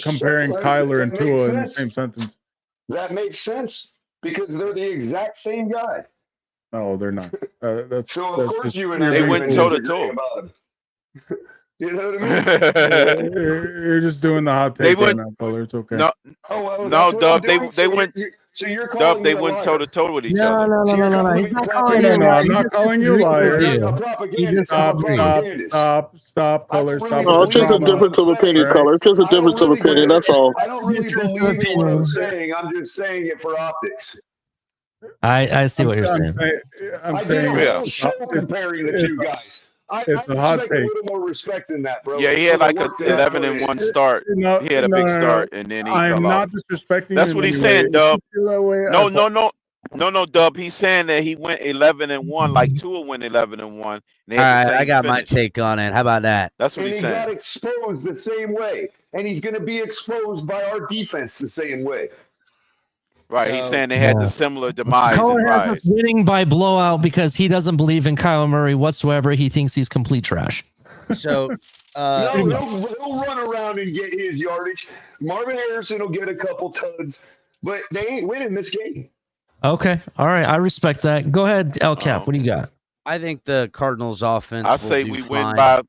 comparing Kyler and Tua in the same sentence. That makes sense because they're the exact same guy. No, they're not. That's of course you and they went toe to toe. You know what I mean? You're just doing the hot take right now, Color. It's okay. No, Dub. They went. So you're Dub, calling they me a went toe liar. to toe with each No, other. no, no, So no, you're no, no. calling He's me not No, calling no, you a no. liar. I'm He not just calling you a disagrees with liar. you. A He propagandist. just I'm a Stop, disagrees. stop, propagandist. stop, I color. don't Stop really with No, the it's just believe a in what drama. I'm difference of saying. opinion, All right. color. It's just a I don't difference of really opinion. believe. That's all. I don't really Difference of believe in what I'm opinion. saying. I'm just saying it for optics. I see what you're I'm saying. saying, I'm I did a saying Yeah. whole show comparing the it's, two guys. I it's a hot expect a take. little more respect than that, bro, Yeah, he for had the like a work that I put 11-1 in. start. No, He had a no, big no, no. start, and then he I'm fell off. not disrespecting you That's in what he's any way. saying, If Dub. you feel that way, No, Dub. He's saying that he went 11-1, like Tua went 11-1, and they All had the right, I same got my finish. take on it. How about that? That's what And he's he got saying. exposed the same way. And he's going to be exposed by our defense the same way. Right. He's So saying they had the Yeah. similar demise and Colin has us rise. winning by blowout because he doesn't believe in Kyler Murray whatsoever. He thinks he's complete trash. so No, Pretty much. he'll run around and get his yardage. Marvin Harrison will get a couple tuds, but they ain't winning this game. Okay. All right. I respect that. Go ahead, El Cap. What do you got? I think the Cardinals offense I will say do we fine win by.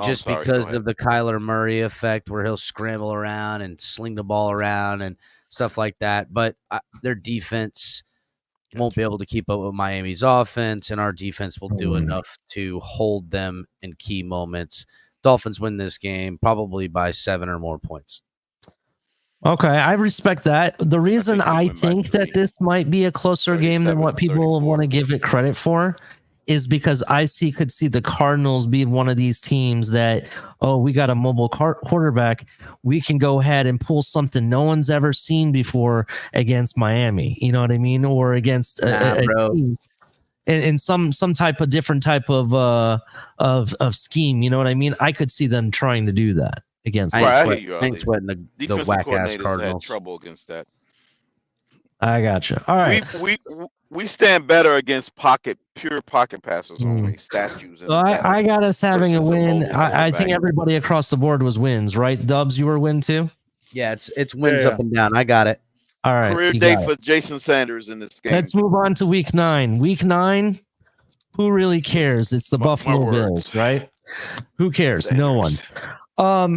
just sorry, go because ahead. of the Kyler Murray effect where he'll scramble around and sling the ball around and stuff like that. But their defense won't be able to keep up with Miami's offense, and our defense will do enough to hold them in key moments. Dolphins win this game probably by 7 or more points. Okay, I respect that. The reason they'll I win by think 3. that this might be a closer game than what people 37-34. want to give it credit for is because I could see the Cardinals being one of these teams that, oh, we got a mobile quarterback. We can go ahead and pull something no one's ever seen before against Miami. You know what I mean? Or against a team in some type of different type of scheme. You know what I mean? I could see them trying to do that against. I Right, ain't sweating the defensive whack-ass coordinators had Cardinals. trouble against that. I gotcha. All right. We stand better against pure pocket passes only, statues. So I got us having a versus a win. mobile I think quarterback. everybody across the board was wins, right? Dubs, you were win too? Yeah, it's wins up and down. I got it. All right. Career you day got it. for Jason Sanders in this game. Let's move on to week 9. Week 9, who really cares? It's the Buffalo Bills, right? Who cares? No one.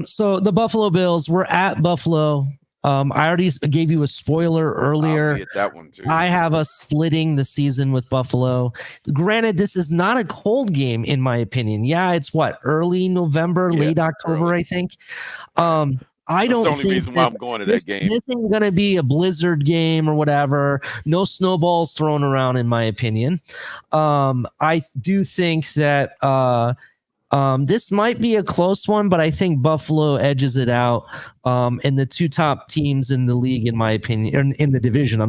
So the Buffalo Bills, we're at Buffalo. I already gave you a spoiler earlier. I'll be at that one too. I have us splitting the season with Buffalo. Granted, this is not a cold game, in my opinion. Yeah, it's what, early November, late October, I think. I don't the only think reason why I'm going to that game. This isn't going to be a blizzard game or whatever. No snowballs thrown around, in my opinion. I do think that this might be a close one, but I think Buffalo edges it out. And the two top teams in the league, in my opinion, in the division,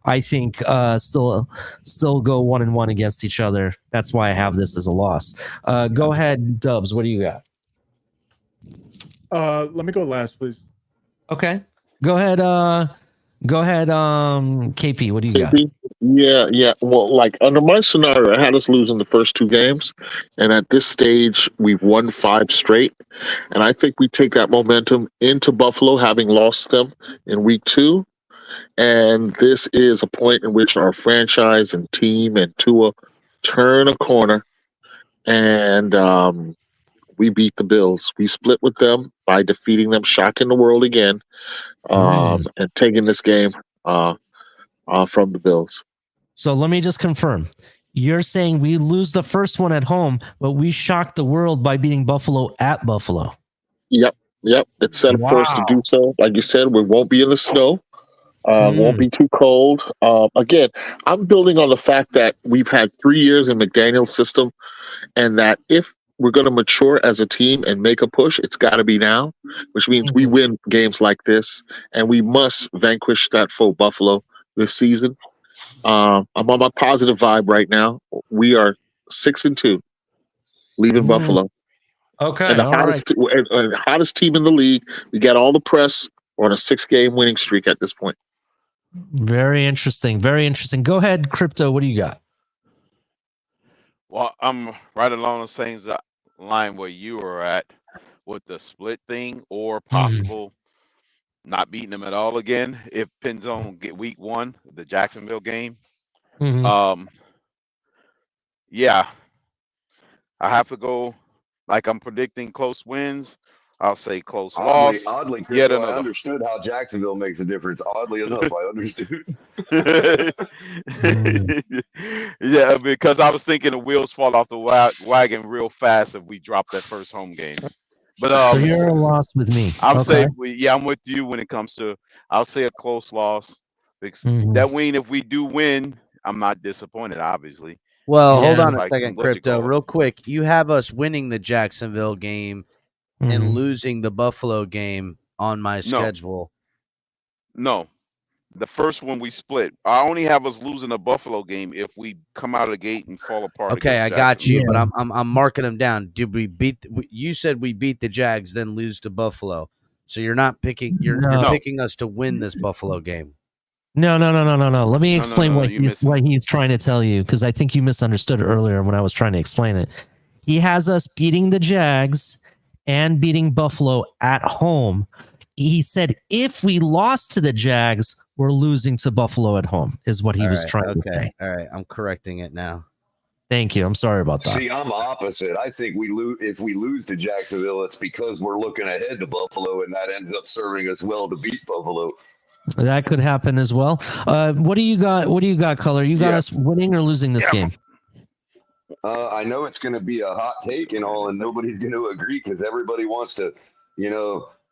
I think still go 1-1 against each other. That's why I have this as a loss. Go ahead, Dubs. What do you got? Let me go last, please. Okay. Go ahead. KP, what do you got? Yeah. Well, like under my scenario, I had us losing the first 2 games, and at this stage, we've won 5 straight, and I think we take that momentum into Buffalo, having lost them in week 2, and this is a point in which our franchise and team and Tua turn a corner, and we beat the Bills. We split with them by defeating them, shocking the world again, and taking this game from the Bills. So let me just confirm. You're saying we lose the first one at home, but we shocked the world by beating Buffalo at Buffalo. Yep. It's set up for us to do so. Like you said, we won't be in the snow. Won't be too cold. Again, I'm building on the fact that we've had 3 years in McDaniel's system, and that if we're going to mature as a team and make a push, it's got to be now, which means we win games like this, and we must vanquish that foe Buffalo this season. I'm on my positive vibe right now. We are 6-2, leaving Buffalo. Okay, and the hottest team in the league. We got all the press. We're on a 6-game winning streak at this point. Very interesting. Very interesting. Go ahead, Crypto. What do you got? Well, I'm right along the same line where you were at with the split thing, or possible not beating them at all again if Pinzone get week 1, the Jacksonville game. Yeah, I have to go like I'm predicting close wins. I'll say close loss. Oddly, Yet Crypto, I another. understood how Jacksonville makes a difference. Oddly enough, I understood. Yeah, because I was thinking the wheels fall off the wagon real fast if we drop that first home game. But So you're lost with me. I'm Okay. saying, yeah, I'm with you when it comes to. I'll say a close loss. Because Mhm. that win, if we do win, I'm not disappointed. Obviously, Well, hold Yeah. on a like second, what you Crypto, call it. real quick. You have us winning the Jacksonville game and Mhm. losing the Buffalo game on my No, schedule. no. The first one we split. I only have us losing a Buffalo game if we come out of the gate and fall apart Okay, against I got you, Jacksonville. but I'm marking them down. Did we beat? You said we beat the Jags, then lose to Buffalo. So you're not picking. You're No. No, picking us to win this Buffalo game. No. Let me no, no, explain no. what You missing. he's trying to tell you, because I think you misunderstood earlier when I was trying to explain it. He has us beating the Jags and beating Buffalo at home. He said if we lost to the Jags, we're losing to Buffalo at home, is what he was trying to say. All right. I'm correcting it now. Thank you. I'm sorry about that. See, I'm opposite. I think we lose if we lose to Jacksonville. It's because we're looking ahead to Buffalo, and that ends up serving us well to beat Buffalo. That could happen as well. What do you got? What do you got, Color? You got us winning or losing this game? I know it's going to be a hot take and all, and nobody's going to agree because everybody wants to,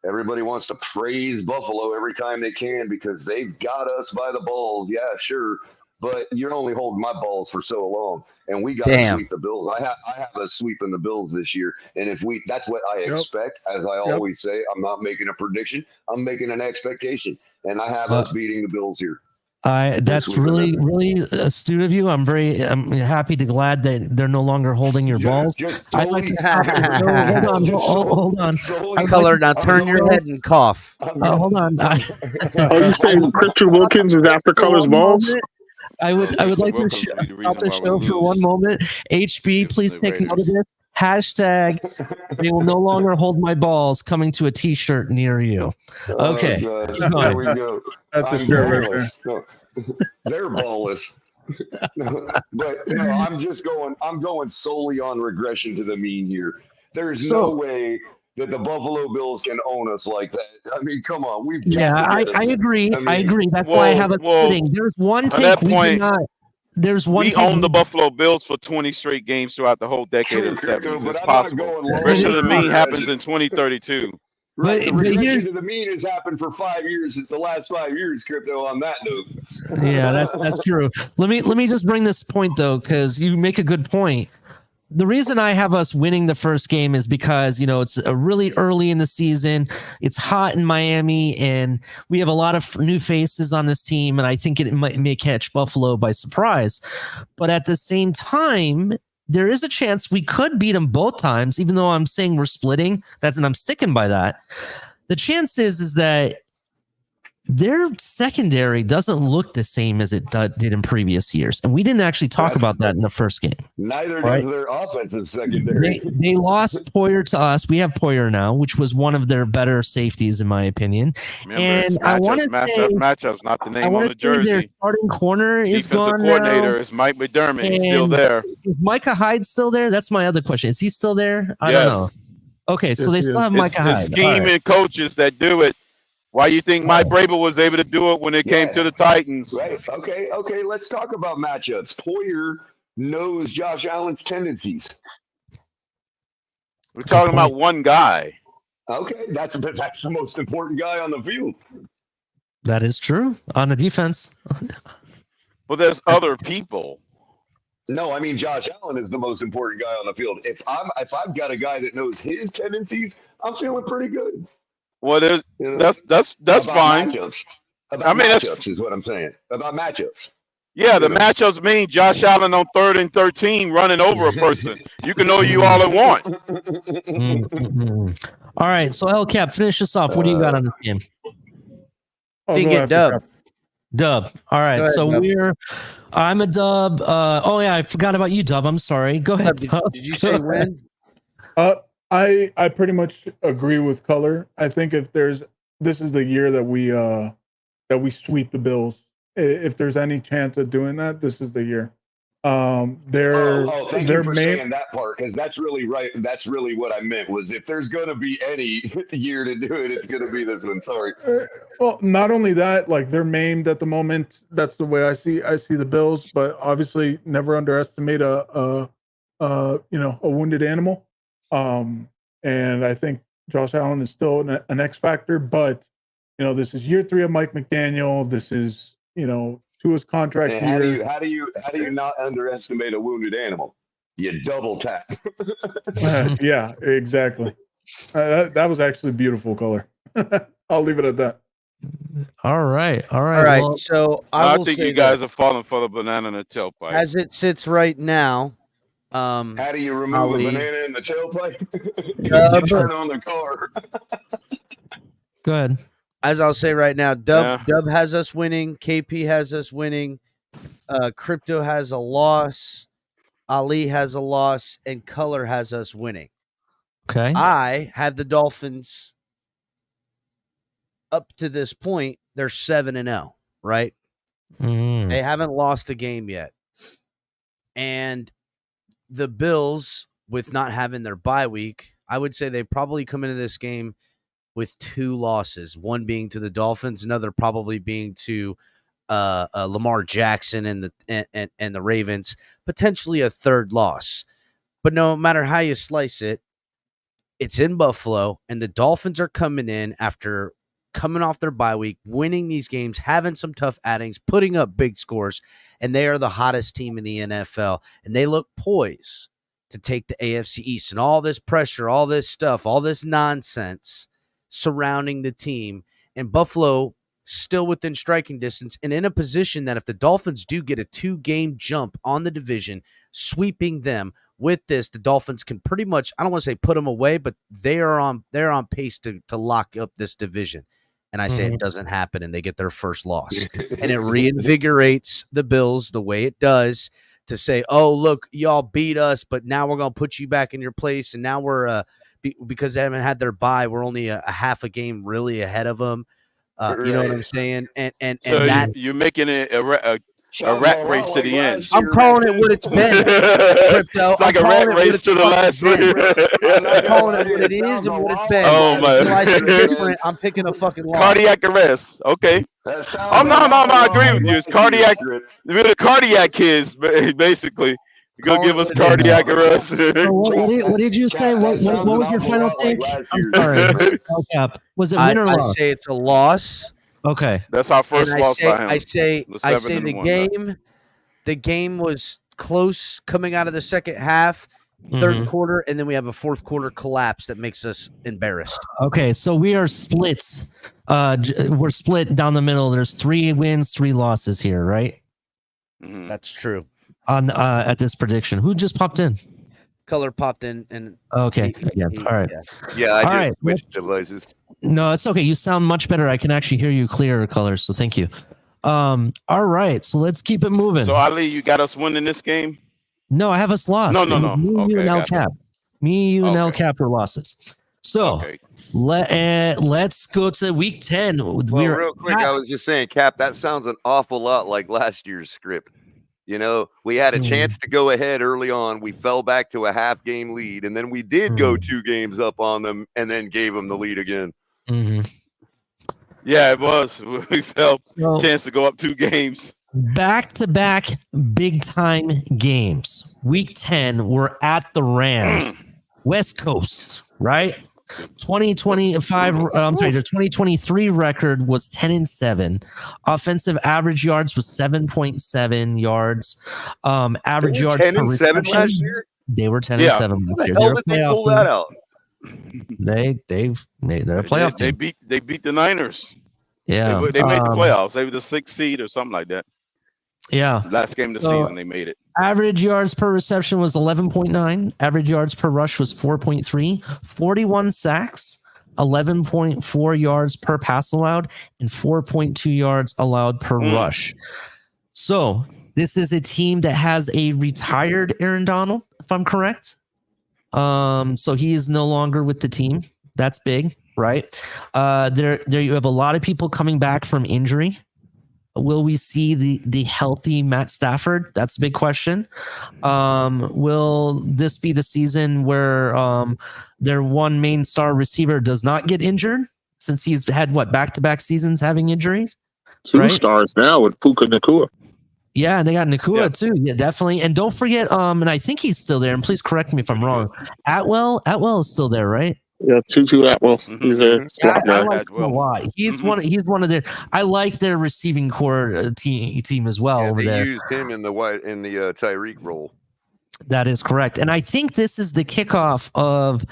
everybody wants to praise Buffalo every time they can because they've got us by the balls. Yeah, sure. But you're only holding my balls for so long, and we got to sweep the Bills. I have us sweeping the Bills this year, and that's what I expect. As I always say, I'm not making a prediction. I'm making an expectation, and I have us beating the Bills here. That's really astute of you. I'm happy to glad that they're no longer holding your balls. I'd like to stop the show. Hold on. Color, now turn your head and cough. Hold on. Are you saying Christian Wilkins is after Color's balls? I would like to stop the show for one moment. HB, please take note of this. Hashtag they will no longer hold my balls coming to a t-shirt near you. Okay. There we go. That's a shirt right there. No, they're ballless. But no, I'm going solely on regression to the mean here. There's no way that the Buffalo Bills can own us like that. I mean, come on. I agree. I agree. That's why I have a sitting. There's one take we do not. There's one. We own the Buffalo Bills for 20 straight games throughout the whole decade of the 70s. It's possible. Regression to the mean happens in 2032. Right, the regression to the mean has happened for 5 years. It's the last 5 years, Crypto. On that note. Yeah, that's true. Let me just bring this point though, because you make a good point. The reason I have us winning the first game is because, it's really early in the season. It's hot in Miami, and we have a lot of new faces on this team, and I think it may catch Buffalo by surprise. But at the same time, there is a chance we could beat them both times, even though I'm saying we're splitting. And I'm sticking by that. The chance is that their secondary doesn't look the same as it did in previous years. And we didn't actually talk about that in the first game. Neither does their offensive secondary. They lost Poyer to us. We have Poyer now, which was one of their better safeties, in my opinion. Remember, and I want to say matchups, not the name on the jersey. Their starting corner is gone coordinator now. is Mike McDermott. He's still there. Is Micah Hyde still there? That's my other question. Is he still there? I don't know. Okay, so they still have Micah Hyde. Scheming coaches that do it. Why do you think Mike Vrabel was able to do it when it came to the Titans? Right. Okay. Let's talk about matchups. Poyer knows Josh Allen's tendencies. We're talking about one guy. Okay, that's the most important guy on the field. That is true on the defense. Well, there's other people. No, I mean Josh Allen is the most important guy on the field. If I've got a guy that knows his tendencies, I'm feeling pretty good. Well, that's fine. Matchups. Matchups is what I'm saying. About matchups. Yeah, the matchups mean Josh Allen on 3rd and 13 running over a person. You can know you all at once. All right, so El Cap, finish us off. What do you got on this game? Didn't get Dub. Dub. All right, ahead, so Dub. I'm a Dub. I forgot about you, Dub. I'm sorry. Go ahead. Did you say win? I pretty much agree with Color. I think this is the year that we sweep the Bills. If there's any chance of doing that, this is the year. Thank you their for main saying that part, because that's really right. That's really what I meant. Was if there's gonna be any year to do it, it's gonna be this one. Sorry. well, not only that, like they're maimed at the moment. That's the way I see the Bills, but obviously never underestimate a wounded animal. And I think Josh Allen is still an X factor, but this is year 3 of Mike McDaniel. This is Tua's contract And year. how do you not underestimate a wounded animal? You double tap. Yeah, exactly. That was actually beautiful color. I'll leave it at that. All right. All right. Well, So I will think say you guys this. are falling for the banana in the tailpipe. As it sits right now, How do you remove Ali, a banana in the tailpipe? Dub. You turn on the car. go ahead. As I'll say right now, Dub Yeah. has us winning. KP has us winning. Crypto has a loss. Ali has a loss, and Color has us winning. Okay. I have the Dolphins. Up to this point, they're 7-0, right? Mm. They haven't lost a game yet. And the Bills, with not having their bye week, I would say they probably come into this game with 2 losses, one being to the Dolphins, another probably being to Lamar Jackson and the Ravens, potentially a third loss. But no matter how you slice it, it's in Buffalo, and the Dolphins are coming in after coming off their bye week, winning these games, having some tough outings, putting up big scores, and they are the hottest team in the NFL, and they look poised to take the AFC East. And all this pressure, all this stuff, all this nonsense surrounding the team, and Buffalo still within striking distance and in a position that if the Dolphins do get a 2-game jump on the division, sweeping them with this, the Dolphins can pretty much, I don't want to say put them away, but they're on pace to lock up this division. And I say it doesn't happen, and they get their first loss. And it reinvigorates the Bills the way it does to say, oh, look, y'all beat us, but now we're going to put you back in your place. And now we're, because they haven't had their bye, we're only a half a game really ahead of them. You know what I'm saying? And So that you're making it a rat race to the end. I'm calling it what it's been. Crypto. It's like I'm a rat calling it what race it's to the fucking last been. one. I'm calling it what it is and what it's been. Oh, my. Until I see different, I'm picking a fucking loss. Cardiac arrest. Okay. Oh, no, I agree with you. It's cardiac. We're the cardiac kids, basically. You're going to give us cardiac arrest. What did you say? What was your final take? I'm sorry. Was it win or loss? I say it's a loss. Okay. That's our first And loss by him. I say The the game was close coming out of the second half, third quarter, and then we have a fourth quarter collapse that makes us embarrassed. Okay, so we are split. We're split down the middle. There's 3 wins, 3 losses here, right? That's true. On at this prediction, who just popped in? Color popped in, and okay, again. All right. Yeah, I just switched devices. No, it's okay. You sound much better. I can actually hear you clearer, Color. So thank you. All right, so let's keep it moving. So Ali, you got us winning this game? No, I have us lost. No. Me, you, and El gotcha. Cap. Me, you, and El Cap are losses. So let's go to week 10. Well, real quick, I was just saying, Cap, that sounds an awful lot like last year's script. We had a chance to go ahead early on. We fell back to a half-game lead, and then we did go 2 games up on them and then gave them the lead again. Yeah, it was. We felt chance to go up 2 games. Back-to-back big-time games. Week 10, we're at the Rams. West Coast, right? 2023 record was 10-7. Offensive average yards was 7.7 yards. Average yards 10-7 last year. They were 10-7 last year. How the hell did they pull that out? They're a playoff team. They beat the Niners. Yeah, they made the playoffs. They were the 6th seed or something like that. Yeah, last game of the season they made it. Average yards per reception was 11.9. Average yards per rush was 4.3. 41 sacks, 11.4 yards per pass allowed, and 4.2 yards allowed per rush. So this is a team that has a retired Aaron Donald, if I'm correct. So he is no longer with the team. That's big, right? There you have a lot of people coming back from injury. Will we see the healthy Matt Stafford? That's a big question. Will this be the season where their one main star receiver does not get injured, since he's had back-to-back seasons having injuries? Two Right? stars now with Puka Nakua. Yeah, and they got Nakua too. Yeah, definitely. And don't forget, and I think he's still there. And please correct me if I'm wrong. Atwell is still there, right? Yeah, Tutu Atwell. He's a slot I guy. like him a lot. He's one of their. I like their receiving core team as well over they there. used him in the Tyreek role. That is correct. And I think this is the kickoff of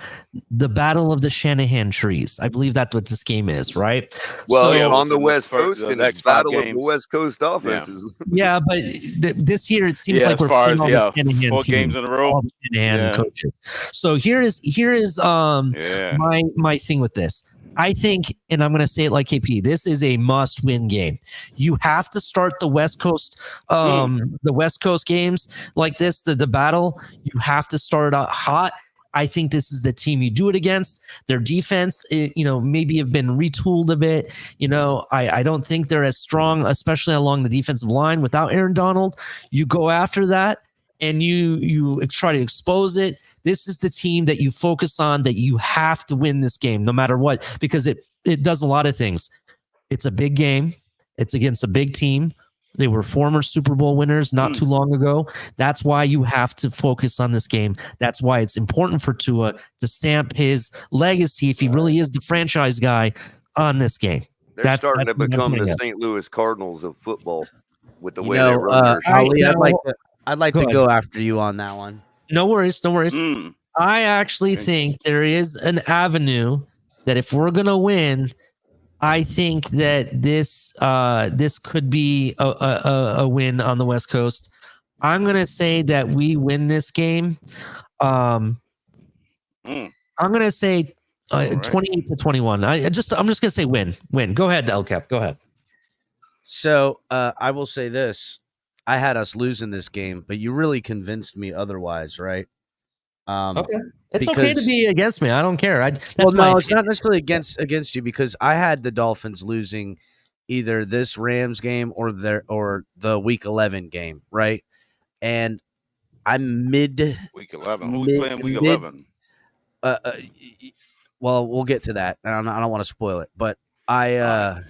the Battle of the Shanahan Trees. I believe that's what this game is, right? Well, So- on the within the West first- Coast, the and next it's 5 battle of the games. West Coast offenses. Yeah, but this year it seems Yeah, like as we're far playing as, all yeah, the Shanahan 4 team, games in a row. all the Shanahan Yeah. coaches. So here is Yeah. my thing with this. I think, and I'm going to say it like KP, this is a must-win game. You have to start the West Coast, the West Coast games like this, the battle. You have to start out hot. I think this is the team you do it against. Their defense, maybe have been retooled a bit. I don't think they're as strong, especially along the defensive line without Aaron Donald. You go after that and you try to expose it. This is the team that you focus on, that you have to win this game no matter what, because it does a lot of things. It's a big game. It's against a big team. They were former Super Bowl winners not too long ago. That's why you have to focus on this game. That's why it's important for Tua to stamp his legacy, if he really is the franchise guy, on this game. They're starting to what I'm become putting the up. St. Louis Cardinals of football with the way they run their shit. Ali, now- I'd like Go to ahead. go after you on that one. No worries. Mm. I actually think there is an avenue that if we're going to win, I think that this could be a win on the West Coast. I'm going to say that we win this game. I'm going to say 28-21. I'm just going to say win. Go ahead, LCAP. Go ahead. So I will say this. I had us losing this game, but you really convinced me otherwise, right? Okay. It's okay to because- be against me. I don't care. That's Well, my no, it's opinion. not necessarily against you, because I had the Dolphins losing either this Rams game or the Week 11 game, right? And I'm mid. Week 11. Who's playing Week 11? Well, we'll get to that. I don't want to spoil it, but I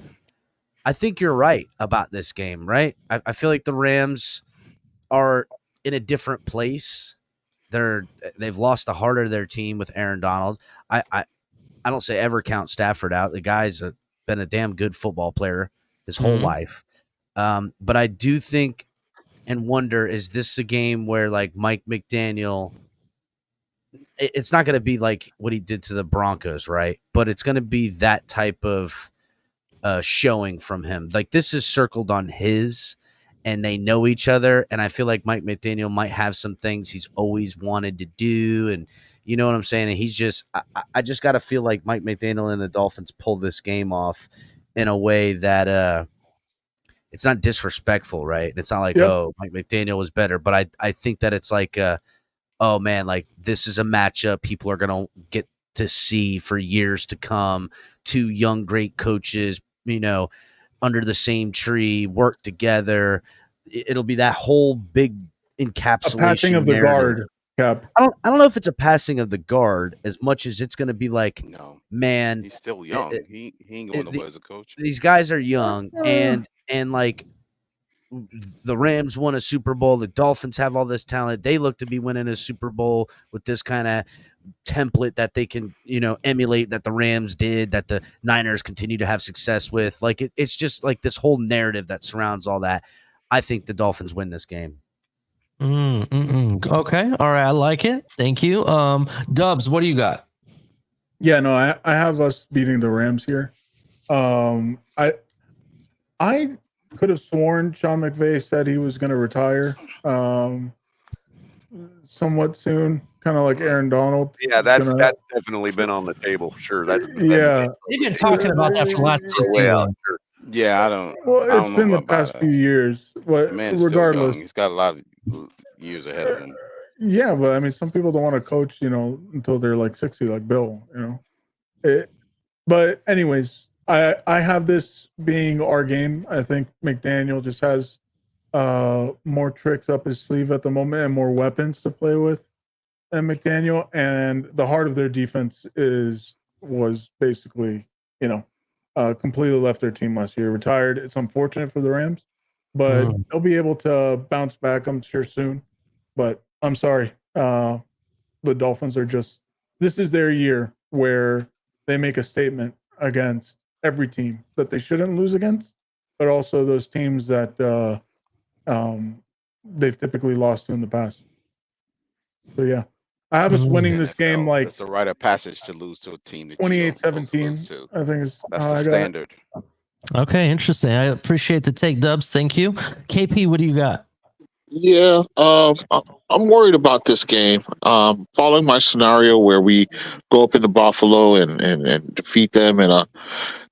think you're right about this game, right? I feel like the Rams are in a different place. They've lost the heart of their team with Aaron Donald. I don't say ever count Stafford out. The guy's been a damn good football player his whole life. But I do think and wonder, is this a game where like Mike McDaniel, it's not going to be like what he did to the Broncos, right? But it's going to be that type of showing from him. Like this is circled on his, and they know each other. And I feel like Mike McDaniel might have some things he's always wanted to do. And you know what I'm saying? And he's just, I just got to feel like Mike McDaniel and the Dolphins pull this game off in a way that it's not disrespectful, right? It's not like, oh, Mike McDaniel was better. But I think that it's like, oh man, like this is a matchup people are going to get to see for years to come. Two young, great coaches, under the same tree, work together. It'll be that whole big encapsulation. A passing of the narrative. guard, Cap. I don't know if it's a passing of the guard as much as it's going to be like, No, man, he's still young. He ain't going nowhere as a coach. these guys are young, and like the Rams won a Super Bowl. The Dolphins have all this talent. They look to be winning a Super Bowl with this kind of template that they can, emulate, that the Rams did, that the Niners continue to have success with. Like it's just like this whole narrative that surrounds all that. I think the Dolphins win this game. Okay. All right. I like it. Thank you. Dubs, what do you got? Yeah, no, I have us beating the Rams here. I could have sworn Sean McVay said he was going to retire somewhat soon, kind of like Aaron Donald. Yeah, that's definitely been on the table. Sure, that's yeah. They've been talking about that for the last 2 seasons. Sure. Yeah, I don't. Well, I don't it's been know the about past that. few years, but The man's regardless, still young. He's got a lot of years ahead of him. yeah. But I mean, some people don't want to coach, until they're like 60, like Bill. But anyways, I have this being our game. I think McDaniel just has more tricks up his sleeve at the moment and more weapons to play with than McDaniel. And the heart of their defense was basically, completely left their team last year. Retired. It's unfortunate for the Rams, but they'll be able to bounce back, I'm sure, soon. But I'm sorry. The Dolphins are this is their year where they make a statement against every team that they shouldn't lose against, but also those teams that they've typically lost to in the past. So, yeah. I have us winning this game like it's a rite of passage to lose to a team that 28-17. I think that's the standard. Okay, interesting. I appreciate the take, Dubs. Thank you. KP, what do you got? Yeah, I'm worried about this game. Following my scenario where we go up into Buffalo and defeat them in a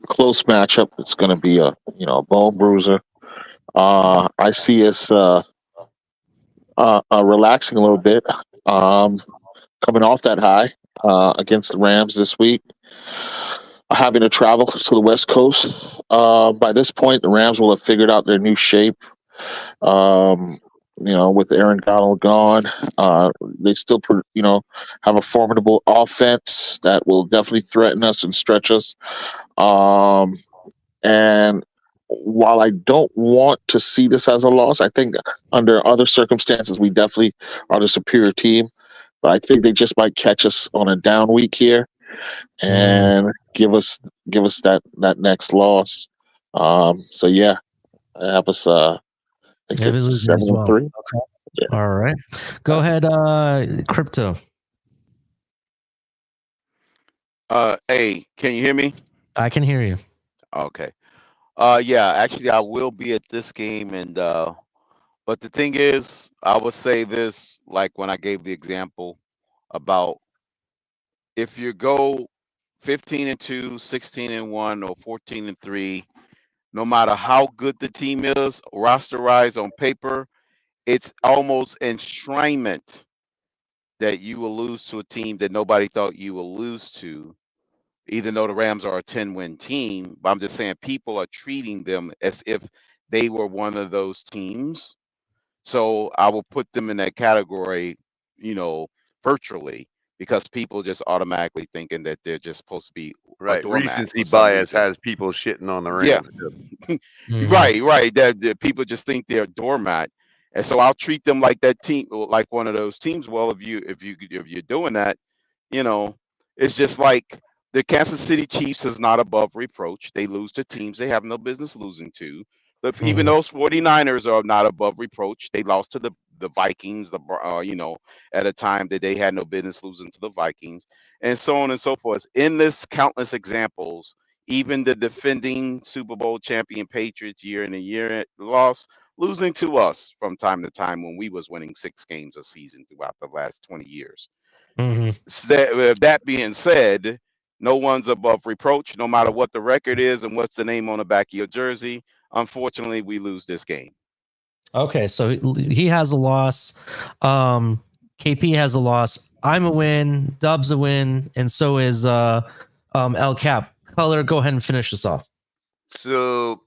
close matchup, it's going to be a bone bruiser. I see us relaxing a little bit, coming off that high against the Rams this week. Having to travel to the West Coast. By this point, the Rams will have figured out their new shape. With Aaron Donald gone, they still, have a formidable offense that will definitely threaten us and stretch us. And while I don't want to see this as a loss, I think under other circumstances, we definitely are the superior team. But I think they just might catch us on a down week here and give us that next loss. So yeah, I have us. I think it's 7-3. Okay. Yeah. All right, go ahead, Crypto. Hey, can you hear me? I can hear you. Okay. Yeah, actually, I will be at this game, and but the thing is, I would say this, like when I gave the example about if you go 15-2, 16-1, or 14-3, no matter how good the team is, roster-wise on paper, it's almost enshrinement that you will lose to a team that nobody thought you will lose to, even though the Rams are a 10-win team. But I'm just saying people are treating them as if they were one of those teams. So I will put them in that category, virtually, because people just automatically thinking that they're just supposed to be right. Recency bias has people shitting on the Rams. Yeah. Right. That people just think they're a doormat. And so I'll treat them like that team, like one of those teams. Well, if you're doing that, it's just like the Kansas City Chiefs is not above reproach. They lose to teams they have no business losing to. But even those 49ers are not above reproach. They lost to the Vikings, at a time that they had no business losing to the Vikings, and so on and so forth. In this countless examples, even the defending Super Bowl champion Patriots year in and year lost, losing to us from time to time when we was winning 6 games a season throughout the last 20 years. That being said, no one's above reproach, no matter what the record is and what's the name on the back of your jersey. Unfortunately, we lose this game. Okay, so he has a loss. KP has a loss. I'm a win. Dub's a win, and so is El Cap. Color, go ahead and finish this off. So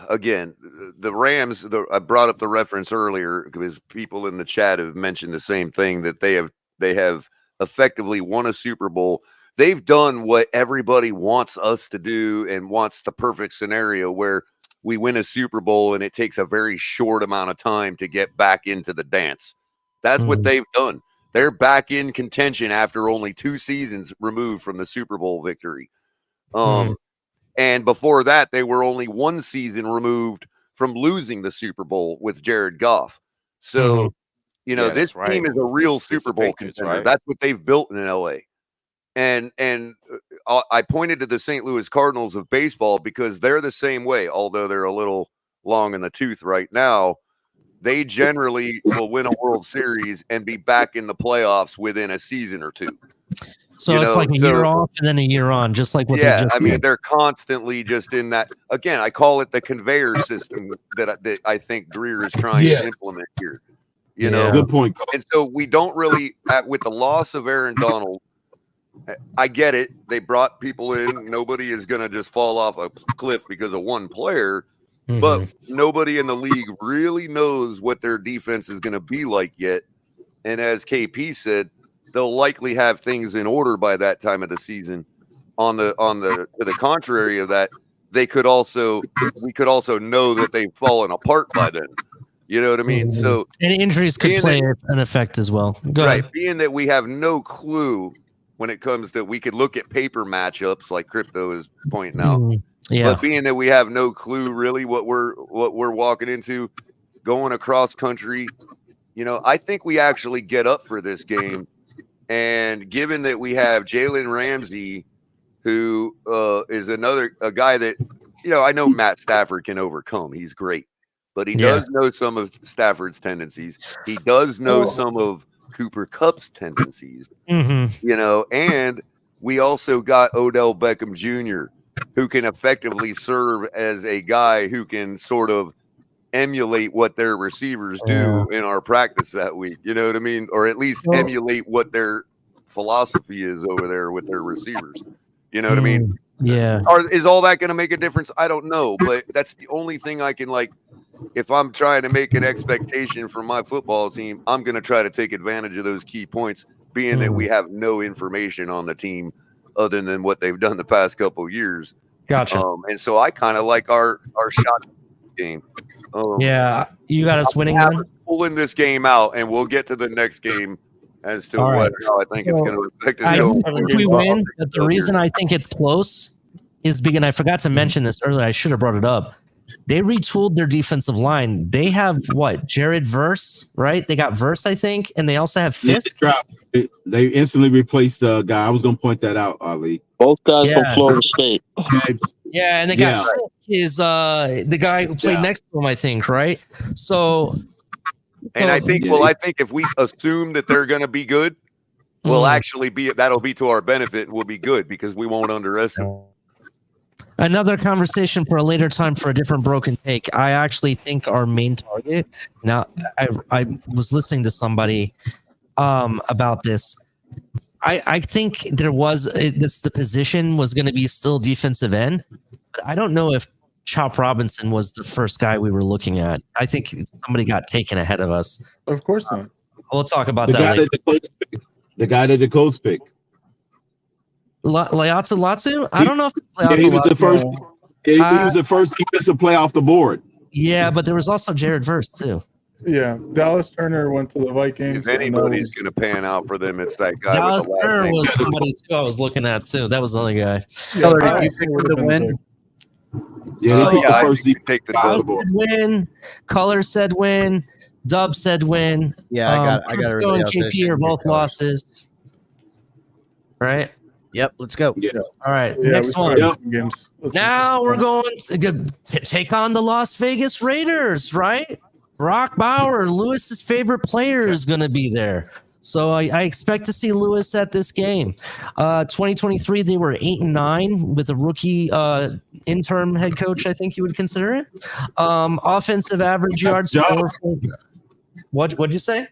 again, the Rams. I brought up the reference earlier because people in the chat have mentioned the same thing, that they have effectively won a Super Bowl. They've done what everybody wants us to do and wants the perfect scenario where we win a Super Bowl and it takes a very short amount of time to get back into the dance. That's what they've done. They're back in contention after only 2 seasons removed from the Super Bowl victory. And before that, they were only 1 season removed from losing the Super Bowl with Jared Goff. So, this team is a real Super Bowl contender. Right? That's what they've built in LA. And I pointed to the St. Louis Cardinals of baseball because they're the same way, although they're a little long in the tooth right now. They generally will win a World Series and be back in the playoffs within a season or 2. So it's like a year off and then a year on, just like what they just did. They're constantly just in that. Again, I call it the conveyor system that I think Greer is trying to implement here. Good point. And so we don't really, with the loss of Aaron Donald, I get it. They brought people in. Nobody is going to just fall off a cliff because of one player. But nobody in the league really knows what their defense is going to be like yet. And as KP said, they'll likely have things in order by that time of the season. To the contrary of that, we could also know that they've fallen apart by then. You know what I mean? So and injuries could play an effect as well. Go ahead. Being that we have no clue when it comes to, we could look at paper matchups like Crypto is pointing out. But being that we have no clue really what we're walking into going across country, I think we actually get up for this game. And given that we have Jalen Ramsey, who is a guy that, I know Matt Stafford can overcome. He's great, but he does know some of Stafford's tendencies. He does know some of Cooper Kupp's tendencies, and we also got Odell Beckham Jr., who can effectively serve as a guy who can sort of emulate what their receivers do in our practice that week. You know what I mean? Or at least emulate what their philosophy is over there with their receivers. You know what I mean? Yeah. Is all that going to make a difference? I don't know, but that's the only thing I can, like, if I'm trying to make an expectation for my football team, I'm going to try to take advantage of those key points, being that we have no information on the team other than what they've done the past couple of years. Gotcha. And so I kind of like our shot game. You got us winning then? Pulling this game out, and we'll get to the next game as to how I think it's going to affect us. I think we win, but the reason I think it's close is because I forgot to mention this earlier. I should have brought it up. They retooled their defensive line. They have Jared Verse, right? They got Verse, I think, and they also have Fisk. They instantly replaced the guy. I was going to point that out, Ali. Both guys from Florida State. Yeah, and they got Fisk is the guy who played next to him, I think, right? So I think if we assume that they're going to be good, that'll be to our benefit. We'll be good because we won't underestimate. Another conversation for a later time for a different broken take. I actually think our main target. Now, I was listening to somebody about this. I think the position was going to be still defensive end, but I don't know if Chop Robinson was the first guy we were looking at. I think somebody got taken ahead of us. Of course not. We'll talk about that later. The guy that the Colts picked. Layatu Latu? I don't know if it's Layatu he was the first. He was the first defensive player off the board. Yeah, but there was also Jared Verse too. Yeah, Dallas Turner went to the Vikings. If anybody's going to pan out for them, it's that guy. Dallas Turner was somebody too I was looking at too. That was the other guy. Color, did you pick for the win? Yeah, the first take the said win. Color said win. Dub said win. Yeah, I got Crypto and KP are both losses. Right? Yep, let's go. Yeah. All right, next one. Now we're going to take on the Las Vegas Raiders, right? Brock Bauer, Lewis's favorite player, is going to be there. So I expect to see Lewis at this game. 2023, they were 8-9 with a rookie interim head coach, I think you would consider it. Offensive average yards. What'd you say?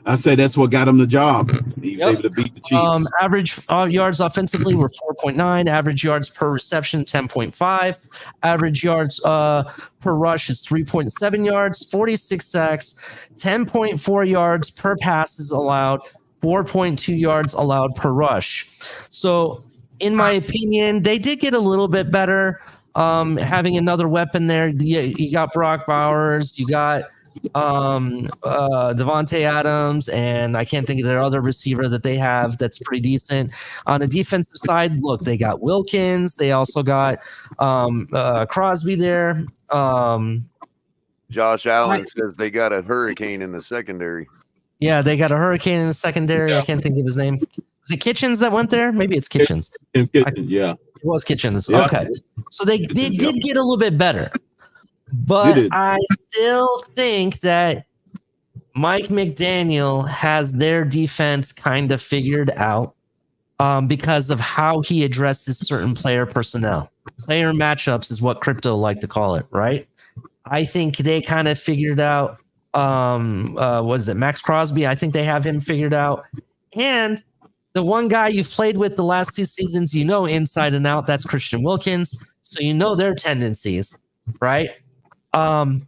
I said that's what got him the job. He was able to beat the Chiefs. Average yards offensively were 4.9. Average yards per reception, 10.5. Average yards per rush is 3.7 yards, 46 sacks, 10.4 yards per passes allowed, 4.2 yards allowed per rush. So, in my opinion, they did get a little bit better. Having another weapon there. You got Brock Bowers. You got Devontae Adams, and I can't think of their other receiver that they have that's pretty decent. On the defensive side, look, they got Wilkins. They also got Crosby there. Josh Allen says they got a hurricane in the secondary. Yeah, they got a hurricane in the secondary. Yeah. I can't think of his name. Is it Kitchens that went there? Maybe it's Kitchens. Yeah. It was Kitchens. Yeah. Okay. So they did get a little bit better. But I still think that Mike McDaniel has their defense kind of figured out because of how he addresses certain player personnel. Player matchups is what Crypto like to call it, right? I think they kind of figured out, what is it, Max Crosby? I think they have him figured out. And the one guy you've played with the last 2 seasons, you know inside and out. That's Christian Wilkins, so you know their tendencies, right? And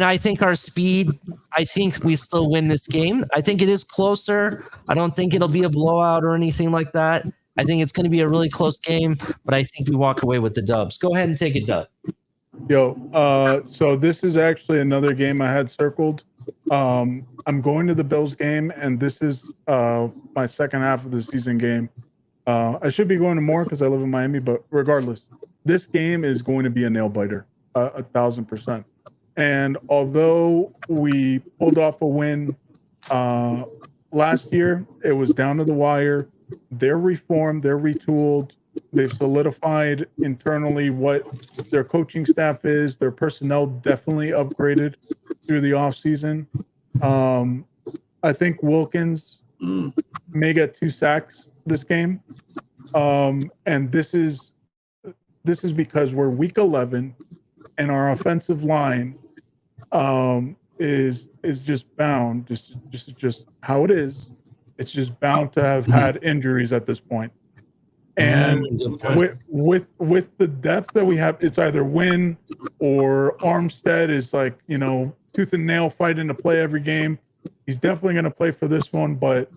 I think our speed, I think we still win this game. I think it is closer. I don't think it'll be a blowout or anything like that. I think it's going to be a really close game, but I think we walk away with the dubs. Go ahead and take it, Dub. Yo, so this is actually another game I had circled. I'm going to the Bills game, and this is my second half of the season game. I should be going to more because I live in Miami, but regardless, this game is going to be a nail biter, 1,000%. And although we pulled off a win last year, it was down to the wire. They're reformed, they're retooled, they've solidified internally what their coaching staff is. Their personnel definitely upgraded through the offseason. I think Wilkins may get 2 sacks this game. And this is because we're week 11 and our offensive line is just bound, just how it is. It's just bound to have had injuries at this point. And with the depth that we have, it's either Wynn or Armstead is like, tooth and nail fighting to play every game. He's definitely going to play for this one, but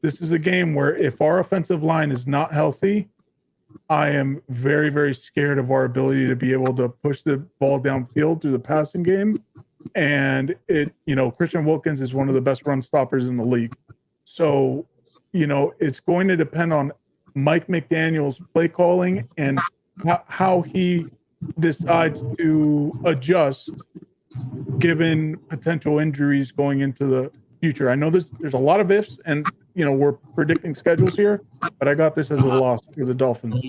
this is a game where if our offensive line is not healthy, I am very, very scared of our ability to be able to push the ball downfield through the passing game. And Christian Wilkins is one of the best run stoppers in the league. So, it's going to depend on Mike McDaniel's play calling and how he decides to adjust given potential injuries going into the future. I know there's a lot of ifs, and we're predicting schedules here, but I got this as a loss for the Dolphins.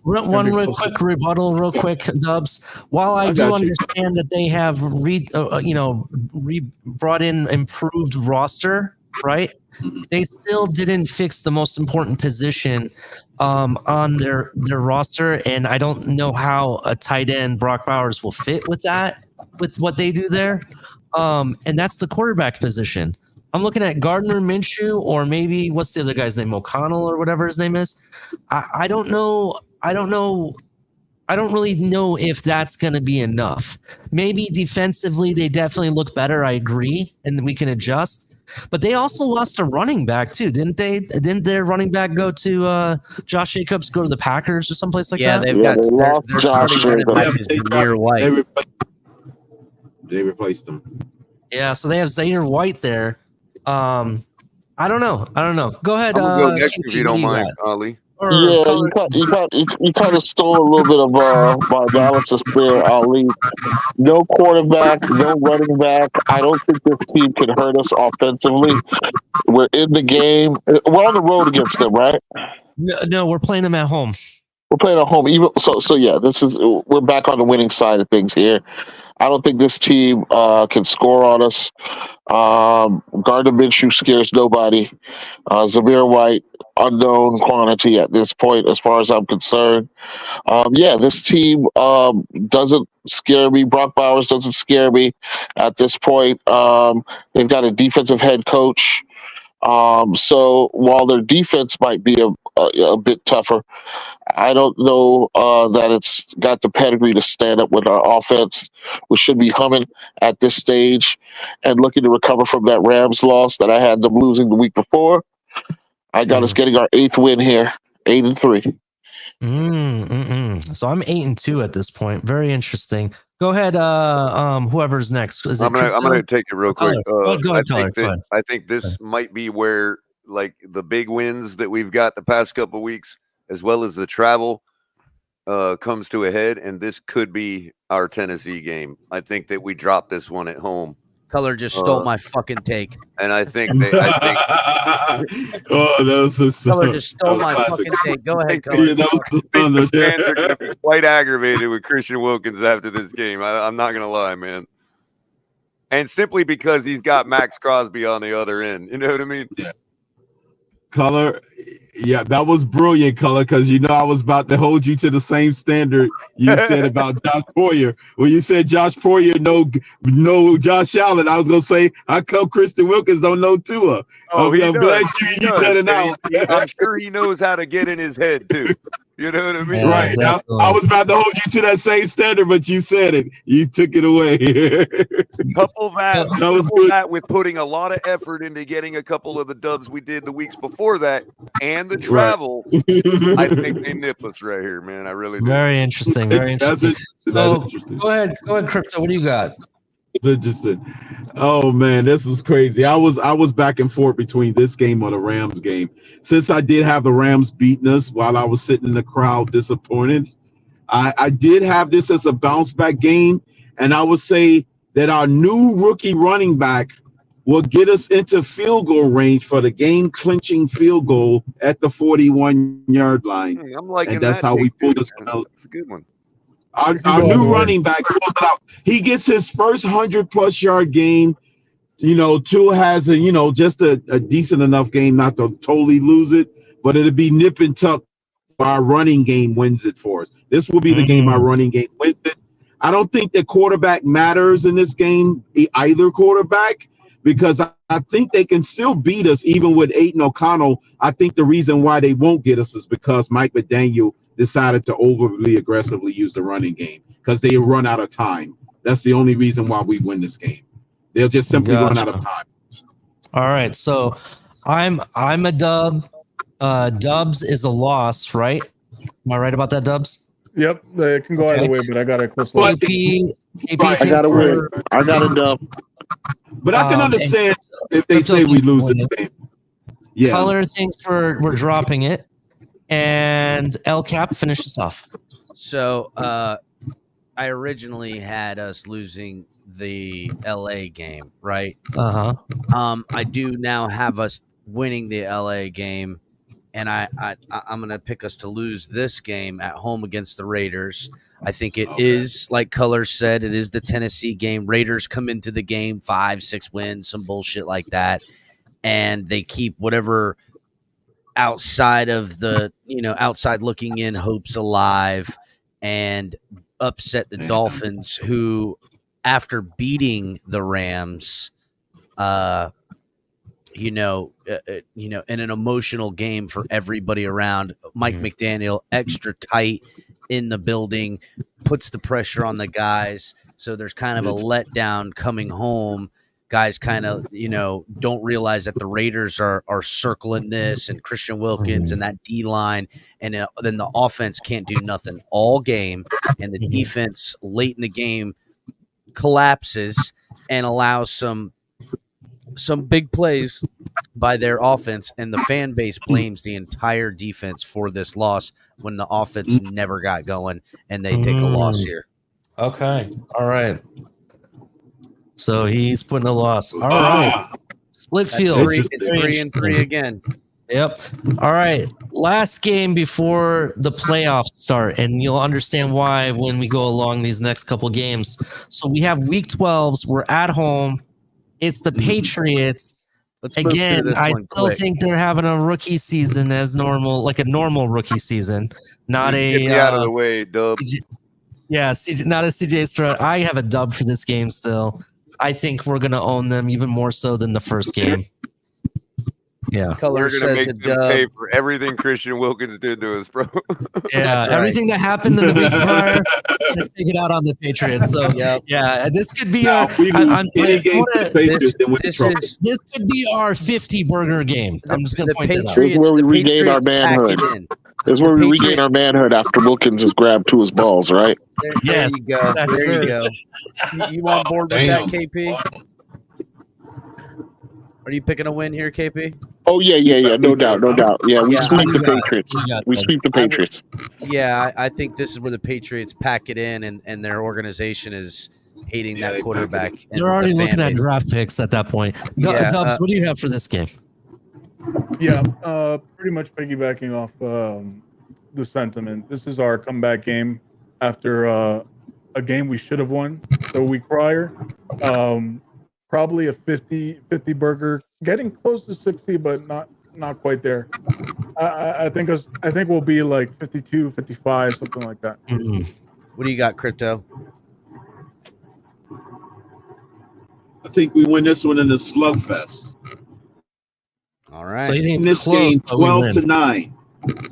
One real quick rebuttal, real quick, Dubs. While I do understand that they have brought in improved roster, right? They still didn't fix the most important position on their roster, and I don't know how a tight end Brock Bowers will fit with that, with what they do there. And that's the quarterback position. I'm looking at Gardner Minshew, or maybe what's the other guy's name, O'Connell or whatever his name is. I don't know. I don't really know if that's going to be enough. Maybe defensively, they definitely look better. I agree, and we can adjust. But they also lost a running back too, didn't they? Didn't their running back go to Josh Jacobs, go to the Packers or someplace like that? They've got their starting running back is Zamir White. They replaced him. Yeah, so they have Zaire White there. I don't know. Go ahead. I'm gonna go next if you don't mind, Ali. You kind of stole a little bit of my analysis there, Ali. No quarterback, no running back. I don't think this team can hurt us offensively. We're in the game. We're on the road against them, right? No, we're playing them at home. We're playing at home. We're back on the winning side of things here. I don't think this team can score on us. Gardner Minshew scares nobody. Zamir White, unknown quantity at this point, as far as I'm concerned. This team doesn't scare me. Brock Bowers doesn't scare me at this point. They've got a defensive head coach. So while their defense might be a bit tougher, I don't know that it's got the pedigree to stand up with our offense. We should be humming at this stage and looking to recover from that Rams loss that I had them losing the week before. I got us getting our 8th win here, 8-3. So I'm 8-2 at this point. Very interesting. Go ahead. Whoever's next. I'm gonna take it real quick. Go ahead. I think this might be where the big wins that we've got the past couple of weeks, as well as the travel, comes to a head, and this could be our Tennessee game. I think that we dropped this one at home. Color just stole my fucking take. And I think Color just stole my fucking take. Go ahead, Color. The fans are going to be quite aggravated with Christian Wilkins after this game. I'm not going to lie, man. And simply because he's got Max Crosby on the other end. You know what I mean? Yeah. Color. Yeah, that was brilliant, Color, because I was about to hold you to the same standard you said about Josh Poyer. When you said Josh Poyer, no Josh Allen, I was gonna say, how come Christian Wilkins don't know Tua? Oh, I'm glad you does. said it And out. I'm sure he knows how to get in his head too. You know what I mean? Yeah, Right. I was about to hold you to that same standard, but you said it. You took it away. Couple that was good. with putting a lot of effort into getting a couple of the dubs we did the weeks before that, and the travel. I think they nip us right here, man. I really do. Very interesting. Very interesting. That's interesting. Go ahead, Crypto. What do you got? It's interesting. Oh man, this was crazy. I was back and forth between this game or the Rams game. Since I did have the Rams beating us while I was sitting in the crowd disappointed, I did have this as a bounce back game, and I would say that our new rookie running back will get us into field goal range for the game clinching field goal at the 41-yard line. I'm liking and that's that how we take, pulled too, this man. one out. That's a good one. Our new running back pulls it out. He gets his first 100+ yard game. Tua has just a decent enough game not to totally lose it, but it'll be nip and tuck. Our running game wins it for us. This will be the game our running game wins it. I don't think the quarterback matters in this game, either quarterback, because I think they can still beat us even with Aiden O'Connell. I think the reason why they won't get us is because Mike McDaniel decided to overly aggressively use the running game because they run out of time. That's the only reason why we win this game. They'll just simply run out of time. All right, so I'm a dub. Dubs is a loss, right? Am I right about that, Dubs? Yep, it can go either way, but I got a close look. KP I got to win. I got a dub. But I can understand if they say we lose this game. Yeah. Color, thanks for dropping it. And El Cap, finish us off. So I originally had us losing the LA game, right? I do now have us winning the LA game, and I'm gonna pick us to lose this game at home against the Raiders. I think it is, like Color said, it is the Tennessee game. Raiders come into the game 5-6 wins, some bullshit like that, and they keep whatever outside of the outside looking in hopes alive and upset the Dolphins, who after beating the Rams in an emotional game for everybody around, Mike McDaniel extra tight in the building, puts the pressure on the guys, so there's kind of a letdown coming home. Guys kind of, don't realize that the Raiders are circling this and Christian Wilkins and that D-line, and then the offense can't do nothing all game, and the defense late in the game collapses and allows some big plays by their offense, and the fan base blames the entire defense for this loss when the offense never got going, and they take a loss here. Okay. All right. So he's putting a loss. All right. Split field. It's 3-3 again. Yep. All right. Last game before the playoffs start, and you'll understand why when we go along these next couple games. So we have week 12s. We're at home. It's the Patriots. Again, I still think they're having a rookie season as normal, like a normal rookie season, not Get me out of the way, Dub. Yeah, not a CJ Stroud. I have a dub for this game still. I think we're going to own them even more so than the first game. Yeah. Color We're going to make them pay for everything Christian Wilkins did to us, bro. Yeah, everything that happened in the week prior, they figured out on the Patriots. So, yeah, this could be this could be our 50 burger game. I'm just going to point that out. This is where we regain our manhood. This is where we regain our manhood after Wilkins has grabbed to his balls, right? There you go. There you go. You on board with that, KP? Are you picking a win here, KP? Oh, yeah. No doubt. Yeah, we sweep the Patriots. We sweep the Patriots. Yeah, I think this is where the Patriots pack it in, and their organization is hating that quarterback. They're already looking at draft picks at that point. Dubs, what do you have for this game? Yeah, pretty much piggybacking off the sentiment. This is our comeback game after a game we should have won the week prior. Probably a 50 burger, getting close to 60, but not not quite there. I think we'll be like 52, 55, something like that. What do you got, Crypto? I think we win this one in the slugfest. All right. So you think In it's this close, game, but we 12-9.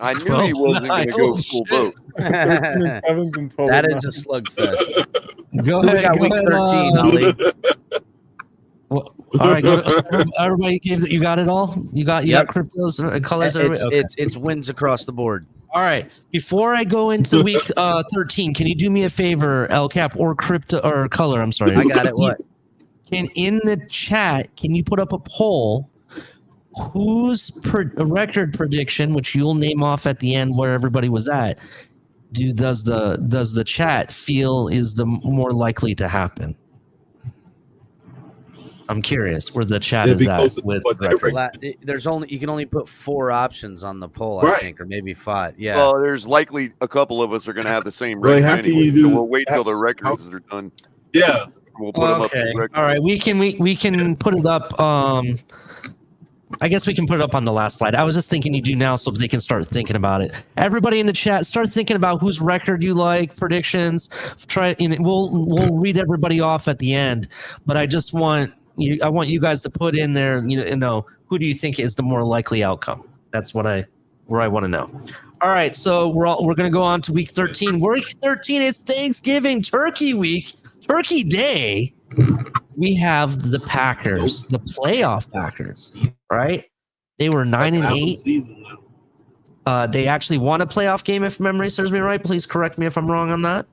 I knew he wasn't going to go full boat. 13 and 7s and 12 That and is a 9. slugfest. Go We ahead. got Go week ahead, 13, Ali. all right. Everybody you got it all? You got cryptos and colors? It's wins across the board. All right. Before I go into week 13, can you do me a favor, El Cap or crypto or color? I'm sorry. I got it. What? Can in the chat, can you put up a poll? Whose record prediction, which you'll name off at the end where everybody was at, does the chat feel is the more likely to happen? I'm curious where the chat is at with record. You can only put 4 options on the poll, Right. I think, or maybe 5. Yeah. Well, there's likely a couple of us are going to have the same Well, record how can anyway. you do- So we'll wait till the records are done. Yeah. We'll put them up. Okay. To record. All right. We can put it up. I guess we can put it up on the last slide. I was just thinking you do now so they can start thinking about it. Everybody in the chat, start thinking about whose record you like, predictions. We'll read everybody off at the end, but I just want you guys to put in there, who do you think is the more likely outcome? That's where I want to know. All right, so we're going to go on to week 13. Week 13, it's Thanksgiving, Turkey week, Turkey Day. We have the Packers, the playoff Packers, right? They were 9-8. They actually won a playoff game, if memory serves me right. Please correct me if I'm wrong on that.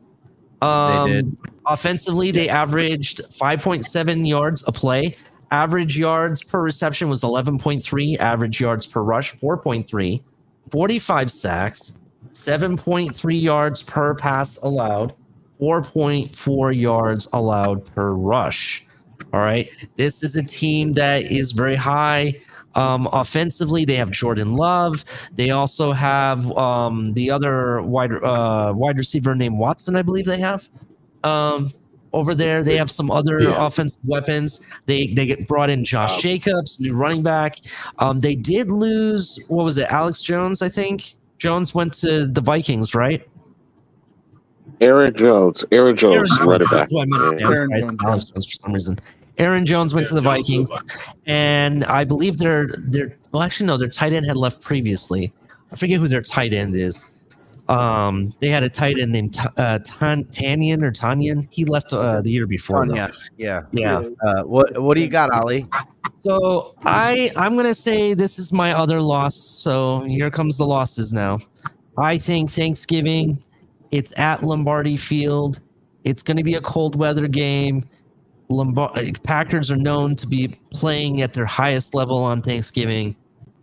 They did. Offensively, they averaged 5.7 yards a play. Average yards per reception was 11.3. Average yards per rush, 4.3. 45 sacks, 7.3 yards per pass allowed, 4.4 yards allowed per rush. All right. This is a team that is very high offensively. They have Jordan Love. They also have the other wide receiver named Watson, I believe they have. Over there, they have some other offensive weapons. They get brought in Josh Jacobs, new running back. They did lose, what was it, Alex Jones, I think? Jones went to the Vikings, right? Aaron Jones, running back. That's what I meant. Aaron Alex Jones. Jones for some reason. Aaron Jones went to the Vikings, and I believe their tight end had left previously. I forget who their tight end is. They had a tight end named Tanyan. He left the year before. Yeah. What do you got, Ali? So I'm gonna say this is my other loss. So here comes the losses now. I think Thanksgiving, it's at Lombardi Field. It's gonna be a cold weather game. Packers are known to be playing at their highest level on Thanksgiving.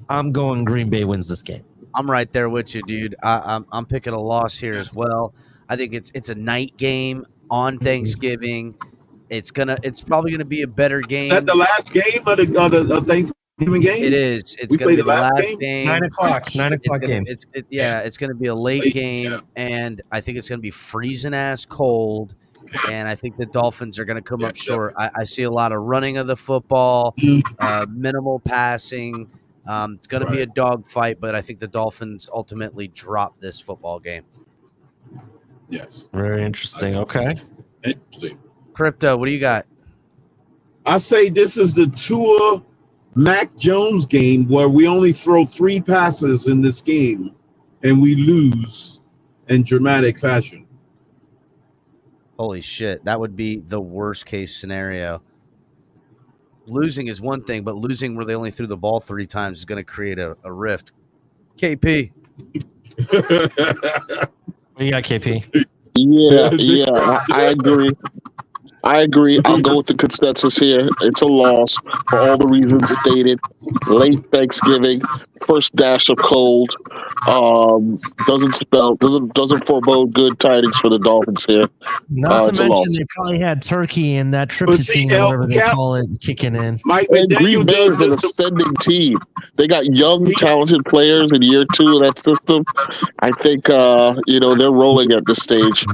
I'm going Green Bay wins this game. I'm right there with you, dude. I'm picking a loss here as well. I think it's a night game on Thanksgiving. It's probably gonna be a better game. Is that the last game of the Thanksgiving game? It is. It's gonna be the last game. 9 o'clock. 9 o'clock game. It's gonna be a late game, and I think it's gonna be freezing ass cold. And I think the Dolphins are going to come up short. I see a lot of running of the football, minimal passing. It's going to be a dogfight, but I think the Dolphins ultimately drop this football game. Yes. Very interesting. Okay. Interesting. Crypto, what do you got? I say this is the Tua Mac Jones game where we only throw 3 passes in this game, and we lose in dramatic fashion. Holy shit, that would be the worst case scenario. Losing is one thing, but losing where they only threw the ball 3 times is going to create a rift. KP. What do you got, KP? Yeah, I agree. I'll go with the consensus here. It's a loss for all the reasons stated. Late Thanksgiving, first dash of cold. Doesn't forebode good tidings for the Dolphins here. Not to mention they probably had turkey and that tryptophan, whatever they call it, kicking in. And Green Bay is an ascending team. They got young, talented players in year 2 of that system. I think they're rolling at this stage.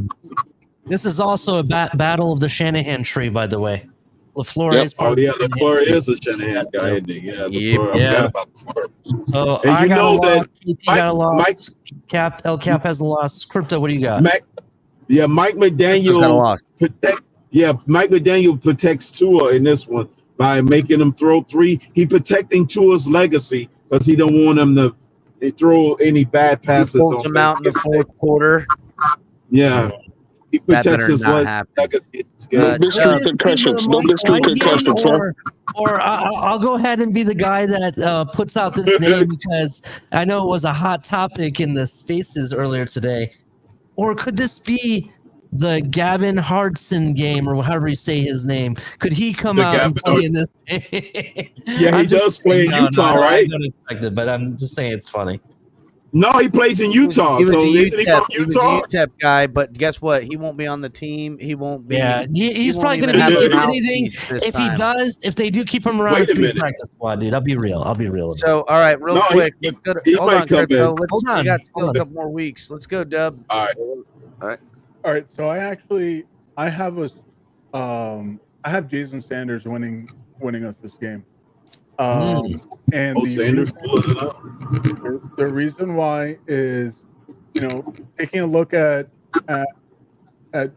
This is also a battle of the Shanahan tree, by the way. LaFleur Yep. is part Oh of yeah, the LaFleur Shanahan is a Shanahan guy, isn't he? Yeah, Yep. LaFleur. I Yeah. forgot about LaFleur. So And I you got a know that loss. KP got a loss. Mike- El Cap has a loss. Crypto, what do you got? Mike Who's got a McDaniel loss? Mike McDaniel protects Tua in this one by making him throw 3. He protecting Tua's legacy because he don't want him to throw any bad He passes pulls on him out in the Thanksgiving. fourth quarter. Yeah. He That protects better his not happen. legacy. No mystery Chuck, concussions. No mystery concussions, huh? Or I'll go ahead and be the guy that puts out this name because I know it was a hot topic in the spaces earlier today. Or could this be the Gavin Hardson game, or however you say his name? Could he come out and play in this game? Yeah, he does play in Utah, right? I don't expect it, but I'm just saying it's funny. No, he plays in Utah. He was So a isn't he from UTEP. He was Utah? a UTEP guy, but guess what? He won't be on the team. He won't be. Yeah, he's won't probably going even to be, have a if anything, mouthpiece this if he time. does, if they do keep him around, Wait it's a going to be minute. practice squad, dude. I'll be real. About So, all right, real No, quick. he- Let's go to, he hold might on, come Crypto. back. Let's, Hold on, we got still hold a on. couple more weeks. Let's go, Dub. All right. All right, so I have Jason Sanders winning us this game. And Sanders pulling it up. the reason why is, taking a look at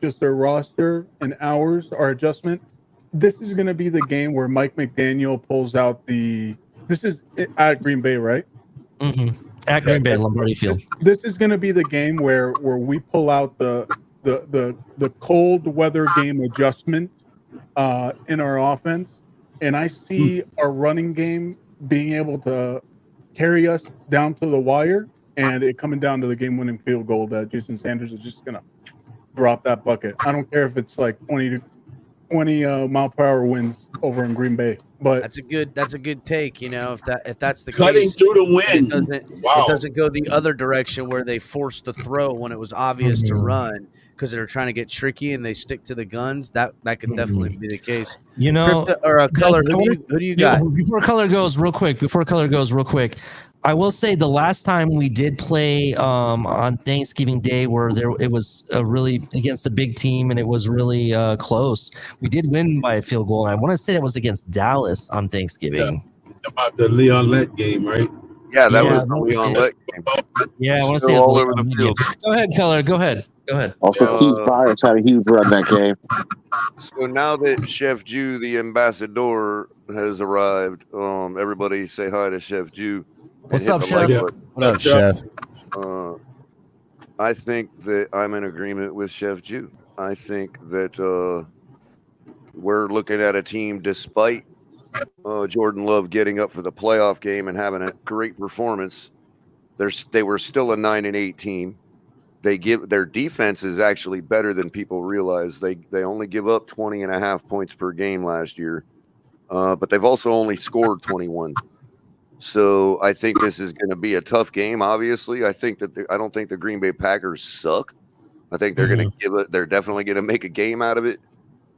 just their roster and hours, our adjustment. This is going to be the game where Mike McDaniel pulls out this is at Green Bay, right? Mm-hmm. At Green Bay, Lombardi Field. This is going to be the game where we pull out the cold weather game adjustment in our offense, and I see our running game being able to carry us down to the wire, and it coming down to the game-winning field goal that Jason Sanders is just gonna drop that bucket. I don't care if it's like 20 mile per hour winds over in Green Bay, but That's a good take. If that's the Cutting case, through the and wind. it Wow. doesn't go the other direction where they force the throw when it was obvious to run because they're trying to get tricky and they stick to the guns. That could definitely be the case. Crypto, or Color, who do you got? Before Color goes real quick, I will say the last time we did play on Thanksgiving Day, where it was really against a big team and it was really close. We did win by a field goal. And I want to say that was against Dallas on Thanksgiving. About the Leon Lett game, right? Yeah, that Yeah, was the Leon Lett game. Yeah, I want to Still say it was all a over the Leon field. game. Go ahead, Color. Go ahead. Also, Keith Byers had a huge run that game. So now that Chef Jew, the ambassador, has arrived, everybody say hi to Chef Jew. What's up, Chef? What up, Chef? I think that I'm in agreement with Chef Jew. I think that we're looking at a team, despite Jordan Love getting up for the playoff game and having a great performance, they were still a 9-8 team. Their defense is actually better than people realize. They only give up 20.5 points per game last year, but they've also only scored 21. So I think this is going to be a tough game. Obviously, I don't think the Green Bay Packers suck. I think they're going to they're definitely going to make a game out of it.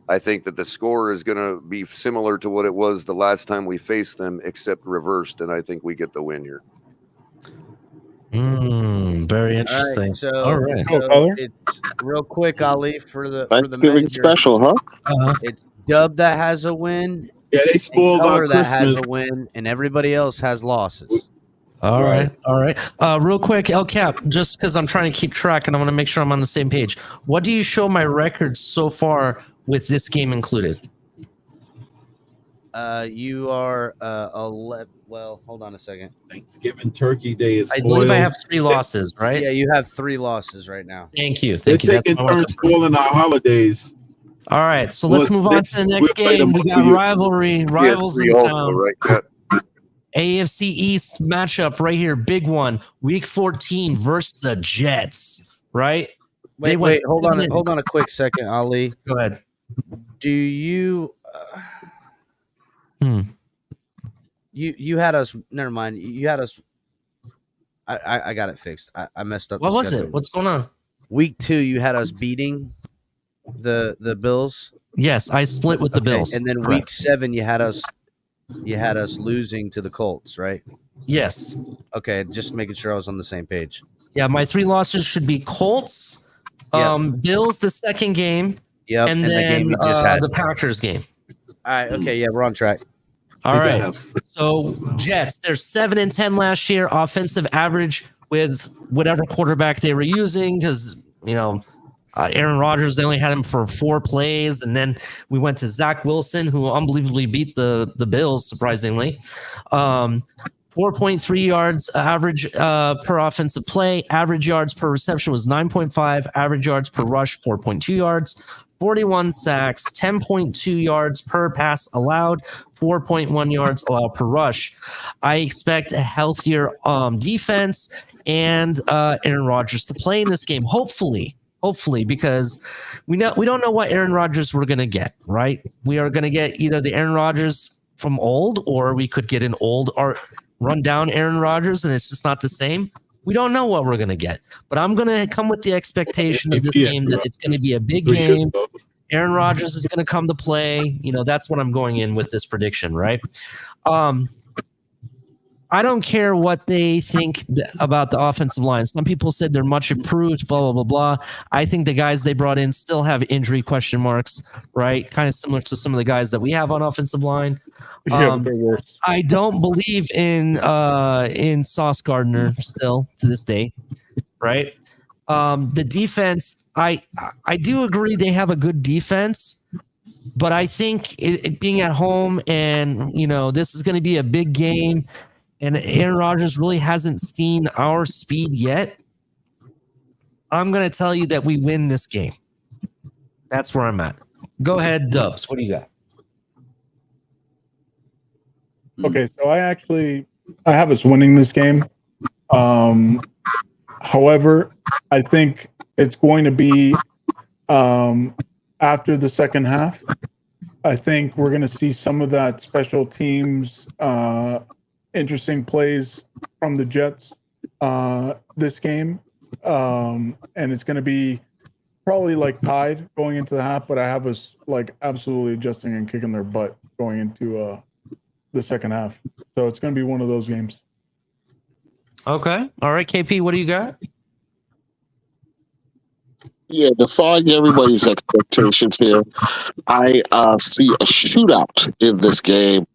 I think that the score is going to be similar to what it was the last time we faced them, except reversed, and I think we get the win here. Very interesting. All right, so, it's real quick, Ali, for the Thanksgiving special, huh? It's Dub that has a win. Yeah, they spoiled our that has Christmas. a win, and everybody else has losses. All right. Real quick, El Cap, just because I'm trying to keep track and I want to make sure I'm on the same page. What do you show my records so far with this game included? You are 11. Well, hold on a second. Thanksgiving Turkey Day is I believe I have 3 losses, right? Yeah, you have 3 losses right now. Thank you. They're taking turns spoiling our holidays. All right, so let's move on to the next game. We got rivals in town. Right? AFC East matchup right here, big one. Week 14 versus the Jets, right? Wait, hold on a quick second, Ali. Go ahead. Do you you had us, never mind. You had us. I got it fixed. I messed up. What was it? What's going on? Week 2, you had us beating the Bills. Yes, I split with the Bills. And then Correct. week 7, you had us losing to the Colts, right? Yes. Okay, just making sure I was on the same page. Yeah, my 3 losses should be Colts, Bills the second game, Yep, and the then game you just had. the Packers game. All right. Okay. Yeah, we're on track. All think I right. have- So Jets, they're 7-10 last year, offensive average with whatever quarterback they were using, because Aaron Rodgers, they only had him for 4 plays, and then we went to Zach Wilson, who unbelievably beat the Bills, surprisingly. 4.3 yards average per offensive play. Average yards per reception was 9.5. Average yards per rush, 4.2 yards. 41 sacks, 10.2 yards per pass allowed, 4.1 yards allowed per rush. I expect a healthier defense and Aaron Rodgers to play in this game, hopefully, because we don't know what Aaron Rodgers we're going to get, right? We are going to get either the Aaron Rodgers from old, or we could get an old or run down Aaron Rodgers, and it's just not the same. We don't know what we're going to get, but I'm going to come with the expectation of this game that it's going to be a big game. Aaron Rodgers is going to come to play. That's what I'm going in with this prediction, right? I don't care what they think about the offensive line. Some people said they're much improved, blah, blah, blah, blah. I think the guys they brought in still have injury question marks, right? Kind of similar to some of the guys that we have on offensive line. Yeah, but they're worse. I don't believe in Sauce Gardner still to this day, right? The defense, I do agree they have a good defense, but I think it being at home and this is going to be a big game, and Aaron Rodgers really hasn't seen our speed yet. I'm going to tell you that we win this game. That's where I'm at. Go ahead, Dubs. What do you got? Okay, so I have us winning this game. However, I think it's going to be after the second half. I think we're going to see some of that special teams, interesting plays from the Jets this game. And it's going to be probably like tied going into the half, but I have us like absolutely adjusting and kicking their butt going into the second half. So it's going to be one of those games. Okay. All right, KP, what do you got? Yeah, defying everybody's expectations here. I see a shootout in this game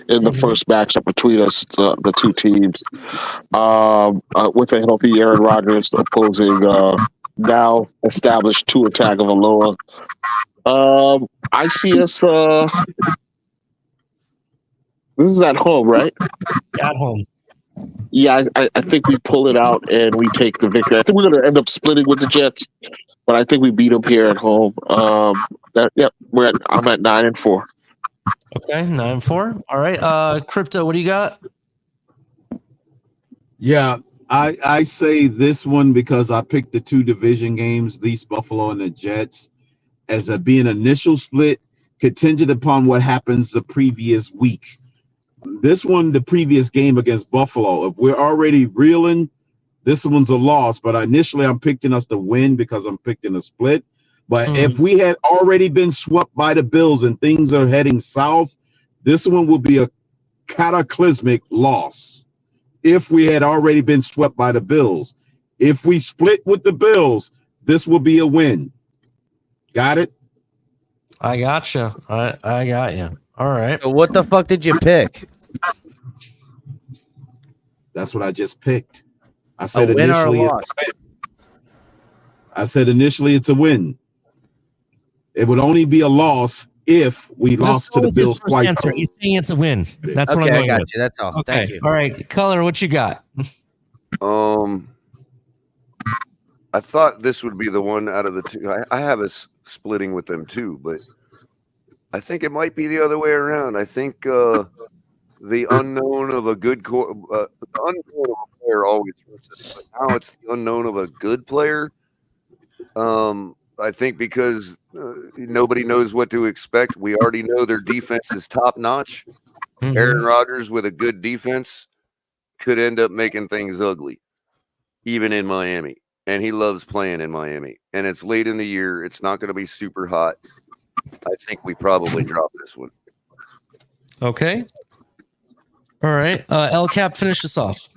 in the first matchup between us, the two teams, with a healthy Aaron Rodgers opposing now established Tua Tagovailoa. I see us. This is at home, right? At home. Yeah, I think we pull it out and we take the victory. I think we're going to end up splitting with the Jets, but I think we beat them here at home. I'm at 9-4. Okay, 9-4. All right, Crypto, what do you got? Yeah, I say this one because I picked the 2 division games, East Buffalo and the Jets, as being initial split contingent upon what happens the previous week. This one, the previous game against Buffalo, if we're already reeling, this one's a loss. But initially, I'm picking us to win because I'm picking a split. But if we had already been swept by the Bills and things are heading south, this one will be a cataclysmic loss. If we had already been swept by the Bills, if we split with the Bills, this will be a win. Got it? I gotcha. I got you. All right. So what the fuck did you pick? That's what I just picked. I said A win or a initially. loss? I said initially it's a win. It would only be a loss if we lost to the Bills twice. Answer. He's saying it's a win. That's what I'm Okay, going I got with. you. That's all. Okay. Thank you. All right, Color, what you got? I thought this would be the one out of the two. I have us splitting with them too, but I think it might be the other way around. I think the unknown of a good the unknown of a player always hurts it, but now it's the unknown of a good player. I think because nobody knows what to expect. We already know their defense is top notch. Mm-hmm. Aaron Rodgers with a good defense could end up making things ugly, even in Miami. And he loves playing in Miami. And it's late in the year. It's not going to be super hot. I think we probably drop this one. Okay. All right. El Cap, finish us off.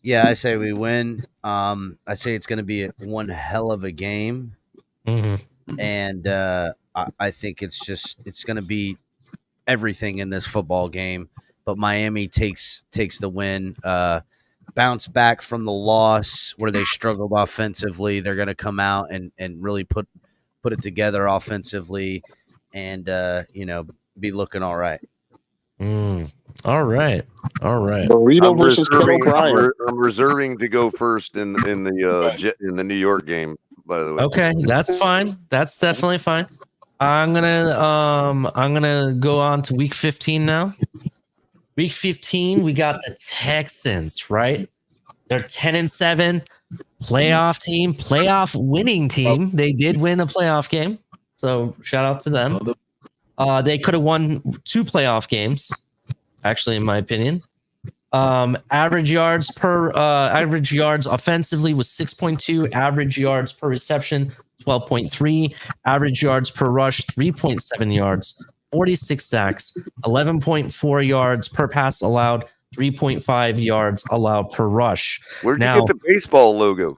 Yeah, I say we win. I say it's going to be one hell of a game. Mm-hmm. and I think it's going to be everything in this football game. But Miami takes the win. Bounce back from the loss where they struggled offensively. They're going to come out and really put it together offensively, and be looking all right. All right. Burrito versus Ken O'Brien. I'm reserving to go first in the New York game. By the way. Okay, that's fine. That's definitely fine. I'm gonna go on to week 15 now. Week 15, we got the Texans, right? They're 10-7, playoff team, playoff winning team. They did win a playoff game, so shout out to them. They could have won 2 playoff games, actually, in my opinion. Average yards offensively was 6.2. Average yards per reception 12.3. Average yards per rush 3.7 yards. 46 sacks, 11.4 yards per pass allowed, 3.5 yards allowed per rush. Where'd you get the baseball logo?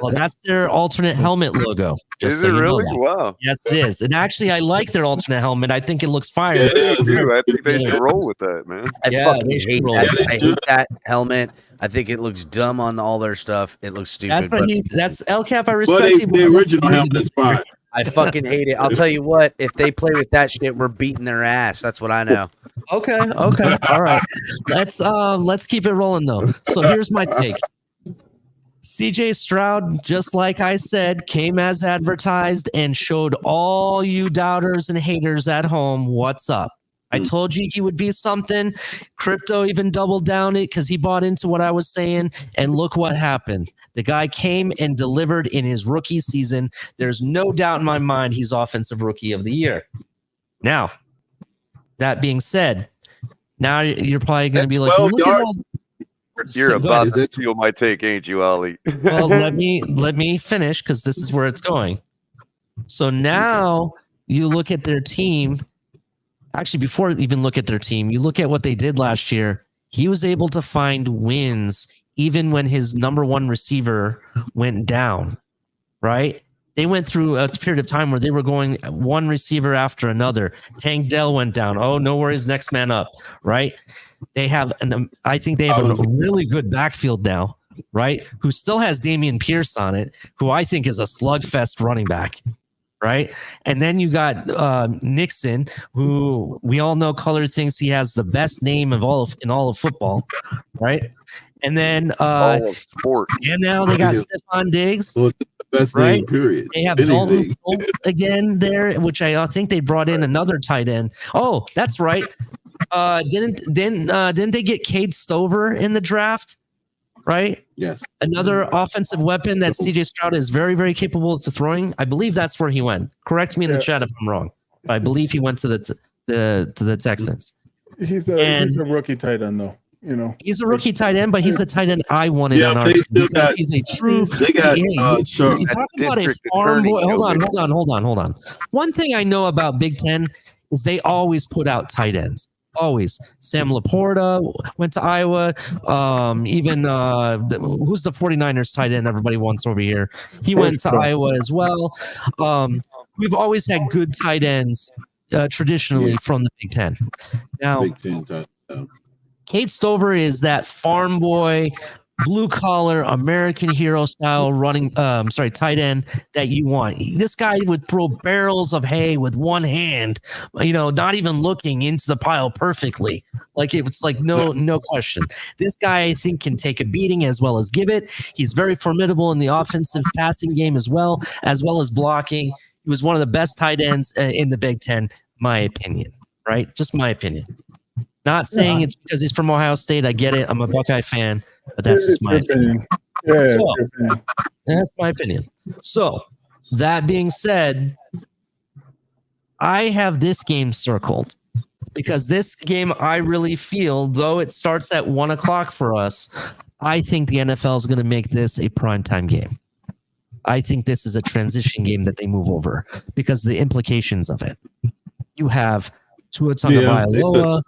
Well, that's their alternate helmet logo. Is it really? Wow. Yes, it is. And actually, I like their alternate helmet. I think it looks fire. Yeah, I think they should roll with that, man. I fucking hate that. I hate that helmet. I think it looks dumb on all their stuff. It looks stupid. That's El Cap. I respect you. The original helmet is fine. I fucking hate it. I'll tell you what, if they play with that shit, we're beating their ass. That's what I know. Okay. All right. Let's keep it rolling though. So here's my take. CJ Stroud, just like I said, came as advertised and showed all you doubters and haters at home what's up. I told you he would be something. Crypto even doubled down it because he bought into what I was saying. And look what happened. The guy came and delivered in his rookie season. There's no doubt in my mind he's offensive rookie of the year. Now, that being said, now you're probably going to be like, look at all. You're about to steal my take, ain't you, Ali? Well, let me finish because this is where it's going. So now you look at their team. Actually, before you even look at their team, you look at what they did last year. He was able to find wins even when his number one receiver went down, right? They went through a period of time where they were going one receiver after another. Tank Dell went down. Oh, no worries, next man up, right? They have I think they have a really good backfield now, right? Who still has Damian Pierce on it, who I think is a slugfest running back. Right. And then you got Nixon, who we all know Color thinks he has the best name in all of football. Right. And then all of sports. And now they got Stephon Diggs. Well, best right? name, period. They have Dalton again there, which I think they brought in another tight end. Oh, that's right. Didn't they get Cade Stover in the draft? Right? Yes. Another offensive weapon that CJ Stroud is very, very capable of throwing. I believe that's where he went. Correct me in the chat if I'm wrong. I believe he went to the Texans. He's a rookie tight end though. You know, he's a rookie tight end, but he's the tight end I wanted on our team because he's a true. They got you talk about a farm boy. Hold on. One thing I know about Big Ten is they always put out tight ends. Always. Sam Laporta went to Iowa. Even who's the 49ers tight end everybody wants over here? He went to Iowa as well. We've always had good tight ends traditionally from the Big Ten. Now, Big Ten tight end. Cade Stover is that farm boy, blue collar, American hero style tight end that you want. This guy would throw barrels of hay with one hand, not even looking into the pile perfectly. Like it was like no question. This guy, I think, can take a beating as well as give it. He's very formidable in the offensive passing game as well as blocking. He was one of the best tight ends in the Big Ten, my opinion, right? Just my opinion. Not saying it's because he's from Ohio State. I get it. I'm a Buckeye fan, but that's just my opinion. That's my opinion. So, that being said, I have this game circled because this game I really feel, though it starts at 1:00 for us, I think the NFL is going to make this a primetime game. I think this is a transition game that they move over because of the implications of it. You have Tua Tagovailoa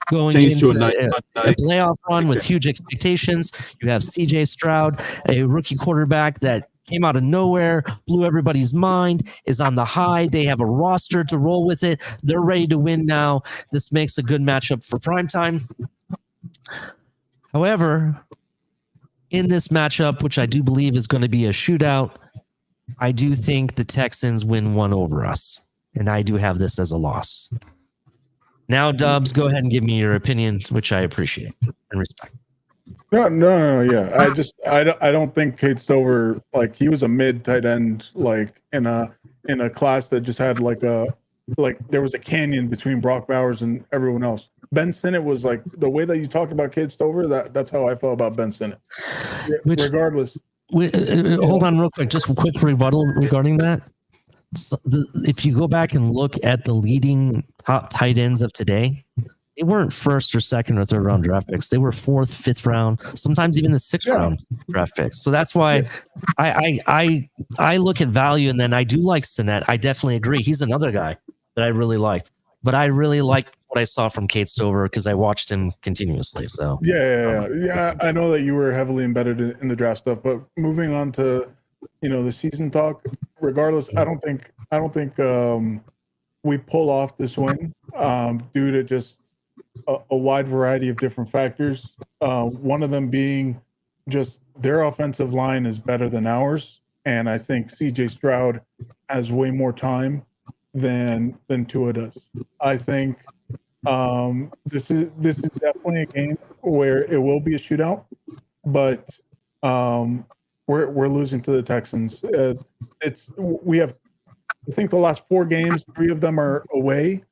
going into a playoff run with huge expectations. You have CJ Stroud, a rookie quarterback that came out of nowhere, blew everybody's mind, is on the high. They have a roster to roll with it. They're ready to win now. This makes a good matchup for primetime. However, in this matchup, which I do believe is going to be a shootout, I do think the Texans win one over us. And I do have this as a loss. Now, Dubs, go ahead and give me your opinion, which I appreciate and respect. No. Yeah, I don't think Kate Stover, like, he was a mid tight end, like in a class that just had there was a canyon between Brock Bowers and everyone else. Ben Sinnott was like, the way that you talked about Kate Stover, that's how I felt about Ben Sinnott. Regardless. Hold on real quick, just a quick rebuttal regarding that. So if you go back and look at the leading top tight ends of today, they weren't first or second or third round draft picks. They were fourth, fifth round, sometimes even the sixth round draft picks. So that's why I look at value, and then I do like Sinnett. I definitely agree. He's another guy that I really liked. But I really liked what I saw from Kate Stover because I watched him continuously. So yeah. I know that you were heavily embedded in the draft stuff, but moving on to the season talk. Regardless, I don't think we pull off this win due to just a wide variety of different factors. One of them being just their offensive line is better than ours, and I think CJ Stroud has way more time than Tua does. I think this is definitely a game where it will be a shootout, but we're losing to the Texans. I think the last 4 games, 3 of them are away.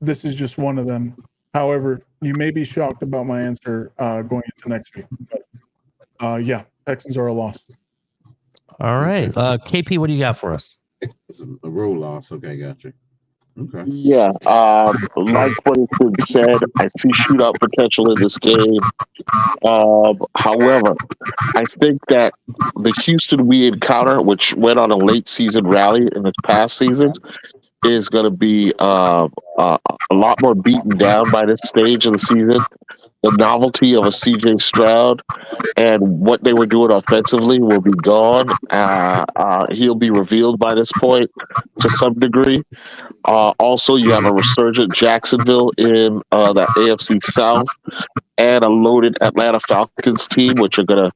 This is just one of them. However, you may be shocked about my answer going into next week. But yeah, Texans are a loss. All right. KP, what do you got for us? It's a roll loss. Okay, gotcha. Okay. Yeah, like what has been said, I see shootout potential in this game. However, I think that the Houston we encounter, which went on a late season rally in this past season, is going to be a lot more beaten down by this stage of the season. The novelty of a CJ Stroud and what they were doing offensively will be gone. He'll be revealed by this point to some degree. Also, you have a resurgent Jacksonville in the AFC South and a loaded Atlanta Falcons team, which are going to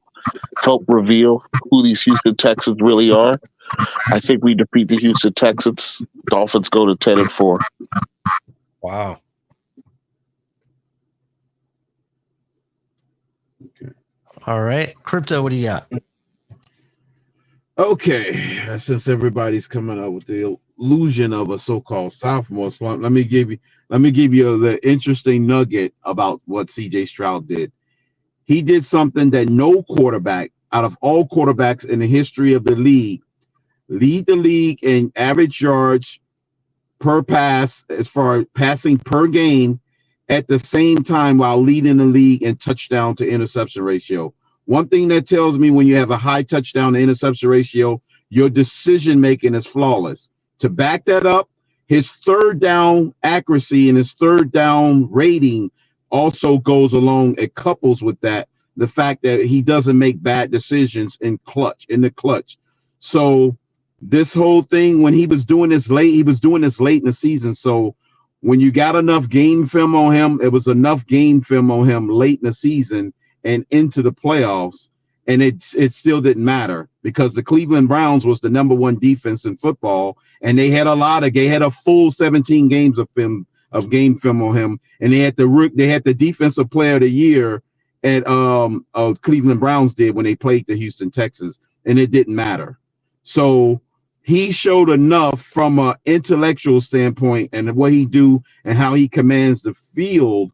help reveal who these Houston Texans really are. I think we defeat the Houston Texans. Dolphins go to 10-4. Wow. Okay. All right. Crypto, what do you got? Okay. Since everybody's coming up with the illusion of a so-called sophomore slump, let me give you the interesting nugget about what CJ Stroud did. He did something that no quarterback out of all quarterbacks in the history of the league lead the league in average yards per pass as far as passing per game at the same time while leading the league in touchdown to interception ratio. One thing that tells me when you have a high touchdown to interception ratio, your decision making is flawless. To back that up, his third down accuracy and his third down rating also goes along. It couples with that the fact that he doesn't make bad decisions in the clutch. So this whole thing, when he was doing this late in the season. So when you got enough game film on him, it was enough game film on him late in the season and into the playoffs, and it still didn't matter because the Cleveland Browns was the number 1 defense in football, and they had a full 17 games of game film on him, and they had the defensive player of the year at Cleveland Browns did when they played the Houston Texans, and it didn't matter. So he showed enough from an intellectual standpoint and what he do and how he commands the field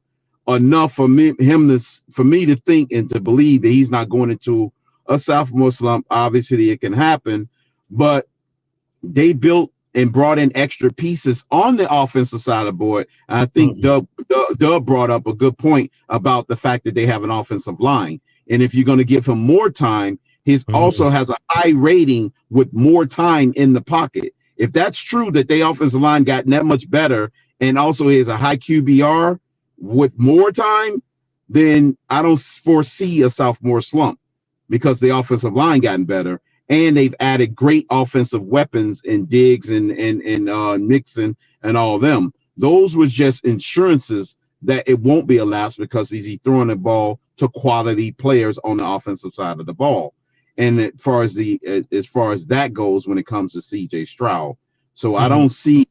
enough for me to think and to believe that he's not going into a sophomore slump. Obviously, it can happen, but they built and brought in extra pieces on the offensive side of the board. And I think Dub brought up a good point about the fact that they have an offensive line. And if you're going to give him more time, he also has a high rating with more time in the pocket. If that's true that the offensive line got that much better and also he has a high QBR with more time, then I don't foresee a sophomore slump because the offensive line gotten better and they've added great offensive weapons in Diggs and Nixon and all of them. Those was just insurances that it won't be a lapse because he's throwing the ball to quality players on the offensive side of the ball. And as far as that goes, when it comes to CJ Stroud, so I don't see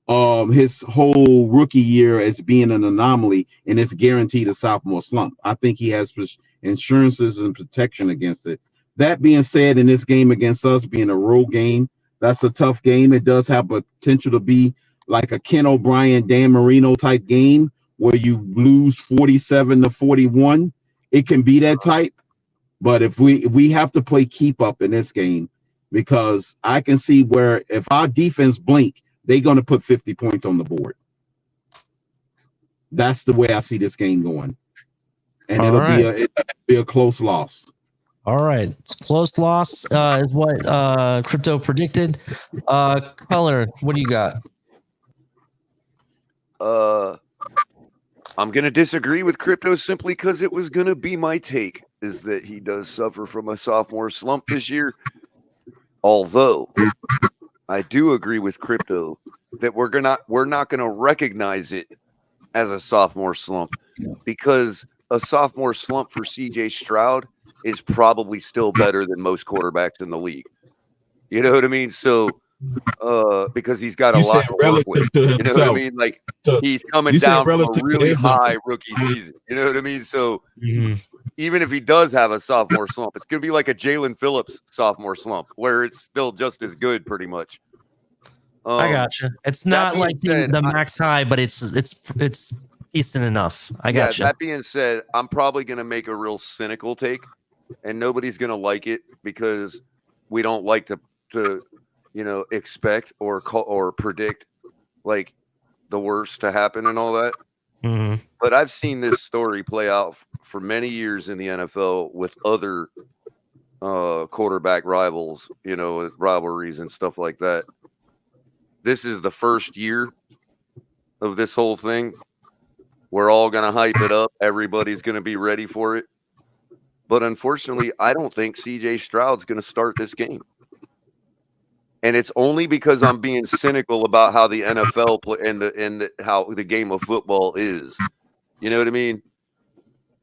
his whole rookie year as being an anomaly, and it's guaranteed a sophomore slump. I think he has insurances and protection against it. That being said, in this game against us being a road game, that's a tough game. It does have potential to be like a Ken O'Brien, Dan Marino type game where you lose 47-41. It can be that type, but if we have to play keep up in this game, because I can see where if our defense blink, they're going to put 50 points on the board. That's the way I see this game going, and it'll be a close loss. All right, it's close loss is what Crypto predicted. Color, what do you got? I'm going to disagree with Crypto simply because it was going to be my take, is that he does suffer from a sophomore slump this year. Although I do agree with Crypto that we're not going to recognize it as a sophomore slump, because a sophomore slump for CJ Stroud is probably still better than most quarterbacks in the league. You know what I mean? So because he's got a lot to work with. You know what I mean? Like, he's coming down from a really high rookie season. You know what I mean? So even if he does have a sophomore slump, it's going to be like a Jalen Phillips sophomore slump where it's still just as good pretty much. I gotcha. It's not like the max high, but it's decent enough. I gotcha. That being said, I'm probably going to make a real cynical take, and nobody's going to like it because we don't like to expect or predict like the worst to happen and all that. But I've seen this story play out for many years in the NFL with other quarterback rivals, rivalries and stuff like that. This is the first year of this whole thing. We're all going to hype it up. Everybody's going to be ready for it. But unfortunately, I don't think CJ Stroud's going to start this game. And it's only because I'm being cynical about how the NFL play and how the game of football is. You know what I mean?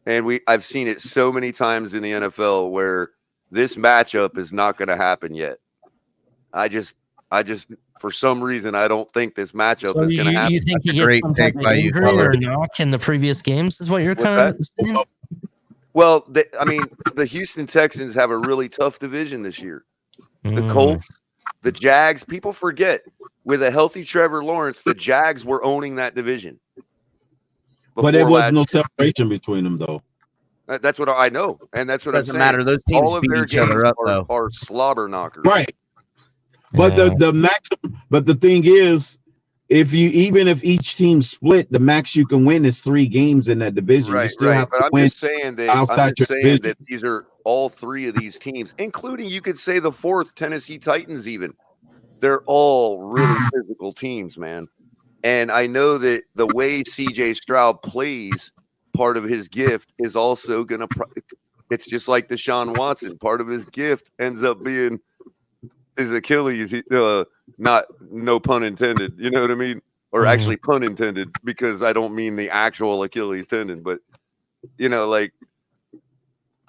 And I've seen it so many times in the NFL where this matchup is not going to happen yet. I just for some reason I don't think this matchup is going to happen. You think he gets some type of injury or knock in the previous games? Is what you're kind of saying? Well, the Houston Texans have a really tough division this year. The Colts, the Jags, people forget, with a healthy Trevor Lawrence, the Jags were owning that division. But there was no separation between them, though. That's what I know, and that's what I'm saying. Doesn't matter. Those teams all of beat their each other up, though. Are slobber knockers, right? But the maximum. But the thing is, if each team split, the max you can win is 3 games in that division. Right, you still have to but I'm win just saying that these are all 3 of these teams, including you could say the 4th Tennessee Titans. Even they're all really physical teams, man. And I know that the way CJ Stroud plays, part of his gift is also going to it's just like Deshaun Watson. Part of his gift ends up being his Achilles, not no pun intended. You know what I mean? Or actually pun intended, because I don't mean the actual Achilles tendon, but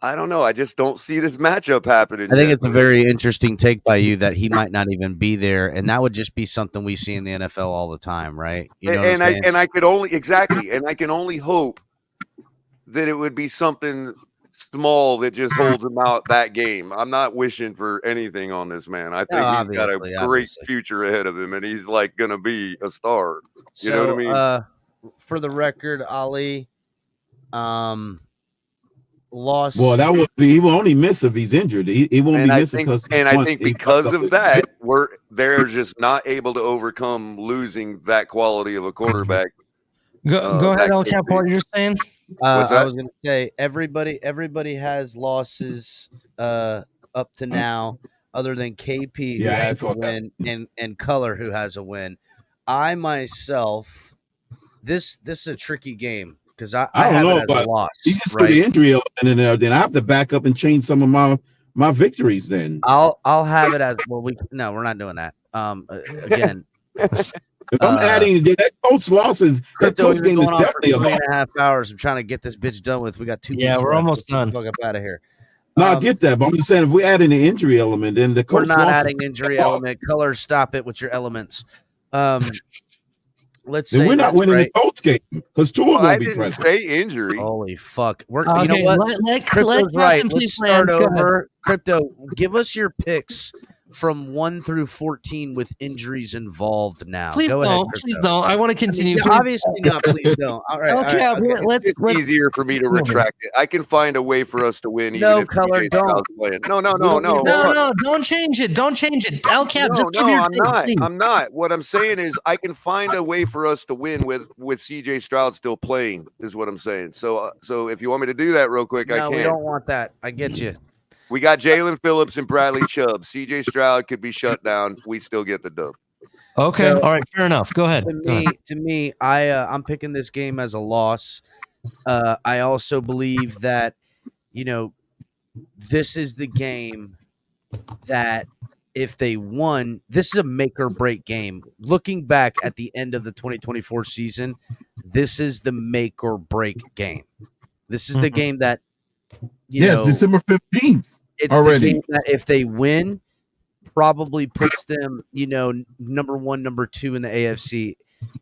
I don't know. I just don't see this matchup happening. I think it's a very interesting take by you that he might not even be there, and that would just be something we see in the NFL all the time, right? I could only hope that it would be something small that just holds him out that game. I'm not wishing for anything on this man. I think he's got a great future ahead of him, and he's like going to be a star. You know what I mean? For the record, Ali, lost. Well, he will only miss if he's injured. He won't be missing because. And I think because of that, they're just not able to overcome losing that quality of a quarterback. Go ahead, El Cap. What you're saying? I was going to say everybody has losses up to now, other than KP who has a win and Color who has a win. I myself, this is a tricky game because I don't know about a loss. He just put the injury element in there. Then I have to back up and change some of my victories then. I'll have it as well. No, we're not doing that. Again, If I'm adding that coach losses, that Crypto, coach you're game is going on for definitely a loss. 3.5 hours. I'm trying to get this bitch done with. We got 2 weeks. Yeah, we're left. almost done. Fuck up out of here. No, I get that, but I'm just saying if we add in the injury element, then the coach We're not losses, adding injury element. Color, stop it with your elements. Let's then say we're not this, winning right? the coach game because Tua Well, I won't be didn't present. say injury. Holy fuck! You Okay, know what? let Crypto's right. Captain Let's please start land. Go ahead. over. Crypto, give us your picks from 1 through 14 with injuries involved now. Please Go don't. ahead, Please Crypto. don't. I want to continue. Yeah, Please. obviously not. Please don't. All right. Okay, all right, okay. It's let's easier for me to move it. retract it. I can find a way for us to win. No, even if Color, CJ don't. Stroud's playing. No. We don't need No, to- don't change it. Don't change it. El Cap, No, just give your I'm take, not. please. I'm not. What I'm saying is I can find a way for us to win with CJ Stroud still playing, is what I'm saying. So if you want me to do that real quick, I No, can. we don't want that. I get you. We got Jalen Phillips and Bradley Chubb. CJ Stroud could be shut down. We still get the dub. Okay, So- all right, fair enough. Go ahead. To me, I'm picking this game as a loss. I also believe that, this is the game that if they won, this is a make or break game. Looking back at the end of the 2024 season, this is the make or break game. This is the game that, Yes, December 15th. it's already. the game that if they win, probably puts them, number 1, number 2 in the AFC.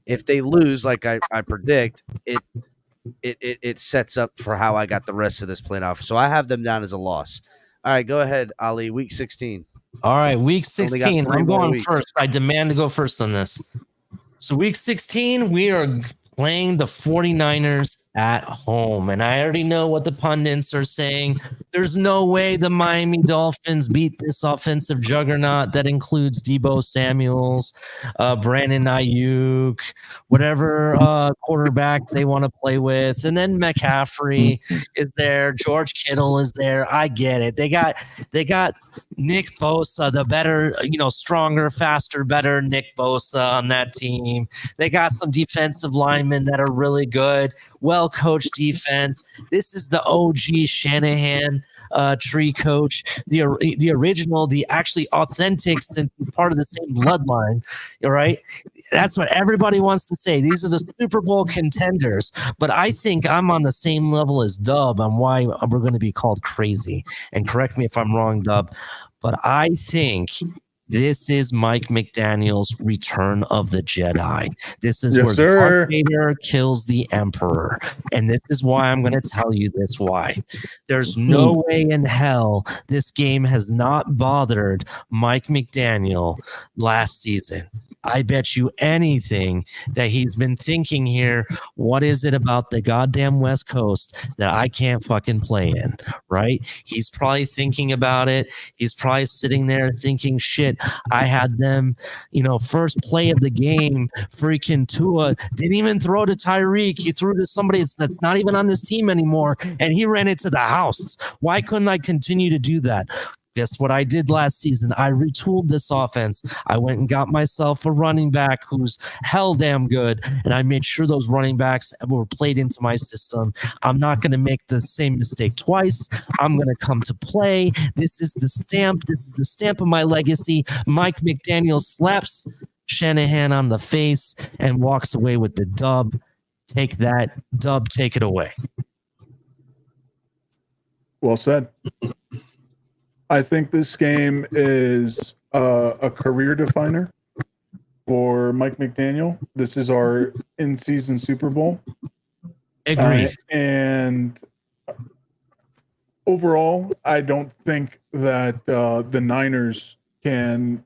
If they lose, like I predict, it sets up for how I got the rest of this playoff. So I have them down as a loss. All right, go ahead, Ali. Week 16. All right, week Only got 16. 3 I'm more going weeks. first. I demand to go first on this. So week 16, we are playing the 49ers at home. And I already know what the pundits are saying. There's no way the Miami Dolphins beat this offensive juggernaut that includes Deebo Samuels, Brandon Ayuk, whatever quarterback they want to play with. And then McCaffrey is there. George Kittle is there. I get it. They got Nick Bosa, the better, stronger, faster, better Nick Bosa on that team. They got some defensive linemen that are really good, well-coached defense. This is the OG Shanahan tree coach, the original, the actually authentic, since he's part of the same bloodline. All right, that's what everybody wants to say. These are the Super Bowl contenders. But I think I'm on the same level as Dub on why we're going to be called crazy. And correct me if I'm wrong, Dub. But I think this is Mike McDaniel's Return of the Jedi. This is where Darth Vader kills the Emperor. And this is why I'm going to tell you this why. There's no way in hell this game has not bothered Mike McDaniel last season. I bet you anything that he's been thinking here, what is it about the goddamn West Coast that I can't fucking play in, right? He's probably thinking about it. He's probably sitting there thinking, shit, I had them, first play of the game, freaking Tua didn't even throw to Tyreek. He threw to somebody that's not even on this team anymore, and he ran into the house. Why couldn't I continue to do that? Guess what I did last season? I retooled this offense. I went and got myself a running back who's hell damn good, and I made sure those running backs were played into my system. I'm not going to make the same mistake twice. I'm going to come to play. This is the stamp. This is the stamp of my legacy. Mike McDaniel slaps Shanahan on the face and walks away with the dub. Take that, Dub. Take it away. Well said. I think this game is a career definer for Mike McDaniel. This is our in-season Super Bowl. Agreed. And overall, I don't think that the Niners can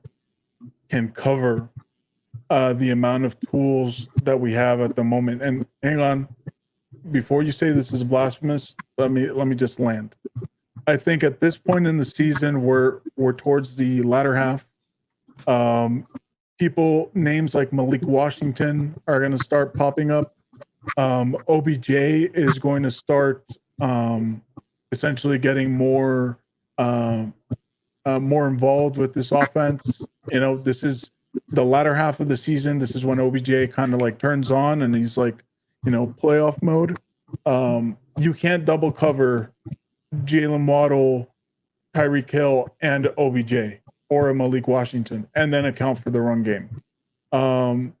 cover the amount of tools that we have at the moment. And hang on, before you say this is blasphemous, let me just land. I think at this point in the season, we're towards the latter half. Names like Malik Washington are going to start popping up. OBJ is going to start essentially getting more involved with this offense. This is the latter half of the season. This is when OBJ kind of like turns on and he's like, playoff mode. You can't double cover Jalen Waddle, Tyreek Hill and OBJ or a Malik Washington, and then account for the run game.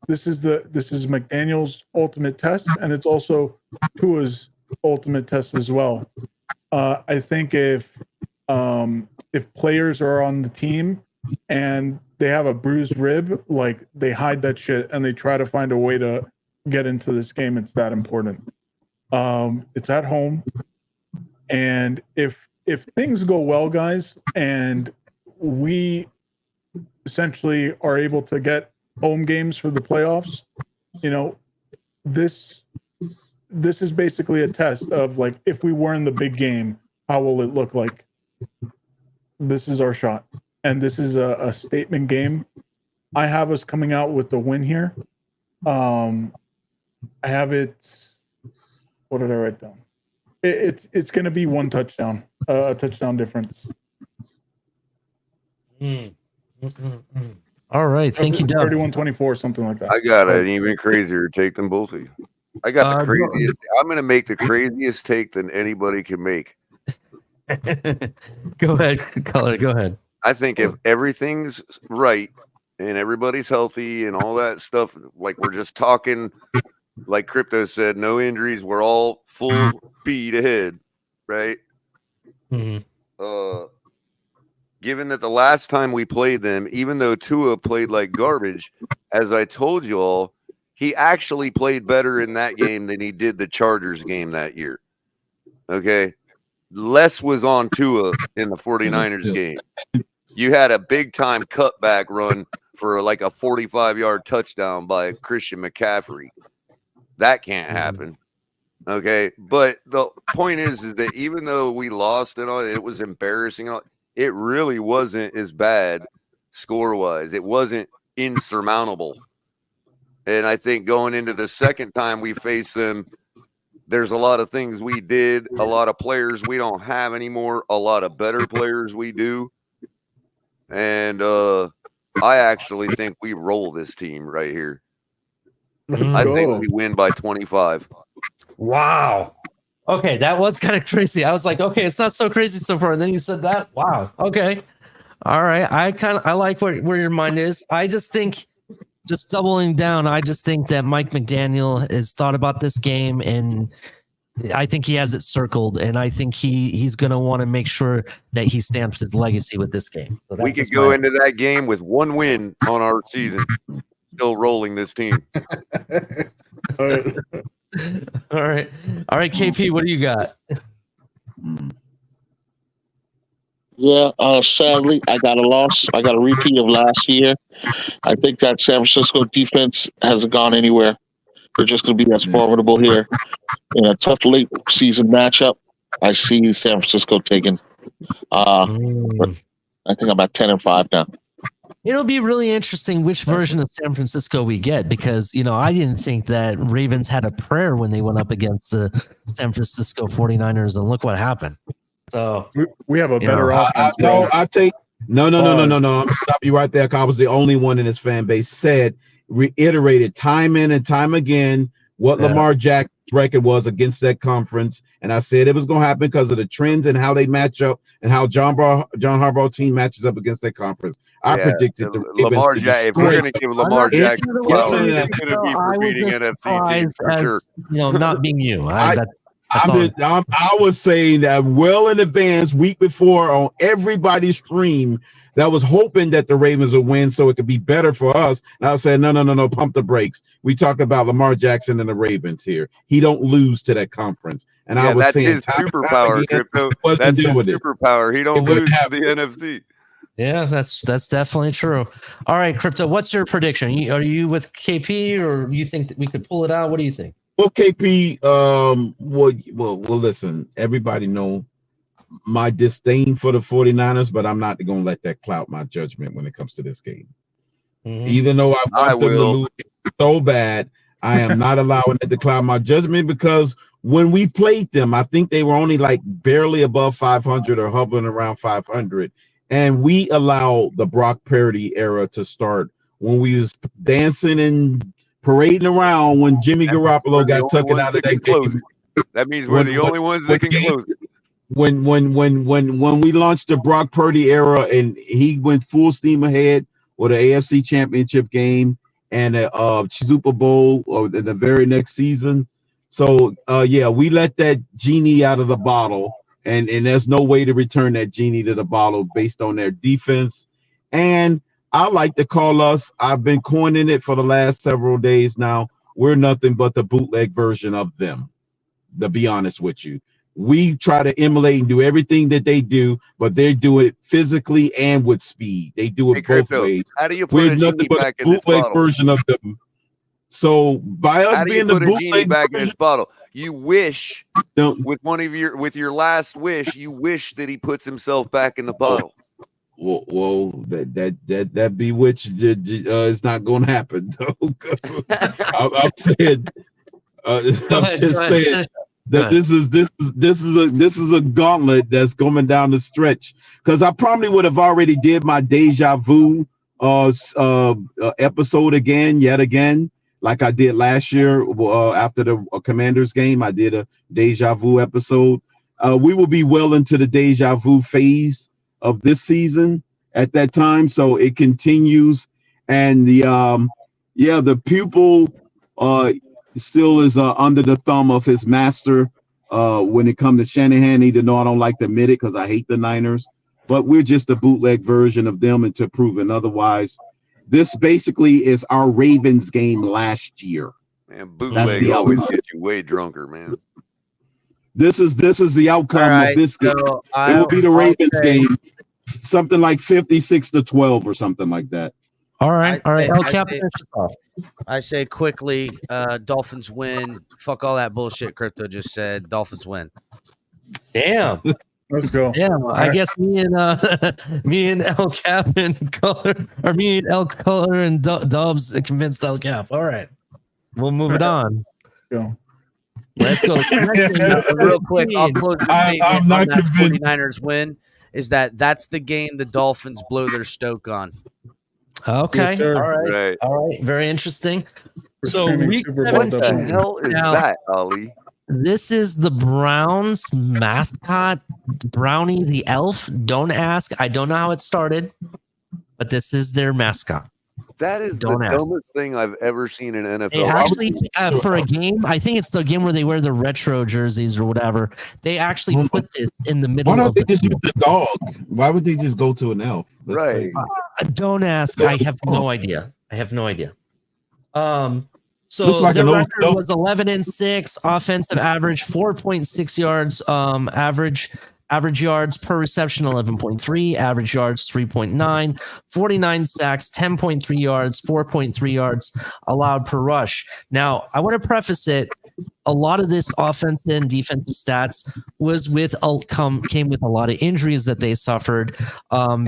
This is McDaniel's ultimate test, and it's also Tua's ultimate test as well. I think if players are on the team and they have a bruised rib, like they hide that shit and they try to find a way to get into this game. It's that important. It's at home, and if things go well, guys, and we essentially are able to get home games for the playoffs, this is basically a test of like, if we were in the big game, how will it look like? This is our shot, and this is a statement game. I have us coming out with the win here. I have it. What did I write down? It's going to be one touchdown, a touchdown difference. All right, thank you, Doug. 31-24, something like that. I got an even crazier take than both of you. I got the craziest. I'm going to make the craziest take than anybody can make. Go ahead, Color. Go ahead. I think if everything's right and everybody's healthy and all that stuff, like we're just talking, like Crypto said, no injuries, we're all full speed ahead, right? Mm-hmm. Given that the last time we played them, even though Tua played like garbage, as I told you all, he actually played better in that game than he did the Chargers game that year. Okay? Less was on Tua in the 49ers game. You had a big-time cutback run for like a 45-yard touchdown by Christian McCaffrey. That can't happen. Okay? But the point is that even though we lost and all, it was embarrassing. It really wasn't as bad score-wise. It wasn't insurmountable. And I think going into the second time we faced them, there's a lot of things we did, a lot of players we don't have anymore, a lot of better players we do. And I actually think we roll this team right here. I think we win by 25. Wow. Okay, that was kind of crazy. I was like, okay, it's not so crazy so far. And then you said that. Wow. Okay. All right. I like where your mind is. I just think, just doubling down, I just think that Mike McDaniel has thought about this game, and I think he has it circled, and I think he's going to want to make sure that he stamps his legacy with this game. So we could go into that game with one win on our season, still rolling this team. All right, KP, what do you got? Yeah, sadly, I got a loss. I got a repeat of last year. I think that San Francisco defense hasn't gone anywhere. They're just going to be as formidable here. In a tough late season matchup, I see San Francisco taking. I think I'm at 10-5 now. It'll be really interesting which version of San Francisco we get, because, I didn't think that Ravens had a prayer when they went up against the San Francisco 49ers, and look what happened. So we have a better offense. No. I'm gonna stop you right there. 'Cause I was the only one in his fan base reiterated time in and time again what Lamar Jackson's record was against that conference, and I said it was gonna happen because of the trends and how they match up and how John Harbaugh team matches up against that conference. I predicted the Lamar Jackson. If we're gonna give Lamar Jackson, it's gonna be for beating NFC teams for sure. Not being you. I was saying that well in advance, week before, on everybody's stream, that was hoping that the Ravens would win so it could be better for us. And I said, no, pump the brakes. We talk about Lamar Jackson and the Ravens here. He don't lose to that conference. And I was saying, that's his superpower, Crypto. That's his superpower. He don't lose to the NFC. Yeah, that's definitely true. All right, Crypto, what's your prediction? Are you with KP, or you think that we could pull it out? What do you think? Well, KP, well, listen, everybody know my disdain for the 49ers, but I'm not going to let that cloud my judgment when it comes to this game. Mm-hmm. Even though I want them to lose so bad, I am not allowing it to cloud my judgment, because when we played them, I think they were only like barely above 500 or hovering around 500. And we allowed the Brock Purdy era to start when we was dancing and parading around when Jimmy Garoppolo got taken out of that game. That means we're the only ones that can close it. when we launched the Brock Purdy era and he went full steam ahead with an AFC Championship game and a Super Bowl or the very next season. So yeah, we let that genie out of the bottle, and there's no way to return that genie to the bottle based on their defense. And I like to call us, I've been coining it for the last several days now, we're nothing but the bootleg version of them, to be honest with you. We try to emulate and do everything that they do, but they do it physically and with speed. They do it both ways. How do you put We're a nothing genie but back a in this bootleg bottle? version of them. So by us How do you being the put a genie bootleg back in version, this bottle? You wish don't- with your last wish, you wish that he puts himself back in the bottle. well, that bewitched is not going to happen though. I'm saying, I'm just saying that this is a gauntlet that's coming down the stretch, because I probably would have already did my deja vu episode yet again, like I did last year after the Commanders game. I did a deja vu episode. We will be well into the deja vu phase of this season at that time, so it continues, and the pupil still is under the thumb of his master when it comes to Shanahan, even though I don't like to admit it because I hate the Niners. But we're just a bootleg version of them until proven otherwise. This basically is our Ravens game last year. Man, bootleg always gets you way drunker, man. This is the outcome of this game. So it will be the Ravens game, something like 56-12 or something like that. All right. El Cap, I say quickly, Dolphins win. Fuck all that bullshit Crypto just said. Dolphins win. Damn. Let's go. Yeah, I guess me and El Cap and Color, or me and El Color and Dubs convinced El Cap. All right, we'll move it on. Go. Let's go. Real quick, I'll close the statement I'm not on that convinced. 49ers win. Is that's the game the Dolphins blow their stoke on. Okay. Yes, sir. Right. All right. Very interesting. We're So screaming week Super Bowl What the 17. hell is Now- that, Ali? This is the Browns mascot, Brownie the elf. Don't ask. I don't know how it started, but this is their mascot. That is Don't the ask. dumbest thing I've ever seen in NFL. They actually, for a game, I think it's the game where they wear the retro jerseys or whatever. They actually put this in the middle Why don't of they just use the dog? Why would they just go to an elf? That's Right. crazy. Don't ask. I have no idea. So Looks like their an old record dog. was 11-6, offensive average 4.6 yards, average yards per reception 11.3, average yards 3.9, 49 sacks, 10.3 yards, 4.3 yards allowed per rush. Now, I want to preface it. A lot of this offensive and defensive stats was came with a lot of injuries that they suffered,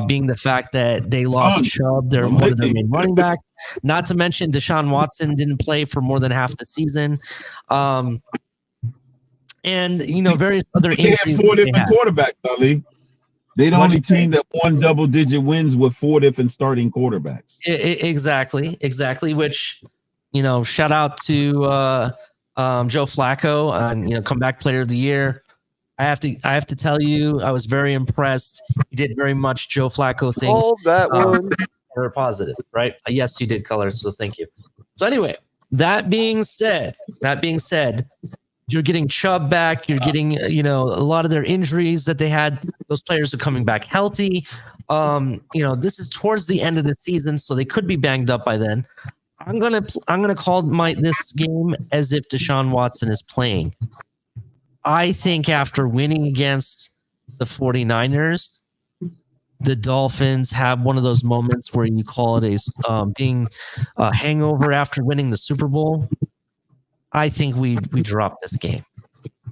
being the fact that they lost Chubb, one of their main running backs. Not to mention Deshaun Watson didn't play for more than half the season. And various other They injuries. had 4 different quarterbacks, Ali. They're the only team that won double-digit wins with 4 different starting quarterbacks. Exactly. Which, shout out to Joe Flacco, comeback player of the year. I have to tell you, I was very impressed. You did very much Joe Flacco things. Hold that one. Are positive, right? Yes, you did, Color. So thank you. So anyway, that being said, you're getting Chubb back. You're getting, a lot of their injuries that they had. Those players are coming back healthy. This is towards the end of the season, so they could be banged up by then. I'm gonna call this game as if Deshaun Watson is playing. I think after winning against the 49ers, the Dolphins have one of those moments where you call it being a hangover after winning the Super Bowl. I think we drop this game.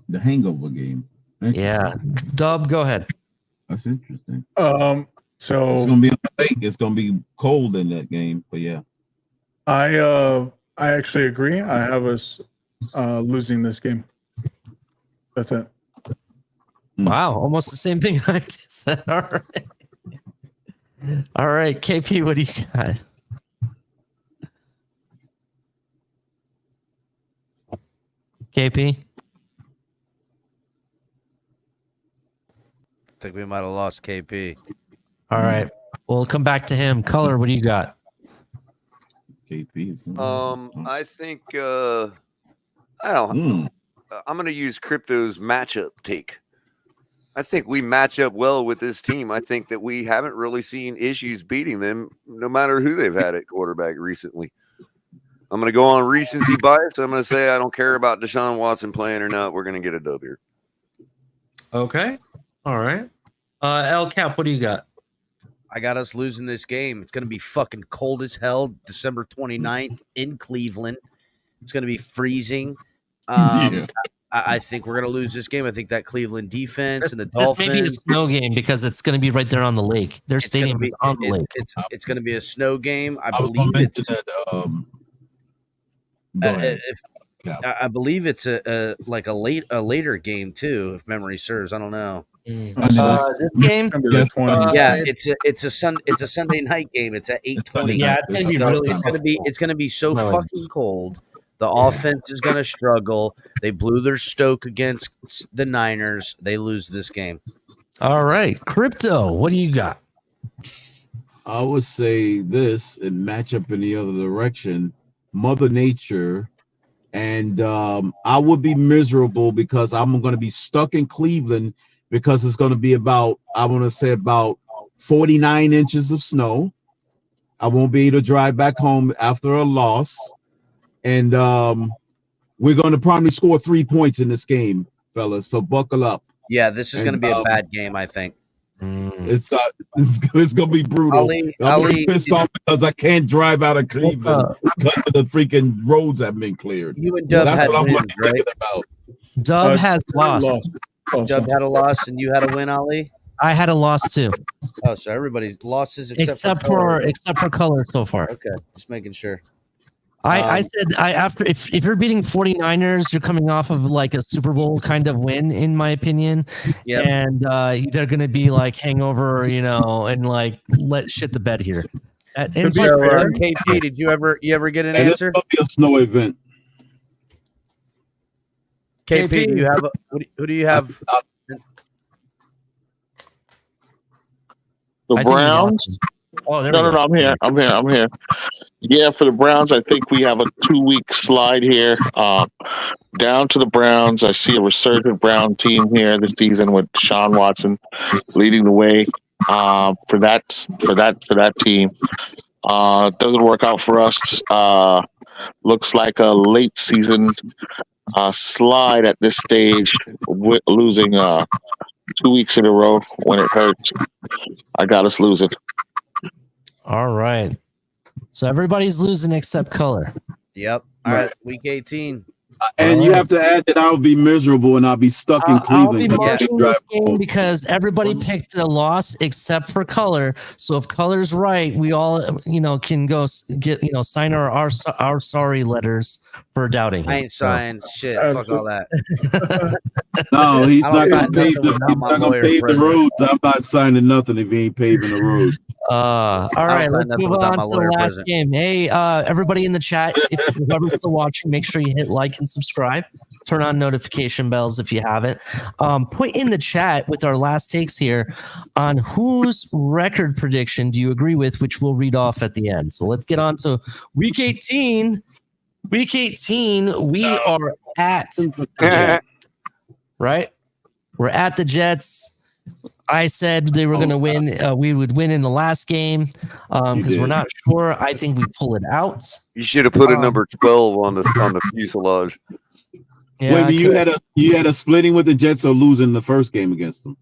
The hangover game. Yeah. Dub, go ahead. That's interesting. So it's gonna be late. It's gonna be cold in that game, but yeah. I actually agree. I have us losing this game. That's it. Wow, almost the same thing I just said. All right, KP, what do you got? KP? think we might have lost KP. All right. We'll come back to him. Color, what do you got? KP. I think I don't. I'm going to use Crypto's matchup take. I think we match up well with this team. I think that we haven't really seen issues beating them, no matter who they've had at quarterback recently. I'm going to go on recency bias. I'm going to say I don't care about Deshaun Watson playing or not. We're going to get a dub here. Okay. All right. El Cap, what do you got? I got us losing this game. It's going to be fucking cold as hell December 29th in Cleveland. It's going to be freezing. I think we're going to lose this game. I think that Cleveland defense and the Dolphins. This may be a snow game because it's going to be right there on the lake. Their stadium is on the lake. It's going to be a snow game. I believe it's I believe it's a later game too, if memory serves. I don't know. This game, it's a Sunday night game. It's at 8:20. Yeah, it's gonna be really. It's gonna be so fucking cold. The offense is gonna struggle. They blew their stoke against the Niners. They lose this game. All right, Crypto, what do you got? I would say this and match up in the other direction. Mother Nature. And I would be miserable because I'm going to be stuck in Cleveland because it's going to be about 49 inches of snow. I won't be able to drive back home after a loss. And we're going to probably score 3 points in this game, fellas. So buckle up. Yeah, this is going to be a bad game, I think. It's gonna be brutal. I'm pissed off because I can't drive out of Cleveland because of the freaking roads have been cleared. You and Dub had wins, right? Dub has lost. Dub had a loss and you had a win, Ali. I had a loss too. Oh, so everybody's losses except for color so far. Okay, just making sure. I said if you're beating 49ers, you're coming off of like a Super Bowl kind of win, in my opinion. Yeah. And they're gonna be like hangover, and like let shit to bed here. KP, did you ever get an answer? It's gonna be a snow event. KP, do you have who do you have? The Browns. Oh, no, I'm here. Yeah, for the Browns, I think we have a 2-week slide here. Down to the Browns. I see a resurgent Brown team here this season with Deshaun Watson leading the way for that team. Doesn't work out for us. Looks like a late season slide at this stage, losing 2 weeks in a row when it hurts. I got us losing. All right. So everybody's losing except color. Yep. All right. Week 18. And you have to add that I'll be miserable and I'll be stuck in Cleveland. I'll be marking this game because everybody picked a loss except for color. So if color's right, we all can go get sign our sorry letters for doubting. I ain't signing shit. Fuck all that. No, he's not gonna pave the roads. I'm not signing nothing if he ain't paving the road. All right, let's move on to the last game. Hey, everybody in the chat, if whoever's still watching, make sure you hit like and subscribe. Turn on notification bells if you haven't. Put in the chat with our last takes here on whose record prediction do you agree with, which we'll read off at the end. So let's get on to Week 18. Week 18, we are at the Jets, right? We're at the Jets. I said they were going to win. We would win in the last game because we're not sure. I think we pull it out. You should have put a number 12 on the fuselage. Yeah, wait, you had a splitting with the Jets or losing the first game against them?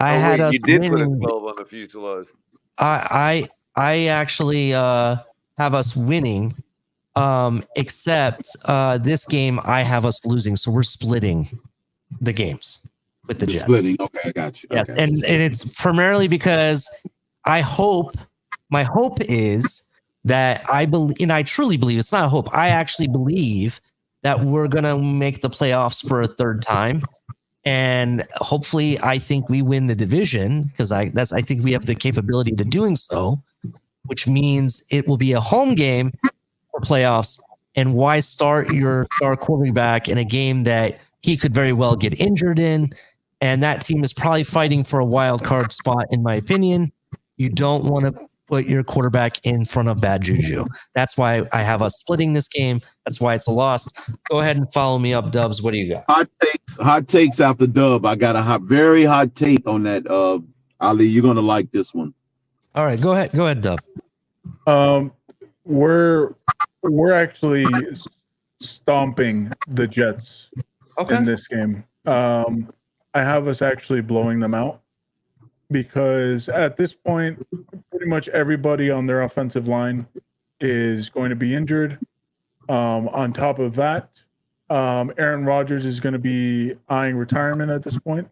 You did put a 12 on the fuselage. I actually have us winning, except this game I have us losing. So we're splitting the games with the Jets. Splitting. Okay, I got you. Yes, okay. and it's primarily because my hope is that I believe, and I truly believe, it's not a hope. I actually believe that we're gonna make the playoffs for a third time, and hopefully, I think we win the division because I think we have the capability to doing so, which means it will be a home game for playoffs. And why start your star quarterback in a game that he could very well get injured in? and that team is probably fighting for a wild card spot, in my opinion. You don't want to put your quarterback in front of bad juju. That's why I have us splitting this game. That's why it's a loss. Go ahead and follow me up, Dubs. What do you got? Hot takes after Dub. I got a very hot take on that. Ali, you're gonna like this one. All right, go ahead, Dub. We're actually stomping the Jets in this game. I have us actually blowing them out because at this point, pretty much everybody on their offensive line is going to be injured. On top of that, Aaron Rodgers is going to be eyeing retirement at this point.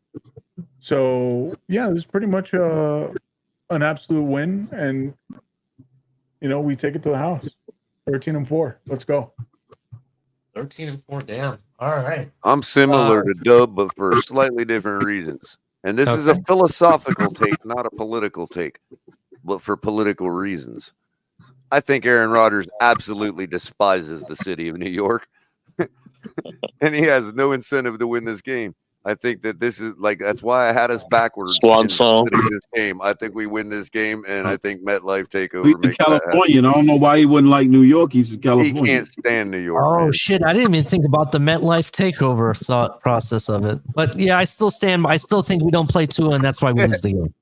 So yeah, this is pretty much an absolute win, and we take it to the house. 13-4. Let's go. 13-4. Damn. All right. I'm similar to Dub, but for slightly different reasons. And this is a philosophical take, not a political take, but for political reasons. I think Aaron Rodgers absolutely despises the city of New York, and he has no incentive to win this game. I think that this is that's why I had us backwards. Swan song. This game. I think we win this game, and I think MetLife takeover. He's in California, and I don't know why he wouldn't like New York. He's from California. He can't stand New York. Oh man. shit! I didn't even think about the MetLife takeover thought process of it. But yeah, I still think we don't play Tua, and that's why we lose the game.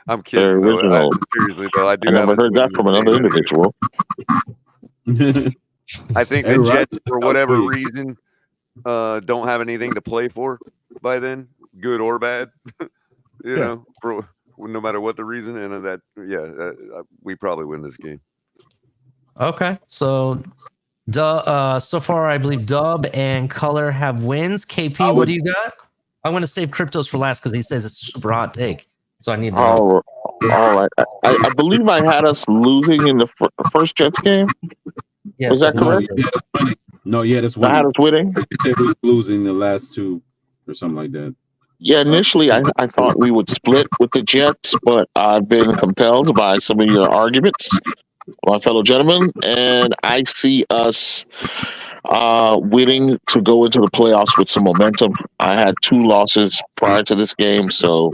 I'm kidding. Original. Seriously though, I do. I never heard that from another individual. I think the Jets, for whatever reason, don't have anything to play for by then, good or bad. No matter what the reason, and we probably win this game. Okay, so so far I believe Dub and Color have wins. KP, what do you got? I'm going to save Cryptos for last because he says it's a super hot take, so I need to know. All right. I believe I had us losing in the first Jets game. Yes, was that correct? That's winning. I had us winning. We were losing the last two or something like that. Yeah, initially I thought we would split with the Jets, but I've been compelled by some of your arguments, my fellow gentlemen, and I see us winning to go into the playoffs with some momentum. I had 2 losses prior to this game, so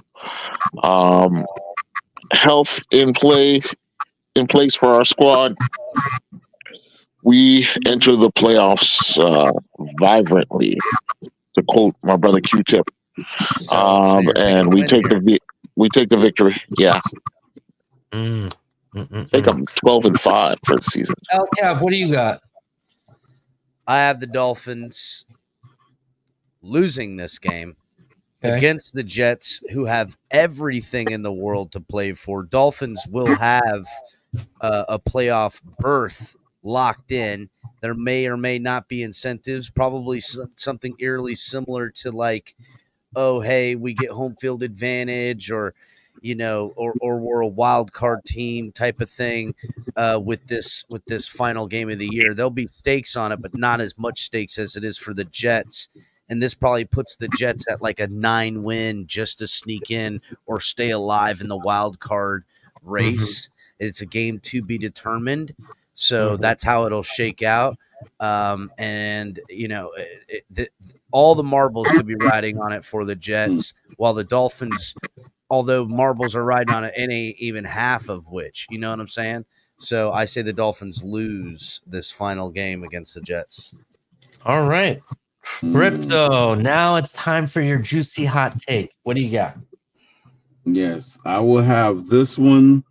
health in place for our squad. We enter the playoffs vibrantly, to quote my brother Q-Tip, and we take the victory. Yeah, take them 12-5 for the season. Cav, what do you got? I have the Dolphins losing this game against the Jets, who have everything in the world to play for. Dolphins will have a playoff berth locked in. There may or may not be incentives, probably something eerily similar to we get home field advantage, or we're a wild card team type of thing with this final game of the year. There'll be stakes on it, but not as much stakes as it is for the Jets. And this probably puts the Jets at a 9-win just to sneak in or stay alive in the wild card race. It's a game to be determined. So that's how it'll shake out. All the marbles could be riding on it for the Jets, while the Dolphins, although marbles are riding on it, it ain't even half of which, you know what I'm saying? So I say the Dolphins lose this final game against the Jets. All right. Crypto, now it's time for your juicy hot take. What do you got? Yes, I will have this one.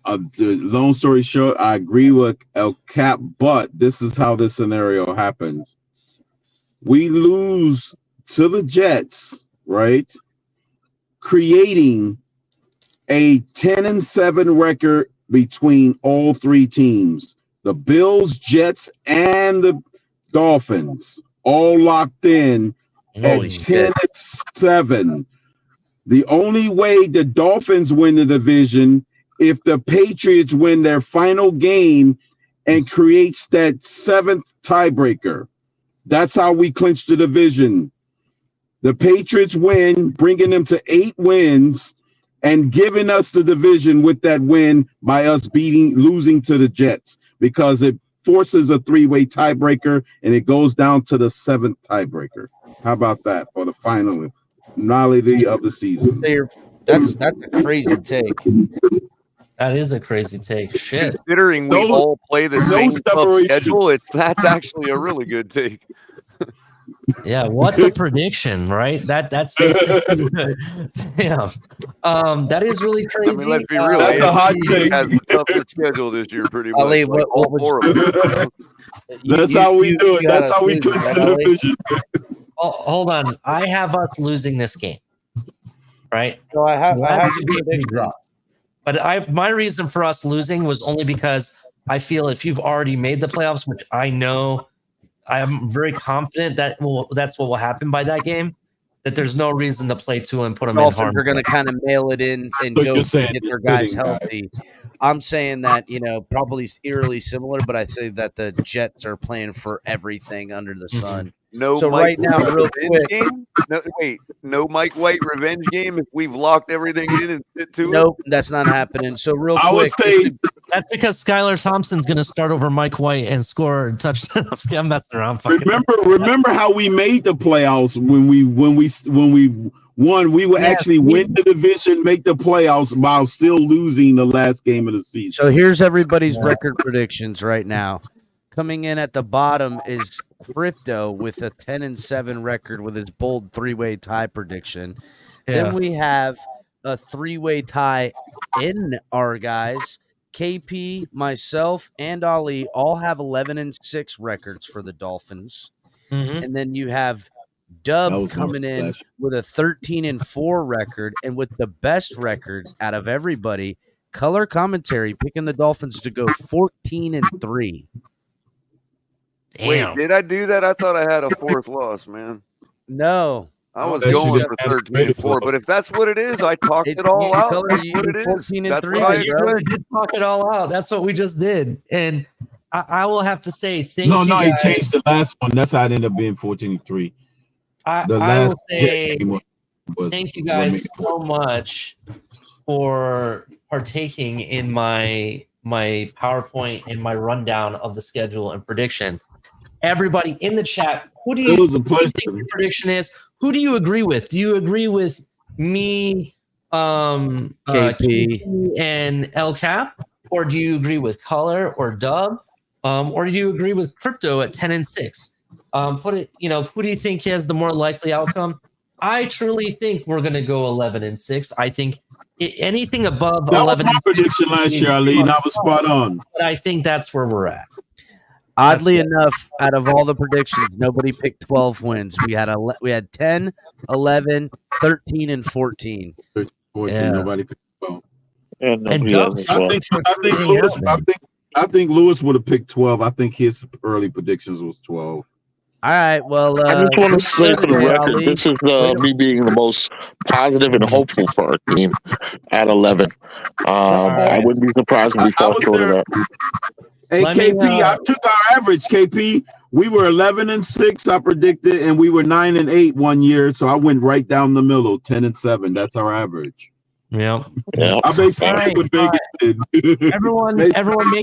The long story short, I agree with El Cap, but this is how this scenario happens. We lose to the Jets, right? Creating a 10-7 record between all 3 teams. The Bills, Jets, and the Dolphins all locked in at 10-7. The only way the Dolphins win the division if the Patriots win their final game and creates that 7th tiebreaker. That's how we clinch the division. The Patriots win, bringing them to 8 wins and giving us the division with that win by us losing to the Jets, because it forces a 3-way tiebreaker and it goes down to the 7th tiebreaker. How about that for the final finality of the season. That's a crazy take. That is a crazy take. Shit. Considering we No- all play the no same tough separation. schedule, that's actually a really good take. Yeah, what the prediction, right? That's basically damn. That is really I crazy. mean, let's be real. That's a hot AFC take. has the toughest schedule this year, pretty much. Ali, like, what all would four of us. That's how we do it. you That's got how we a do vision, it right, in the Ali? division. Oh, hold on. I have us losing this game. Right? No, I have So I have that's some a big predictions. drop. But my reason for us losing was only because I feel if you've already made the playoffs, which I know I'm very confident that's what will happen by that game, that there's no reason to play two and put them in harm. Dolphins are going to kind of mail it in and So go you're saying get their just guys sitting guys. healthy. I'm saying that, probably eerily similar, but I say that the Jets are playing for everything under the sun. No So Mike right now, White real revenge quick- game? No Mike White revenge game if we've locked everything in and sit to it? Nope, that's not happening. So real I would quick, say That's because Skylar Thompson's going to start over Mike White and score touchdowns. I'm messing around. Fucking remember how we made the playoffs when we won. We would actually win the division, make the playoffs while still losing the last game of the season. So here's everybody's record predictions right now. Coming in at the bottom is Crypto with a 10-7 record with his bold three-way tie prediction. Yeah. Then we have a three-way tie in our guys. KP, myself, and Ali all have 11-6 records for the Dolphins. Mhm. And then you have That Dub was coming my in flash. with a 13-4 record, and with the best record out of everybody, color commentary picking the Dolphins to go 14-3. Damn. Wait, did I do that? I thought I had a fourth loss, man. No, I was bet you going didn't for have a 13-4, but if that's what it is, I talked it all out. Color, That's you what it do is. 14 and That's 3, what I You bro. expect. did talk it all out. That's what we just did. And I will have to say thank you He guys. changed the last one. That's how it ended up being 14-3. I The will last say Jet game was thank you what guys made it so much for partaking in my PowerPoint and my rundown of the schedule and prediction. Everybody in the chat, who do It you was a think pleasure. your prediction is? Who do you agree with? Do you agree with me, KP. and El Cap, or do you agree with Color or Dub, or do you agree with Crypto at 10-6? Who do you think has the more likely outcome? I truly think we're going to go 11-6. I think anything above That was 11. my prediction last year, Ali, and I was spot on. But I think that's where we're at. Oddly enough, out of all the predictions, nobody picked 12 wins. We had 10, 11, 13, and 14. 14, Yeah. nobody picked 12. And Dub, I think Lewis would have picked 12. I think his early predictions was 12. All right, well, I just want to say for the Saturday, record, Ali. this is me being the most positive and hopeful for our team at 11. I wouldn't be surprised if we I fell was short of there. that. Hey, Let me, KP, I took our average, KP. We were 11-6, I predicted, and we were 9-8 one year. So I went right down the middle, 10-7. That's our average. Yeah. Yeah. I basically All right, what Vegas did. Everyone, make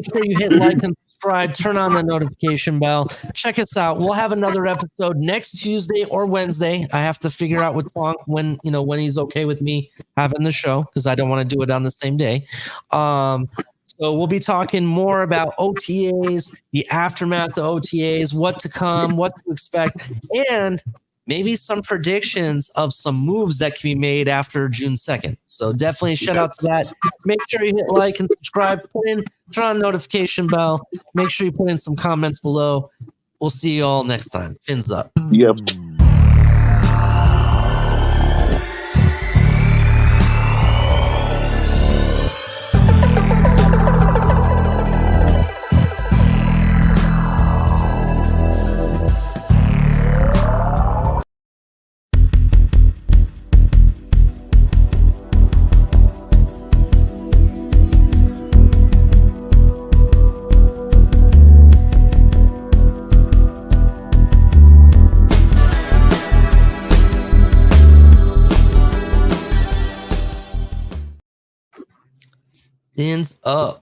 sure you hit like and subscribe. Turn on the notification bell. Check us out. We'll have another episode next Tuesday or Wednesday. I have to figure out with Tonk when he's okay with me having the show, because I don't want to do it on the same day. So we'll be talking more about OTAs, the aftermath of OTAs, what to come, what to expect, and maybe some predictions of some moves that can be made after June 2nd. So definitely shout out to that. Make sure you hit like and subscribe. Turn on the notification bell. Make sure you put in some comments below. We'll see you all next time. Fins up. Yep. Fins up.